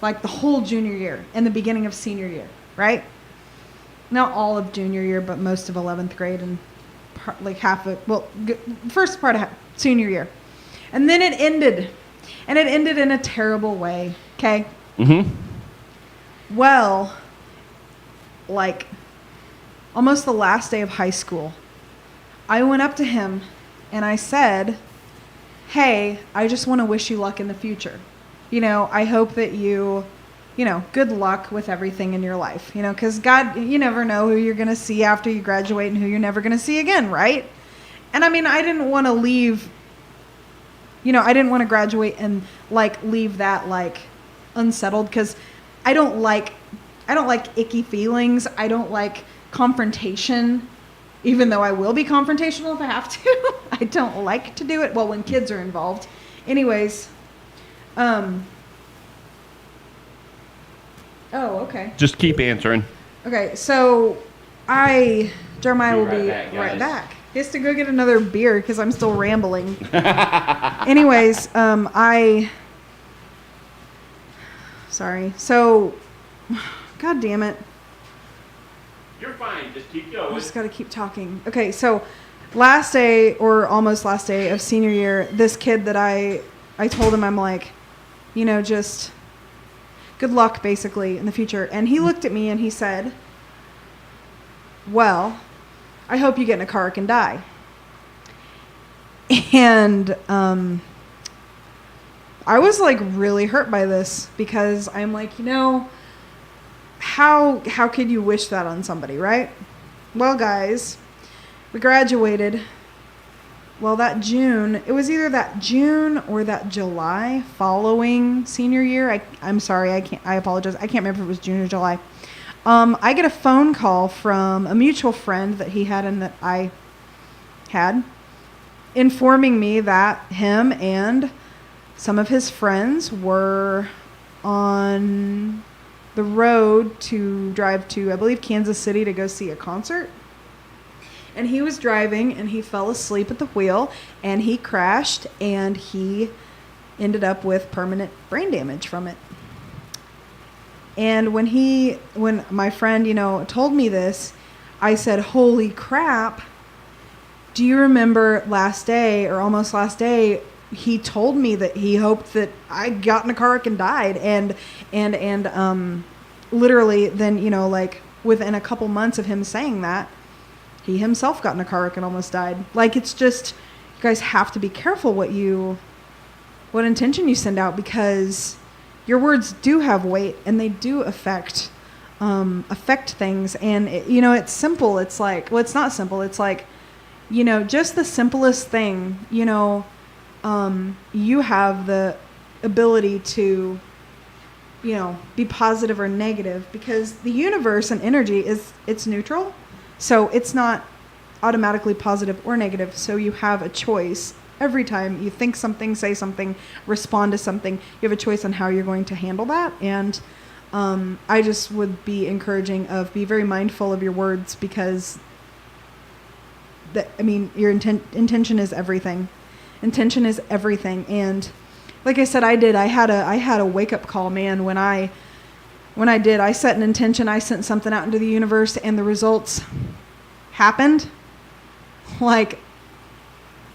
B: like the whole junior year and the beginning of senior year, right? Not all of junior year, but most of 11th grade and like half of, well, first part of senior year. And then it ended. And it ended in a terrible way, okay? Well, like, almost the last day of high school, I went up to him and I said, hey, I just want to wish you luck in the future. I hope that good luck with everything in your life, because God, you never know who you're going to see after you graduate and who you're never going to see again, right? And I mean, I didn't want to leave, I didn't want to graduate and like leave that like unsettled, because I don't like icky feelings. I don't like confrontation, even though I will be confrontational if I have to. I don't like to do it. Well, when kids are involved. Anyways, oh, okay.
A: Just keep answering.
B: Okay, so Jeremiah will be
A: right
B: right
A: back,
B: back. He has to go get another beer because I'm still rambling. Anyways, sorry. So, God damn it.
A: You're fine. Just keep
B: I
A: going.
B: just got to keep talking. Okay, so last day or almost last day of senior year, this kid that I told him, I'm like, just good luck, basically, in the future. And he looked at me and he said, well, I hope you get in a car wreck and die. And I was like really hurt by this because I'm like, you know, how could you wish that on somebody, right? Well, guys, we graduated. Well, that June, it was either that June or that July following senior year. I'm sorry, I apologize. I can't remember if it was June or July. I get a phone call from a mutual friend that he had and that I had, informing me that him and some of his friends were on the road to drive to, I believe, Kansas City to go see a concert. And he was driving and he fell asleep at the wheel and he crashed and he ended up with permanent brain damage from it. And when my friend, you know, told me this, I said, holy crap. Do you remember last day or almost last day, he told me that he hoped that I got in a car wreck and died. And literally then, you know, like within a couple months of him saying that, he himself got in a car wreck and almost died. Like, it's just, you guys have to be careful what intention you send out, because your words do have weight and they do affect things. And you know, it's simple. It's like, well, it's not simple. It's like, you know, just the simplest thing, you know, you have the ability to, you know, be positive or negative, because the universe and energy it's neutral. So it's not automatically positive or negative. So you have a choice every time you think something, say something, respond to something. You have a choice on how you're going to handle that. And I just would be encouraging of be very mindful of your words, because your intention is everything. Intention is everything. And like I said, I had a wake up call, man, when I set an intention, I sent something out into the universe and the results happened like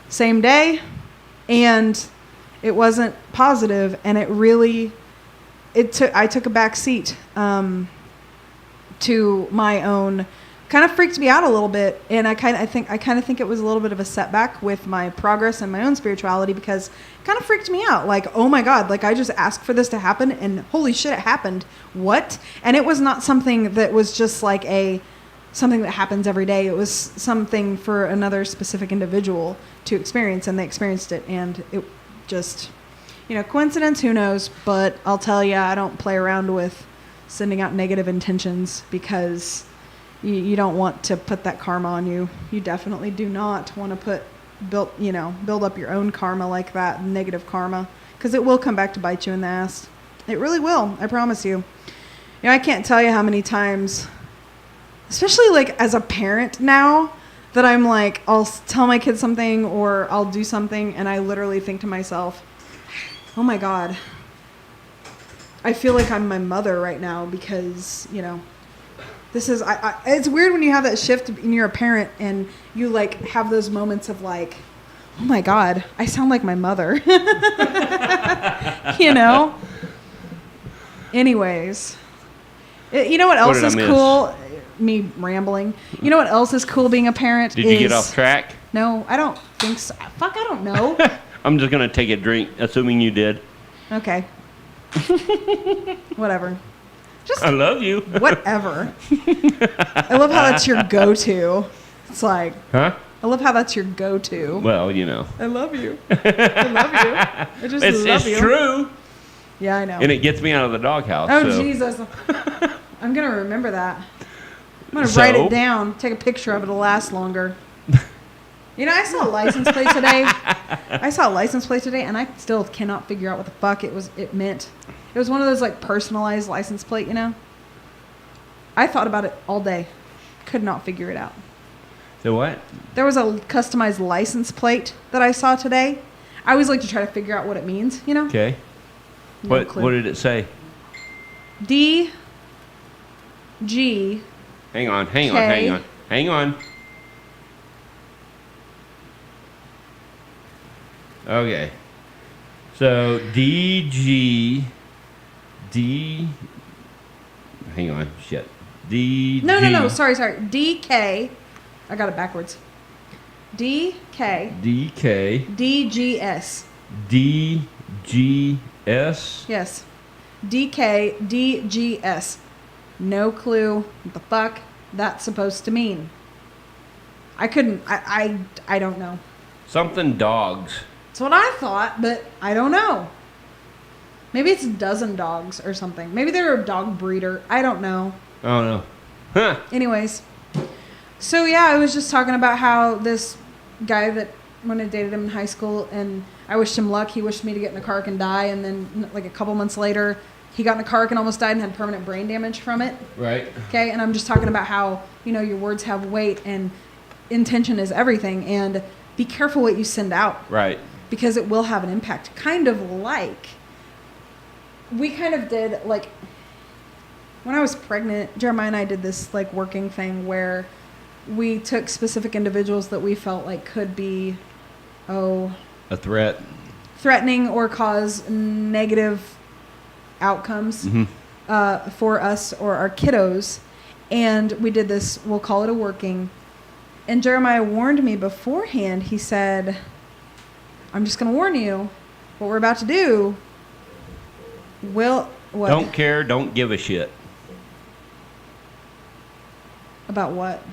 B: same day, and it wasn't positive, and I took a back seat to my own, kind of freaked me out a little bit, and I kind of think it was a little bit of a setback with my progress and my own spirituality, because it kind of freaked me out. Like, oh my God, like I just asked for this to happen and holy shit, it happened. What? And it was not something that was just like something that happens every day. It was something for another specific individual to experience, and they experienced it, and it just, you know, coincidence, who knows? But I'll tell you, I don't play around with sending out negative intentions, because you don't want to put that karma on you. You definitely do not want to build up your own karma like that, negative karma, because it will come back to bite you in the ass. It really will. I promise you. You know, I can't tell you how many times, especially like as a parent now, that I'm like, I'll tell my kids something or I'll do something, and I literally think to myself, oh my God, I feel like I'm my mother right now, because, you know, this is, it's weird when you have that shift and you're a parent and you like have those moments of like, oh my God, I sound like my mother. You know? Anyways. You know what else is cool? Me rambling. You know what else is cool being a parent?
A: Did you get off track?
B: No, I don't think so. Fuck, I don't know.
A: I'm just going to take a drink, assuming you did.
B: Okay. Whatever.
A: I love you.
B: Whatever. I love how that's your go-to. It's like,
A: huh?
B: I love how that's your go-to.
A: Well, you know.
B: I love you. I love you. I just love you.
A: It's true.
B: Yeah, I know.
A: And it gets me out of the doghouse.
B: Oh,
A: so.
B: Jesus. I'm going to remember that. I'm going to write it down. Take a picture of it. It'll last longer. You know, I saw a license plate today. And I still cannot figure out what the fuck it meant. It was one of those like personalized license plate, you know? I thought about it all day. Could not figure it out.
A: So what?
B: There was a customized license plate that I saw today. I always like to try to figure out what it means, you know?
A: Okay.
B: No clue.
A: What did it say?
B: D-G.
A: Hang on. Okay. So DG Hang on, shit. D.
B: No. Sorry. DK. I got it backwards. DK. DGS.
A: DGS.
B: Yes. DK DGS. No clue what the fuck that's supposed to mean. I don't know.
A: Something dogs.
B: That's what I thought, but I don't know. Maybe it's a dozen dogs or something. Maybe they're a dog breeder. I don't know.
A: Oh no. Huh.
B: Anyways. So yeah, I was just talking about how this guy that when I dated him in high school and I wished him luck, he wished me to get in a car wreck and die, and then like a couple months later he got in a car wreck and almost died and had permanent brain damage from it.
A: Right.
B: Okay, and I'm just talking about how, your words have weight and intention is everything, and be careful what you send out.
A: Right.
B: Because it will have an impact. Kind of like we kind of did, like when I was pregnant, Jeremiah and I did this like working thing where we took specific individuals that we felt like could be a threatening or cause negative outcomes for us or our kiddos, and we did this, we'll call it a working, and Jeremiah warned me beforehand. He said, I'm just going to warn you, what we're about to do will what?
A: Don't care, don't give a shit.
B: About what?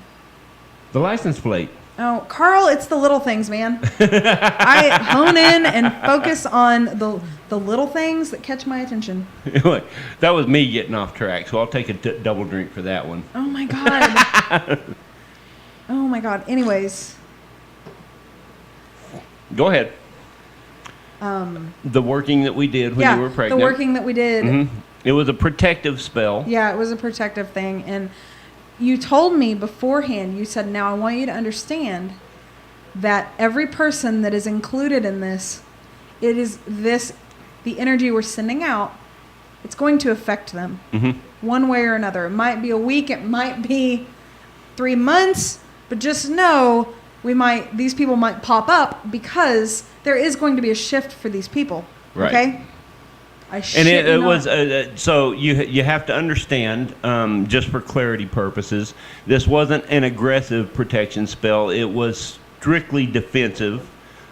A: The license plate.
B: Oh, Carl, it's the little things, man. I hone in and focus on the little things that catch my attention.
A: That was me getting off track, so I'll take a double drink for that one.
B: Oh, my God. Oh, my God. Anyways.
A: Go ahead. The working that we did when you were pregnant.
B: The working that we did.
A: Mm-hmm. It was a protective spell.
B: Yeah, it was a protective thing. And you told me beforehand, you said, now I want you to understand that every person that is included in this, the energy we're sending out, it's going to affect them one way or another. It might be a week, it might be 3 months, but just know these people might pop up because there is going to be a shift for these people.
A: Right.
B: Okay?
A: It was so you have to understand, just for clarity purposes, this wasn't an aggressive protection spell. It was strictly defensive.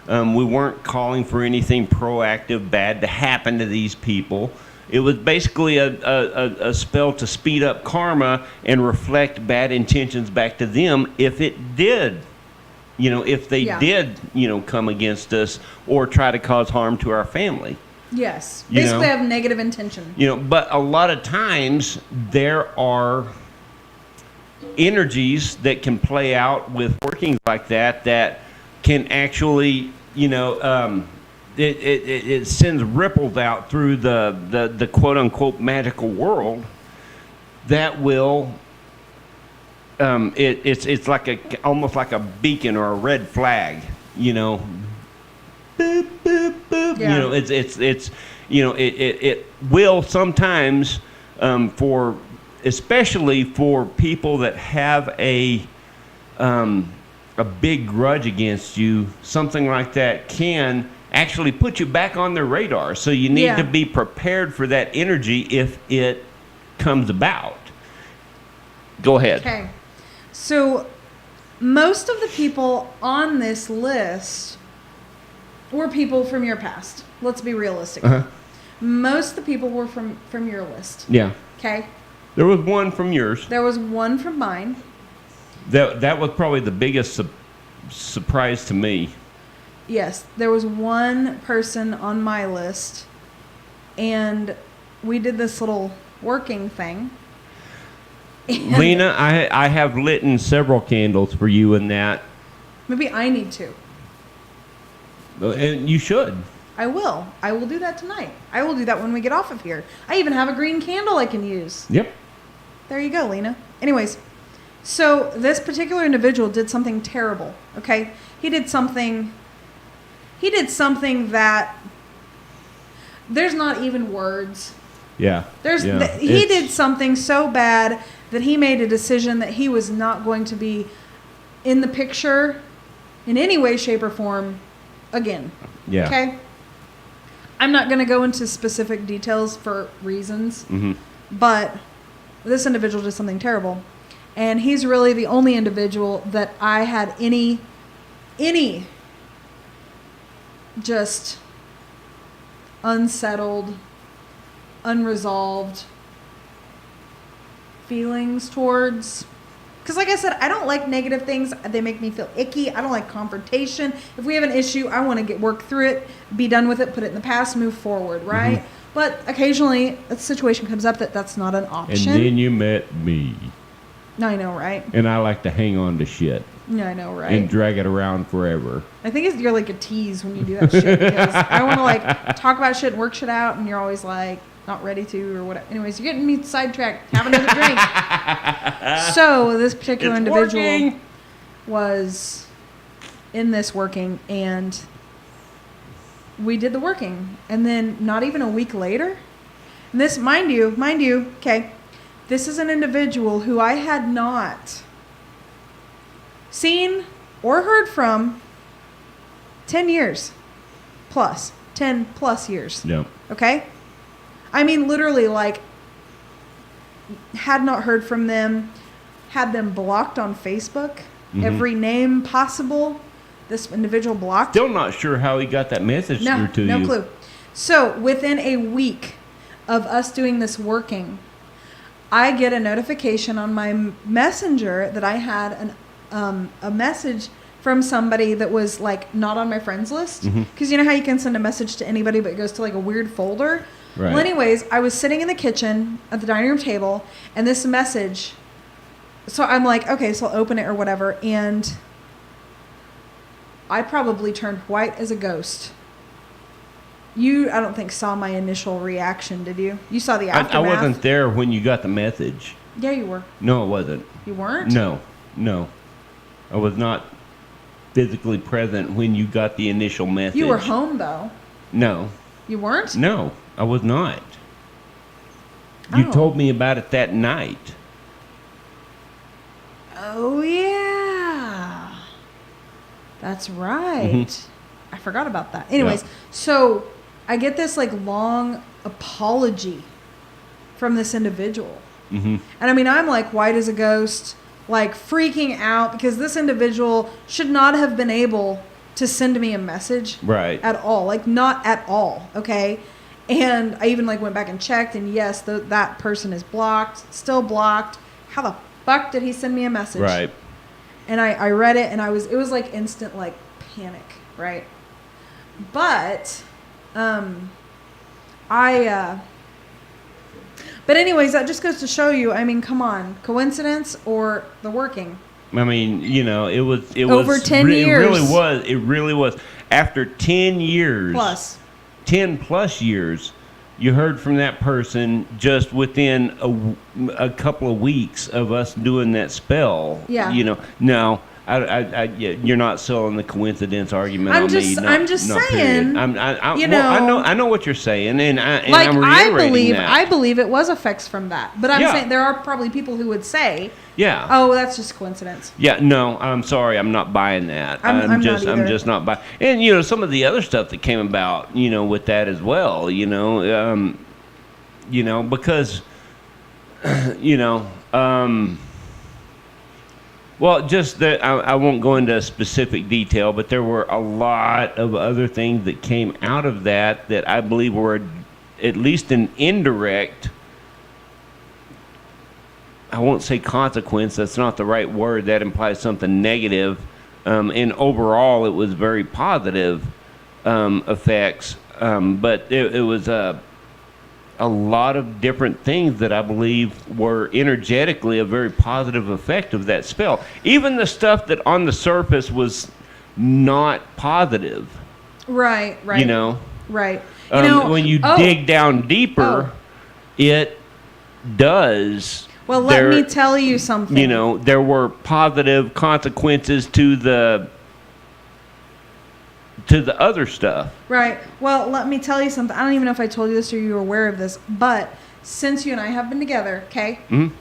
A: We weren't calling for anything proactive bad to happen to these people. It was basically a spell to speed up karma and reflect bad intentions back to them if it did. If they did, come against us or try to cause harm to our family.
B: Yes. Basically have negative intention.
A: But a lot of times there are energies that can play out with workings like that can actually, it sends ripples out through the quote unquote magical world that will it's like almost like a beacon or a red flag, Boop, boop, boop.
B: Yeah.
A: It will sometimes especially for people that have a big grudge against you, something like that can actually put you back on their radar. So you need to be prepared for that energy if it comes about. Go ahead.
B: Okay. So most of the people on this list were people from your past. Let's be realistic. Most of the people were from your list.
A: Yeah.
B: Okay.
A: There was one from yours.
B: There was one from mine.
A: That was probably the biggest surprise to me.
B: Yes, there was one person on my list, and we did this little working thing.
A: Lena, I have lit several candles for you in that.
B: Maybe I need to.
A: And you should.
B: I will. I will do that tonight. I will do that when we get off of here. I even have a green candle I can use.
A: Yep.
B: There you go, Lena. Anyways, so this particular individual did something terrible, okay? He did something that there's not even words.
A: Yeah.
B: He did something so bad that he made a decision that he was not going to be in the picture in any way, shape, or form again.
A: Yeah.
B: Okay? I'm not going to go into specific details for reasons,
A: Mm-hmm.
B: but this individual did something terrible. And he's really the only individual that I had any just unsettled, unresolved feelings towards. Because like I said, I don't like negative things. They make me feel icky. I don't like confrontation. If we have an issue, I want to work through it, be done with it, put it in the past, move forward, right? Mm-hmm. But occasionally a situation comes up that's not an option.
A: And then you met me.
B: I know, right?
A: And I like to hang on to shit.
B: Yeah, I know, right?
A: And drag it around forever.
B: I think you're like a tease when you do that shit. Because I want to like talk about shit and work shit out, and you're always like not ready to or whatever. Anyways, you're getting me sidetracked. Have another drink. So this particular individual was in this working, and we did the working, and then not even a week later, and this, mind you, okay, this is an individual who I had not seen or heard from 10 years plus. 10 plus years.
A: Yeah.
B: Okay? I mean, literally, like, had not heard from them, had them blocked on Facebook, every name possible. This individual blocked.
A: Still not sure how he got that message through to you.
B: No clue. So, within a week of us doing this working, I get a notification on my messenger that I had a message from somebody that was like not on my friends list. Because you know how you can send a message to anybody but it goes to like a weird folder?
A: Right.
B: Well, anyways, I was sitting in the kitchen at the dining room table, and this message, so I'm like, okay, so I'll open it or whatever, and I probably turned white as a ghost. You, I don't think, saw my initial reaction, did you? You saw the aftermath.
A: I wasn't there when you got the message.
B: Yeah, you were.
A: No, it wasn't.
B: You weren't?
A: No. I was not physically present when you got the initial message.
B: You were home, though.
A: No.
B: You weren't?
A: No, I was not. You told me about it that night.
B: Oh, yeah. That's right. I forgot about that. Anyways, so I get this like long apology from this individual. And I mean, I'm like white as a ghost, like freaking out because this individual should not have been able to send me a message at all. Like not at all. Okay. And I even like went back and checked, and yes, that person is blocked, still blocked. How the fuck did he send me a message?
A: Right.
B: And I read it, and it was like instant like panic, right? But but anyways, that just goes to show you, I mean, come on, coincidence or the working?
A: I mean, you know, it was
B: over 10 years.
A: It really was. After 10 years. 10 plus years, you heard from that person just within a couple of weeks of us doing that spell.
B: Yeah.
A: You know, no, you're not selling the coincidence argument on me.
B: I'm just saying.
A: I know what you're saying, and I'm reiterating that.
B: I believe it was effects from that, but I'm saying there are probably people who would say, oh, that's just coincidence.
A: Yeah, no, I'm sorry, I'm not buying that. I'm just not buying. And you know, some of the other stuff that came about, you know, with that as well, because, well, just that I won't go into specific detail, but there were a lot of other things that came out of that I believe were at least an indirect, I won't say consequence, that's not the right word, that implies something negative, and overall it was very positive effects, but it was a lot of different things that I believe were energetically a very positive effect of that spell. Even the stuff that on the surface was not positive.
B: Right.
A: You know?
B: Right.
A: When you dig down deeper, it does.
B: Well, let me tell you something.
A: You know, there were positive consequences to the other stuff. Right.
B: Well, let me tell you something. I don't even know if I told you this or you were aware of this, but since you and I have been together, okay,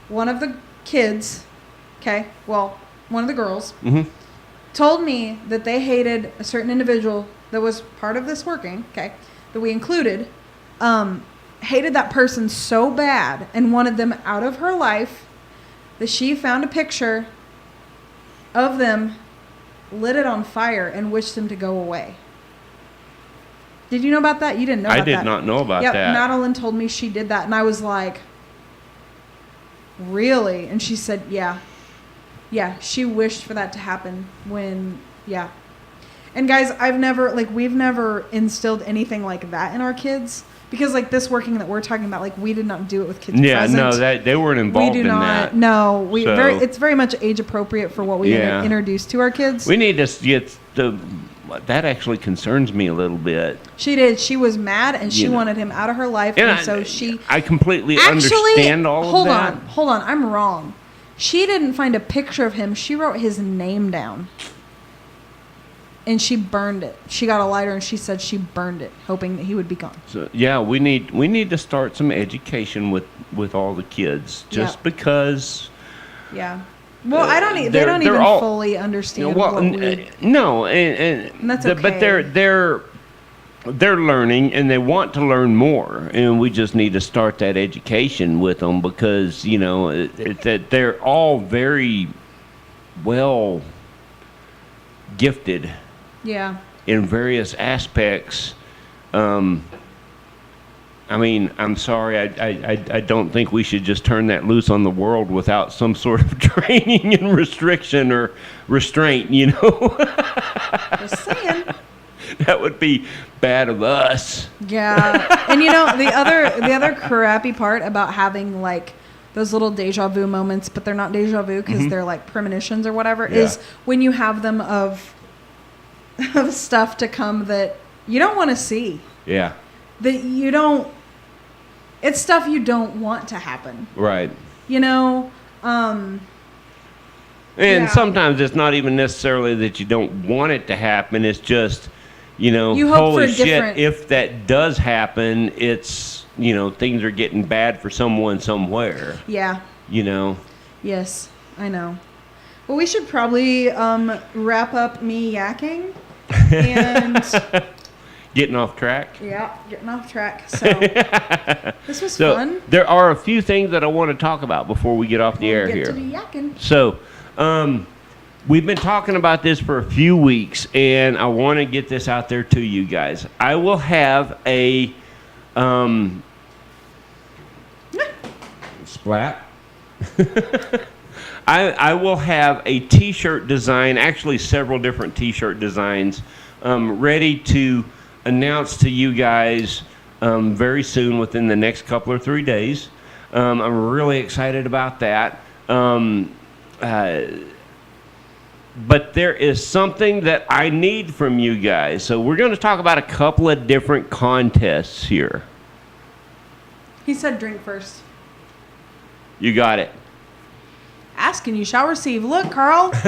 B: one of the kids, okay, well, one of the girls, told me that they hated a certain individual that was part of this working, okay, that we included hated that person so bad and wanted them out of her life that she found a picture of them, lit it on fire, and wished them to go away. Did you know about that? You didn't know about that.
A: I did not know about that.
B: Madeline told me she did that, and I was like, really? And she said, yeah. Yeah, she wished for that to happen when, yeah. And guys, we've never instilled anything like that in our kids. Because like this working that we're talking about, like we did not do it with kids present.
A: No, they weren't involved in that.
B: No, it's very much age appropriate for what we introduce to our kids.
A: We need to get that actually concerns me a little bit.
B: She did. She was mad and she wanted him out of her life, and so
A: I completely understand all of that.
B: Hold on, I'm wrong. She didn't find a picture of him. She wrote his name down. And she burned it. She got a lighter and she said she burned it, hoping that he would be gone. So
A: yeah, we need to start some education with all the kids, just because.
B: Yeah. Well, they don't even fully understand what we.
A: No, and
B: that's okay.
A: But they're learning and they want to learn more, and we just need to start that education with them because that they're all very well gifted.
B: Yeah.
A: In various aspects. I mean, I'm sorry. I don't think we should just turn that loose on the world without some sort of training and restriction or restraint,
B: Just saying.
A: That would be bad of us.
B: Yeah. And the other crappy part about having like those little deja vu moments, but they're not deja vu because they're like premonitions or whatever, is when you have them of stuff to come that you don't want to see.
A: Yeah.
B: That you don't. It's stuff you don't want to happen.
A: Right.
B: And
A: sometimes it's not even necessarily that you don't want it to happen. It's just,
B: you hope
A: holy
B: for
A: shit, if that does happen, it's, things are getting bad for someone somewhere.
B: Yeah. Yes, I know. Well, we should probably wrap up me yakking and
A: getting off track.
B: Yeah, getting off track. So this was fun.
A: There are a few things that I want to talk about before we get off the air here.
B: To be yakking.
A: So, we've been talking about this for a few weeks, and I want to get this out there to you guys. I will have a splat. I will have a T-shirt design, actually several different T-shirt designs, ready to announce to you guys very soon, within the next couple or 3 days. I'm really excited about that. But there is something that I need from you guys. So we're going to talk about a couple of different contests here.
B: He said drink first.
A: You got it.
B: Ask and you shall receive. Look, Carl. Look,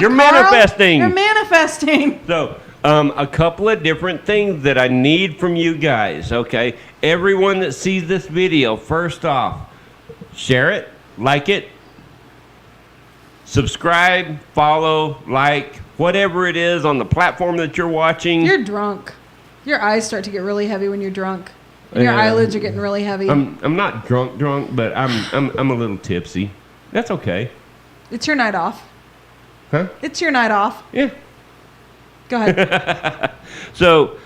A: You're
B: Carl,
A: manifesting.
B: You're manifesting.
A: So, a couple of different things that I need from you guys, okay? Everyone that sees this video, first off, share it, like it, subscribe, follow, like, whatever it is on the platform that you're watching.
B: You're drunk. Your eyes start to get really heavy when you're drunk. And your eyelids are getting really heavy.
A: I'm not drunk, but I'm a little tipsy. That's okay.
B: It's your night off.
A: Huh?
B: It's your night off.
A: Yeah.
B: Go ahead.
A: So,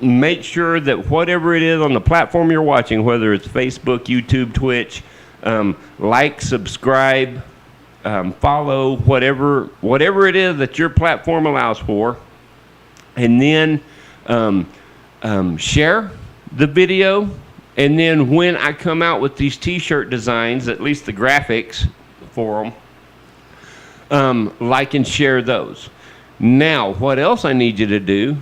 A: make sure that whatever it is on the platform you're watching, whether it's Facebook, YouTube, Twitch, like, subscribe, follow, whatever it is that your platform allows for, and then share the video. And then when I come out with these T-shirt designs, at least the graphics for them, like and share those. Now, what else I need you to do?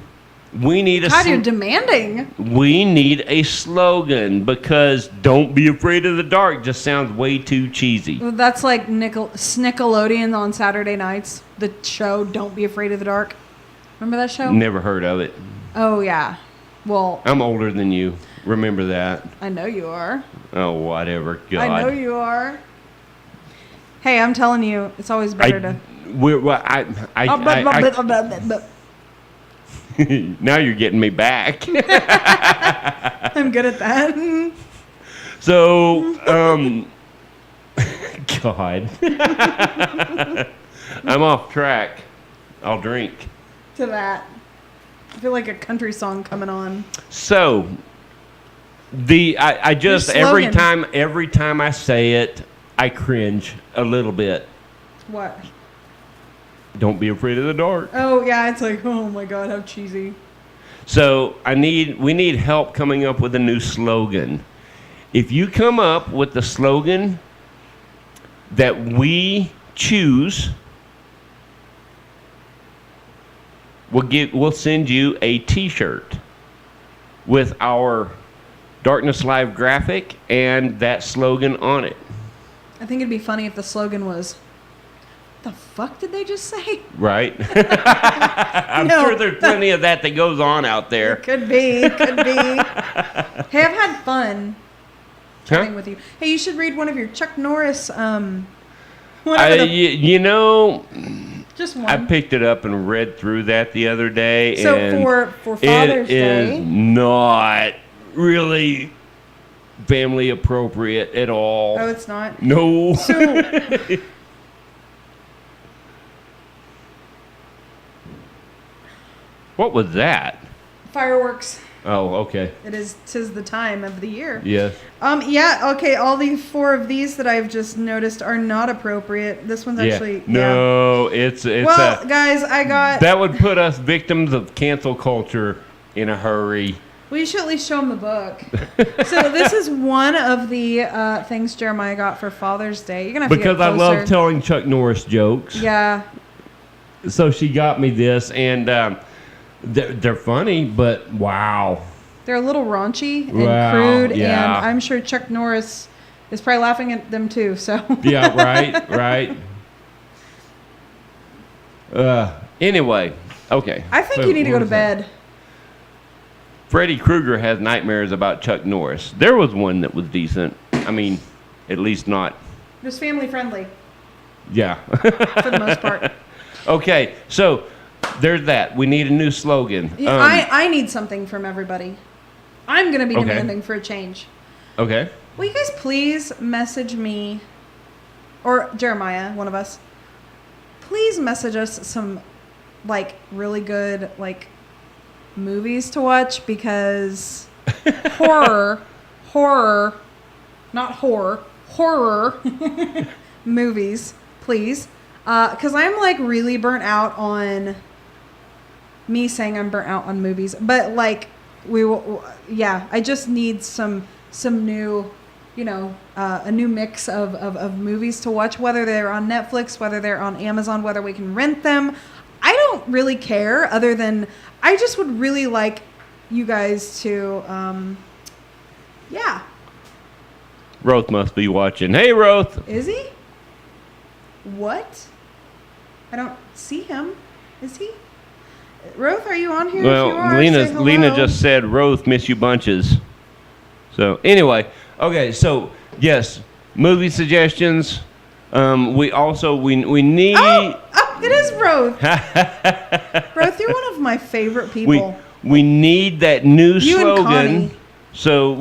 A: We need
B: God, you're demanding.
A: We need a slogan, because "Don't be afraid of the dark" just sounds way too cheesy.
B: Well, that's like Nickelodeon on Saturday nights. The show "Don't Be Afraid of the Dark." Remember that show?
A: Never heard of it.
B: Oh yeah. Well,
A: I'm older than you. Remember that?
B: I know you are.
A: Oh, whatever. God.
B: I know you are. Hey, I'm telling you, it's always better to.
A: Now you're getting me back.
B: I'm good at that.
A: So, God. I'm off track. I'll drink.
B: To that. I feel like a country song coming on.
A: So, I just every time I say it, I cringe a little bit.
B: What?
A: Don't be afraid of the dark.
B: Oh yeah, it's like, oh my God, how cheesy.
A: So we need help coming up with a new slogan. If you come up with the slogan that we choose, we'll send you a T-shirt with our Darkness Live graphic and that slogan on it.
B: I think it'd be funny if the slogan was, "What the fuck did they just say?"
A: Right? I'm sure there's plenty of that goes on out there.
B: Could be. Hey, I've had fun chatting with you. Hey, you should read one of your Chuck Norris. Just one.
A: I picked it up and read through that the other day.
B: So
A: and
B: for Father's Day,
A: it is not really family appropriate at all.
B: Oh, it's not?
A: No.
B: So,
A: what was that?
B: fireworks.
A: Oh, okay.
B: Tis the time of the year.
A: Yes.
B: Yeah, okay, all the 4 of these that I've just noticed are not appropriate. This one's actually
A: No, it's
B: well, guys, I got
A: that would put us victims of cancel culture in a hurry.
B: Well, you should at least show them the book. So this is one of the things Jeremiah got for Father's Day. You're gonna have
A: because
B: to get closer.
A: I love telling Chuck Norris jokes.
B: Yeah.
A: So she got me this, and they're funny, but wow.
B: They're a little raunchy and crude, and I'm sure Chuck Norris is probably laughing at them too. So.
A: Yeah. Right. Anyway, okay.
B: I think you need to go to bed.
A: Freddy Krueger has nightmares about Chuck Norris. There was one that was decent. I mean, at least not.
B: Just family friendly.
A: Yeah.
B: For the most part.
A: Okay, so there's that. We need a new slogan.
B: I need something from everybody. I'm going to be demanding for a change.
A: Okay.
B: Will you guys please message me, or Jeremiah, one of us, please message us some, like, really good, like, movies to watch, because horror movies, please. Because I'm, like, really burnt out on me saying I'm burnt out on movies. But, like, I just need some new, a new mix of movies to watch, whether they're on Netflix, whether they're on Amazon, whether we can rent them. I don't really care, other than I just would really like you guys to,
A: Roth must be watching. Hey, Roth.
B: Is he? What? I don't see him. Is he? Roth, are you on here?
A: Well,
B: if you are,
A: Lena just said, Roth, miss you bunches. So, anyway. Okay, so, yes, movie suggestions. We need...
B: Oh, it is Roth. Roth, you're one of my favorite people.
A: We need that new
B: you
A: slogan.
B: And Connie.
A: So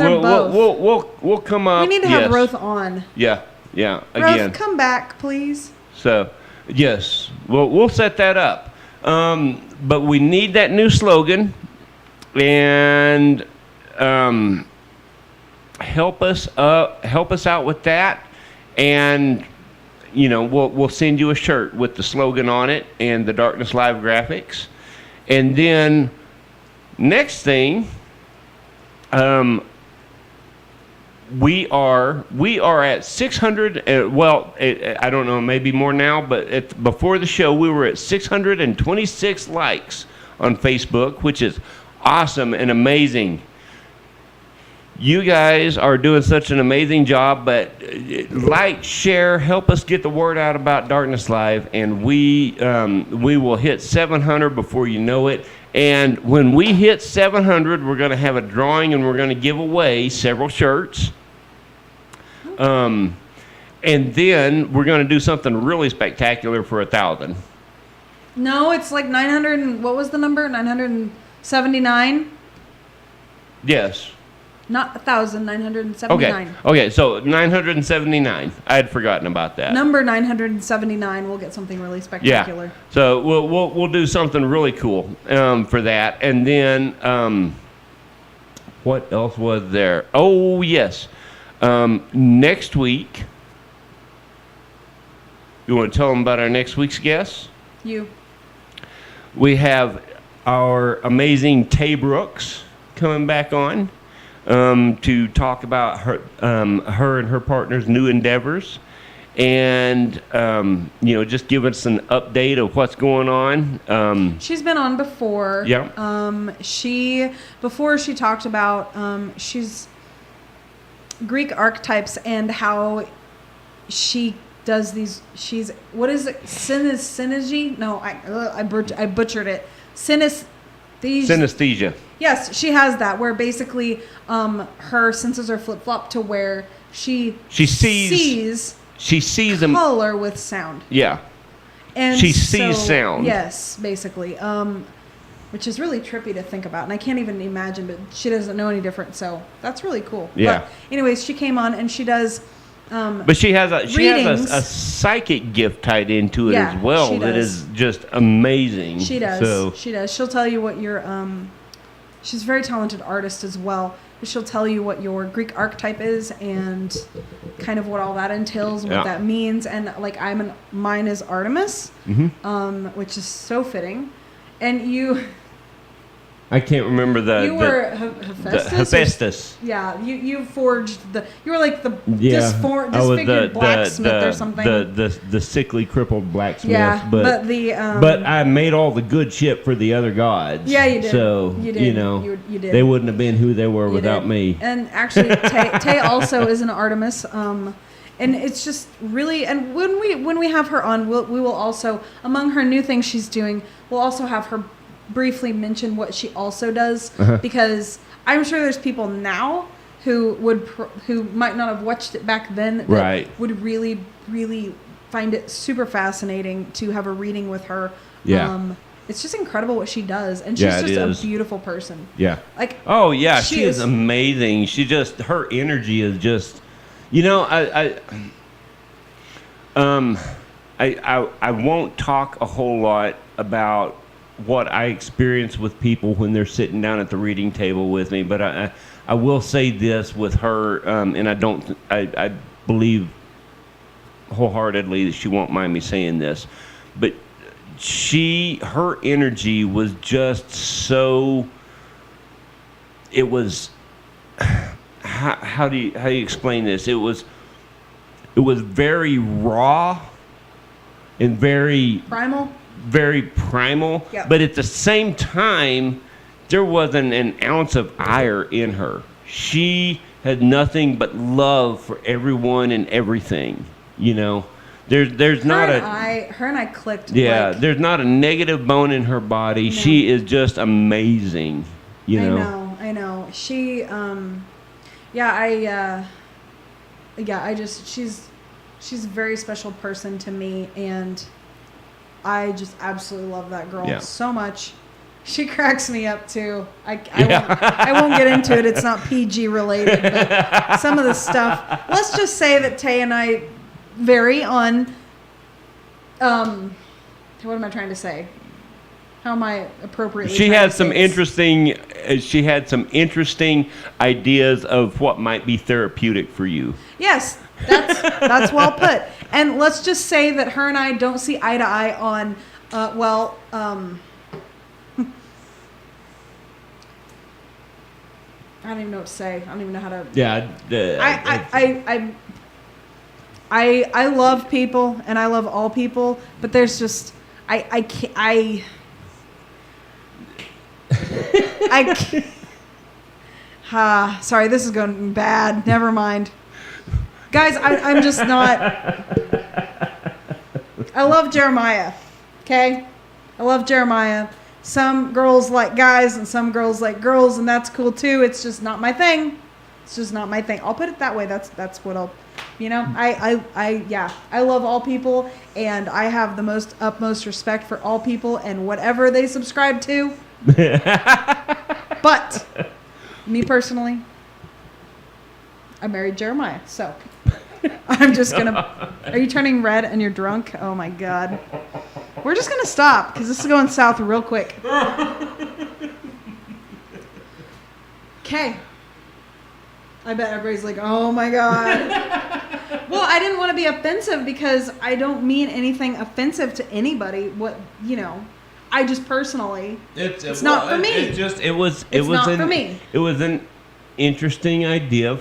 A: we'll come up.
B: We need to have Roth on.
A: Yeah. Again.
B: Roth, come back, please.
A: So, yes, we'll set that up. But we need that new slogan, and help us out with that, and we'll send you a shirt with the slogan on it and the Darkness Live graphics, and then next thing. We are at 600. I don't know, maybe more now, but before the show, we were at 626 likes on Facebook, which is awesome and amazing. You guys are doing such an amazing job, but like, share, help us get the word out about Darkness Live, and we will hit 700 before you know it. And when we hit 700, we're going to have a drawing, and we're going to give away several shirts. And then we're going to do something really spectacular for 1,000.
B: No, it's like 900. What was the number? 979.
A: Yes.
B: Not 1,000. 979.
A: Okay. So 979. I had forgotten about that.
B: Number 979. We'll get something really spectacular.
A: Yeah. So we'll do something really cool for that, and then what else was there? Oh yes, next week. You want to tell them about our next week's guest? We have our amazing Tay Brooks coming back on to talk about her and her partner's new endeavors, and just give us an update of what's going on.
B: She's been on before.
A: Yeah.
B: Before she talked about she's Greek archetypes and how she does these. What is it? Synergy? No, I butchered it.
A: Synesthesia.
B: Yes, she has that, where basically her senses are flip-flopped to where she sees
A: them
B: color with sound.
A: Yeah.
B: And
A: she sees sound.
B: Yes, basically. Which is really trippy to think about, and I can't even imagine, but she doesn't know any different, so that's really cool.
A: Yeah.
B: But anyways, she came on and she does
A: but she has a psychic gift tied into it as well that is just amazing.
B: She does.
A: So.
B: She does. She'll tell you what your she's a very talented artist as well. She'll tell you what your Greek archetype is and kind of what all that entails and what that means. And like mine is Artemis, which is so fitting. And you.
A: I can't remember
B: You were
A: Hephaestus.
B: Yeah, you forged you were like the
A: disfigured
B: blacksmith or something.
A: The sickly, crippled blacksmith.
B: Yeah, but
A: I made all the good shit for the other gods.
B: Yeah, you did.
A: So
B: you did. You did.
A: They wouldn't have been who they were without me.
B: And actually, Tay also is an Artemis. And it's just really, and when we have her on, we will also, among her new things she's doing, we'll also have her briefly mention what she also does, because I'm sure there's people now who might not have watched it back then that would really, really find it super fascinating to have a reading with her. Yeah. It's just incredible what she does, and she's just a beautiful person.
A: Yeah.
B: Like,
A: oh yeah, she is amazing. Her energy is just, I won't talk a whole lot about what I experience with people when they're sitting down at the reading table with me, but I will say this with her, and I believe wholeheartedly that she won't mind me saying this, but her energy was just so. It was. How do you explain this? It was very raw and very
B: primal.
A: Very primal, but at the same time, there wasn't an ounce of ire in her. She had nothing but love for everyone and everything. There's not
B: her and I clicked.
A: Yeah, there's not a negative bone in her body. No. She is just amazing.
B: I know. She, she's a very special person to me, and I just absolutely love that girl so much. She cracks me up too. I won't get into it. It's not PG related, but some of the stuff. Let's just say that Tay and I vary on. What am I trying to say? How am I appropriately?
A: She had some interesting. She had some interesting ideas of what might be therapeutic for you.
B: Yes, that's well put. And let's just say that her and I don't see eye to eye on. I don't even know what to say. I don't even know how to.
A: Yeah.
B: I love people, and I love all people, but there's just I can't. Sorry, this is going bad. Never mind. Guys, I'm just not. I love Jeremiah. Okay? I love Jeremiah. Some girls like guys and some girls like girls, and that's cool too. It's just not my thing. It's just not my thing. I'll put it that way. That's what I'll, I love all people, and I have the utmost respect for all people and whatever they subscribe to. But me personally, I married Jeremiah, so I'm just gonna. Are you turning red and you're drunk? Oh my God. We're just gonna stop because this is going south real quick. Okay. I bet everybody's like, oh my God. Well, I didn't want to be offensive because I don't mean anything offensive to anybody. I just personally, it's not for me.
A: It was
B: not for me.
A: It was an interesting idea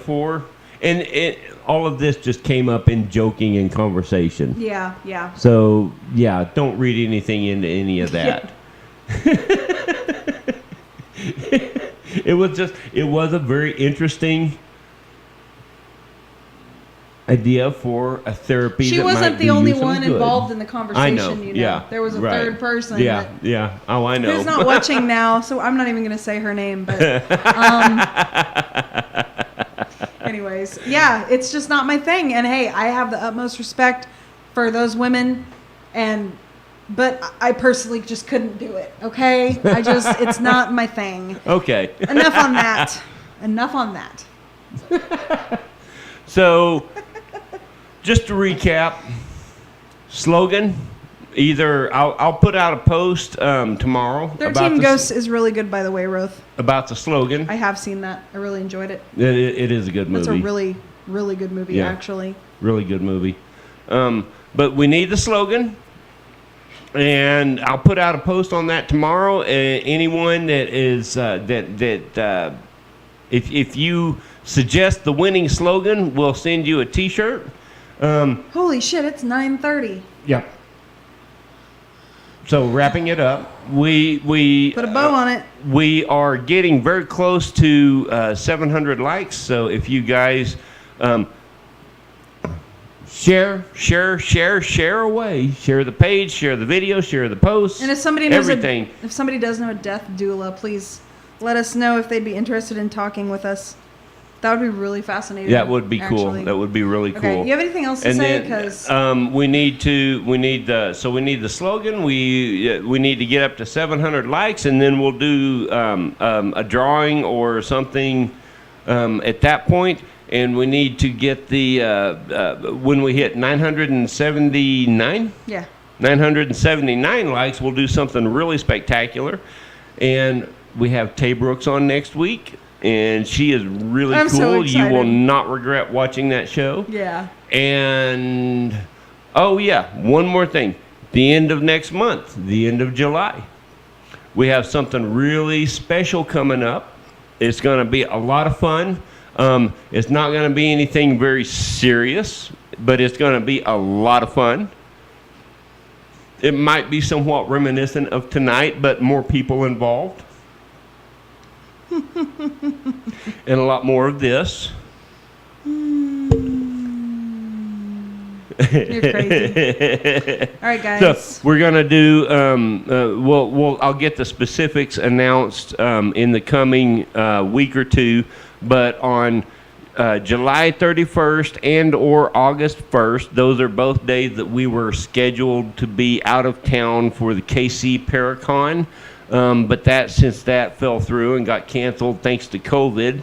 A: and all of this just came up in joking and conversation.
B: Yeah.
A: So, yeah, don't read anything into any of that. It was a very interesting idea for a therapy.
B: She wasn't the only one involved in the conversation.
A: I know. Yeah,
B: there was a third person.
A: Yeah. Oh, I know.
B: Who's not watching now? So I'm not even going to say her name. But anyways, yeah, it's just not my thing. And hey, I have the utmost respect for those women, but I personally just couldn't do it. Okay, it's not my thing.
A: Okay.
B: Enough on that.
A: So, just to recap, slogan. Either I'll put out a post tomorrow.
B: 13 Ghosts is really good, by the way, Roth.
A: About the slogan.
B: I have seen that. I really enjoyed it.
A: It is a good movie.
B: It's a really, really good movie, actually. Really
A: good movie. But we need the slogan. And I'll put out a post on that tomorrow. Anyone that is if you suggest the winning slogan, we'll send you a T-shirt.
B: Holy shit! It's 9:30.
A: Yep. So wrapping it up, we
B: put a bow on it.
A: We are getting very close to 700 likes. So if you guys share away, share the page, share the video, share the posts,
B: and if somebody knows
A: everything.
B: If somebody does know a death doula, please let us know if they'd be interested in talking with us. That would be really fascinating.
A: That would be cool. That would be really cool.
B: Okay, you have anything else to say? Because
A: we need the slogan. We need to get up to 700 likes, and then we'll do a drawing or something at that point. And we need to get the when we hit 979.
B: Yeah.
A: 979 likes, we'll do something really spectacular. And we have Tay Brooks on next week. And she is really cool.
B: So
A: you will not regret watching that show.
B: Yeah.
A: And, one more thing. The end of next month, the end of July, we have something really special coming up. It's going to be a lot of fun. It's not going to be anything very serious, but it's going to be a lot of fun. It might be somewhat reminiscent of tonight, but more people involved. And a lot more of this.
B: You're crazy. All right, guys.
A: So we're gonna do. I'll get the specifics announced in the coming week or two. But on July 31st and or August 1st, those are both days that we were scheduled to be out of town for the KC Paracon. But since that fell through and got canceled thanks to COVID,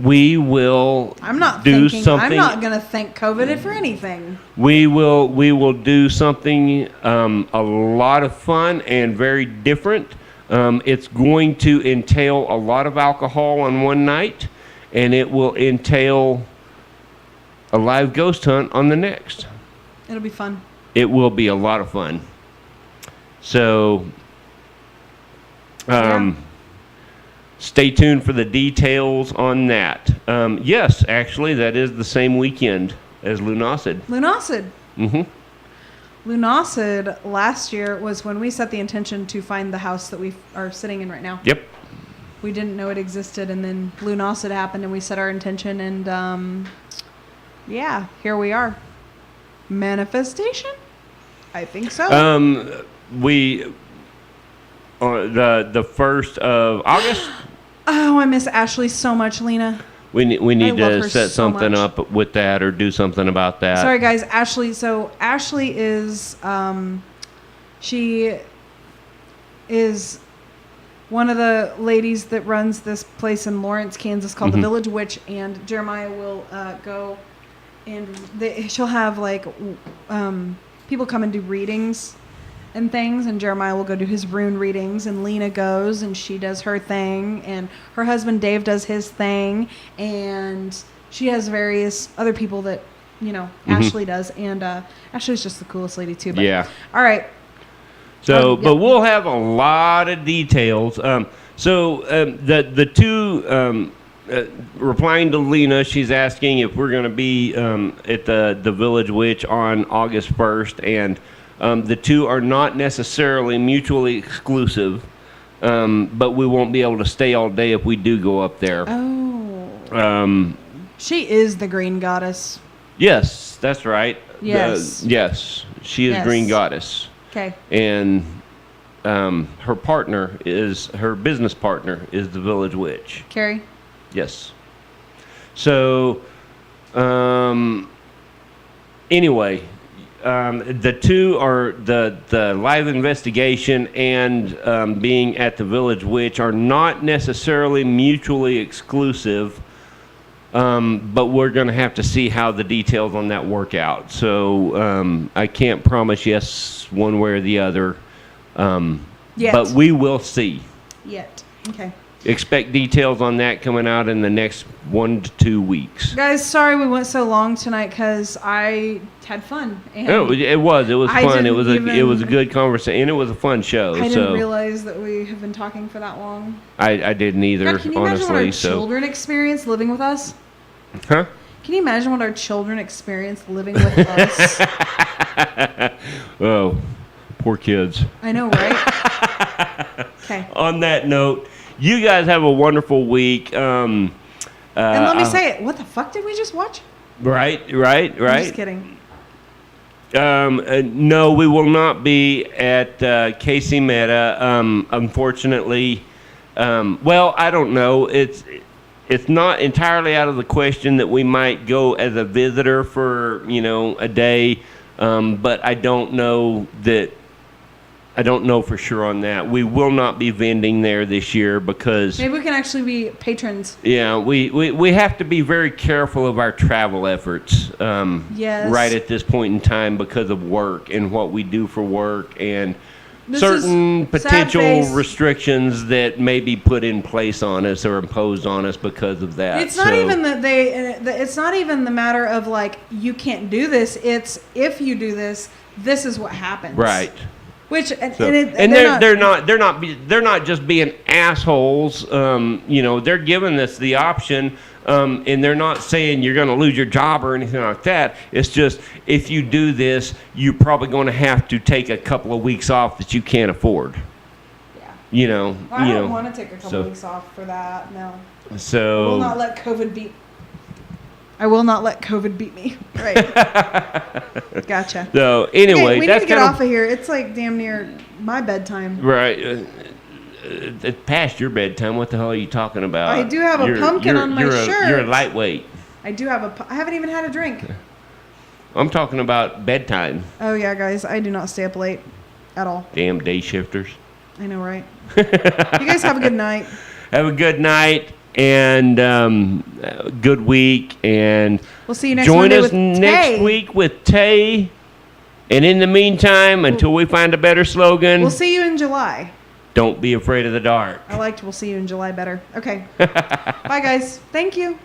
A: we will
B: I'm not
A: do
B: thinking,
A: something.
B: I'm not going to thank COVID for anything.
A: We will do something a lot of fun and very different. It's going to entail a lot of alcohol on one night, and it will entail a live ghost hunt on the next.
B: It'll be fun.
A: It will be a lot of fun. So stay tuned for the details on that. Yes, actually, that is the same weekend as Lunacid. Mm-hmm.
B: Lunacid last year was when we set the intention to find the house that we are sitting in right now.
A: Yep.
B: We didn't know it existed, and then Lunacid happened, and we set our intention, and here we are. Manifestation? I think so.
A: The 1st of August.
B: Oh, I miss Ashley so much, Lena.
A: we need
B: love
A: to
B: her
A: set
B: so
A: something
B: much.
A: up with that or do something about that.
B: Sorry, guys. Ashley. So Ashley is, she is one of the ladies that runs this place in Lawrence, Kansas called the Village Witch, and Jeremiah will go, and she'll have like people come and do readings and things, and Jeremiah will go do his rune readings, and Lena goes and she does her thing, and her husband Dave does his thing, and she has various other people that, you know, Ashley does, and Ashley's just the coolest lady too. But,
A: Yeah.
B: All right.
A: So,
B: yeah.
A: but we'll have a lot of details. The two replying to Lena, she's asking if we're going to be at the Village Witch on August 1st, and the two are not necessarily mutually exclusive, but we won't be able to stay all day if we do go up there.
B: Oh. She is the green goddess.
A: Yes, that's right.
B: Yes.
A: Yes, she is Green Goddess.
B: Okay.
A: And her business partner is the Village Witch.
B: Carrie?
A: Yes. So, anyway, the two are the live investigation and being at the Village Witch are not necessarily mutually exclusive, but we're going to have to see how the details on that work out. So I can't promise yes one way or the other,
B: Yet.
A: but we will see.
B: Yet. Okay.
A: Expect details on that coming out in the next 1 to 2 weeks.
B: Guys, sorry we went so long tonight because I had fun. And
A: It was fun. It was
B: didn't
A: a good conversation, and it was a fun show.
B: I didn't realize that we have been talking for that long.
A: I didn't either,
B: God, can you imagine what our
A: honestly.
B: children experience living with us?
A: Huh?
B: Can you imagine what our children experience living with us?
A: Oh, poor kids.
B: I know, right? Okay.
A: On that note, you guys have a wonderful week.
B: And let me say it. What the fuck did we just watch?
A: Right.
B: I'm just kidding.
A: No, we will not be at Casey Meta. Unfortunately, well, I don't know. It's not entirely out of the question that we might go as a visitor for a day, but I don't know for sure on that. We will not be vending there this year because
B: Maybe we can actually be patrons.
A: yeah, we have to be very careful of our travel efforts.
B: Yes.
A: Right at this point in time because of work and what we do for work and
B: This
A: certain
B: is sad
A: potential
B: face.
A: restrictions that may be put in place on us or imposed on us because of that.
B: It's not even that it's not even the matter of like you can't do this. It's if you do this, this is what happens.
A: Right.
B: Which
A: They're not just being assholes. They're giving us the option, and they're not saying you're going to lose your job or anything like that. It's just if you do this, you're probably going to have to take a couple of weeks off that you can't afford.
B: Yeah. I don't want to take a couple weeks off for that. No.
A: So.
B: I will not let COVID beat me. Right. Gotcha.
A: So anyway,
B: okay, we
A: that's
B: need to get
A: kind
B: off of here. It's like damn near my bedtime.
A: Right. It's past your bedtime. What the hell are you talking about?
B: I do have a pumpkin on my shirt.
A: You're a lightweight.
B: I do have I haven't even had a drink.
A: I'm talking about bedtime.
B: Oh yeah, guys, I do not stay up late at all.
A: Damn day shifters.
B: I know, right? You guys have a good night.
A: Have a good night and good week, and
B: we'll see you next
A: join
B: Monday
A: us
B: with
A: next
B: Tay.
A: week with Tay. And in the meantime, until we find a better slogan,
B: we'll see you in July.
A: Don't be afraid of the dark.
B: I liked we'll see you in July better. Okay. Bye, guys. Thank you.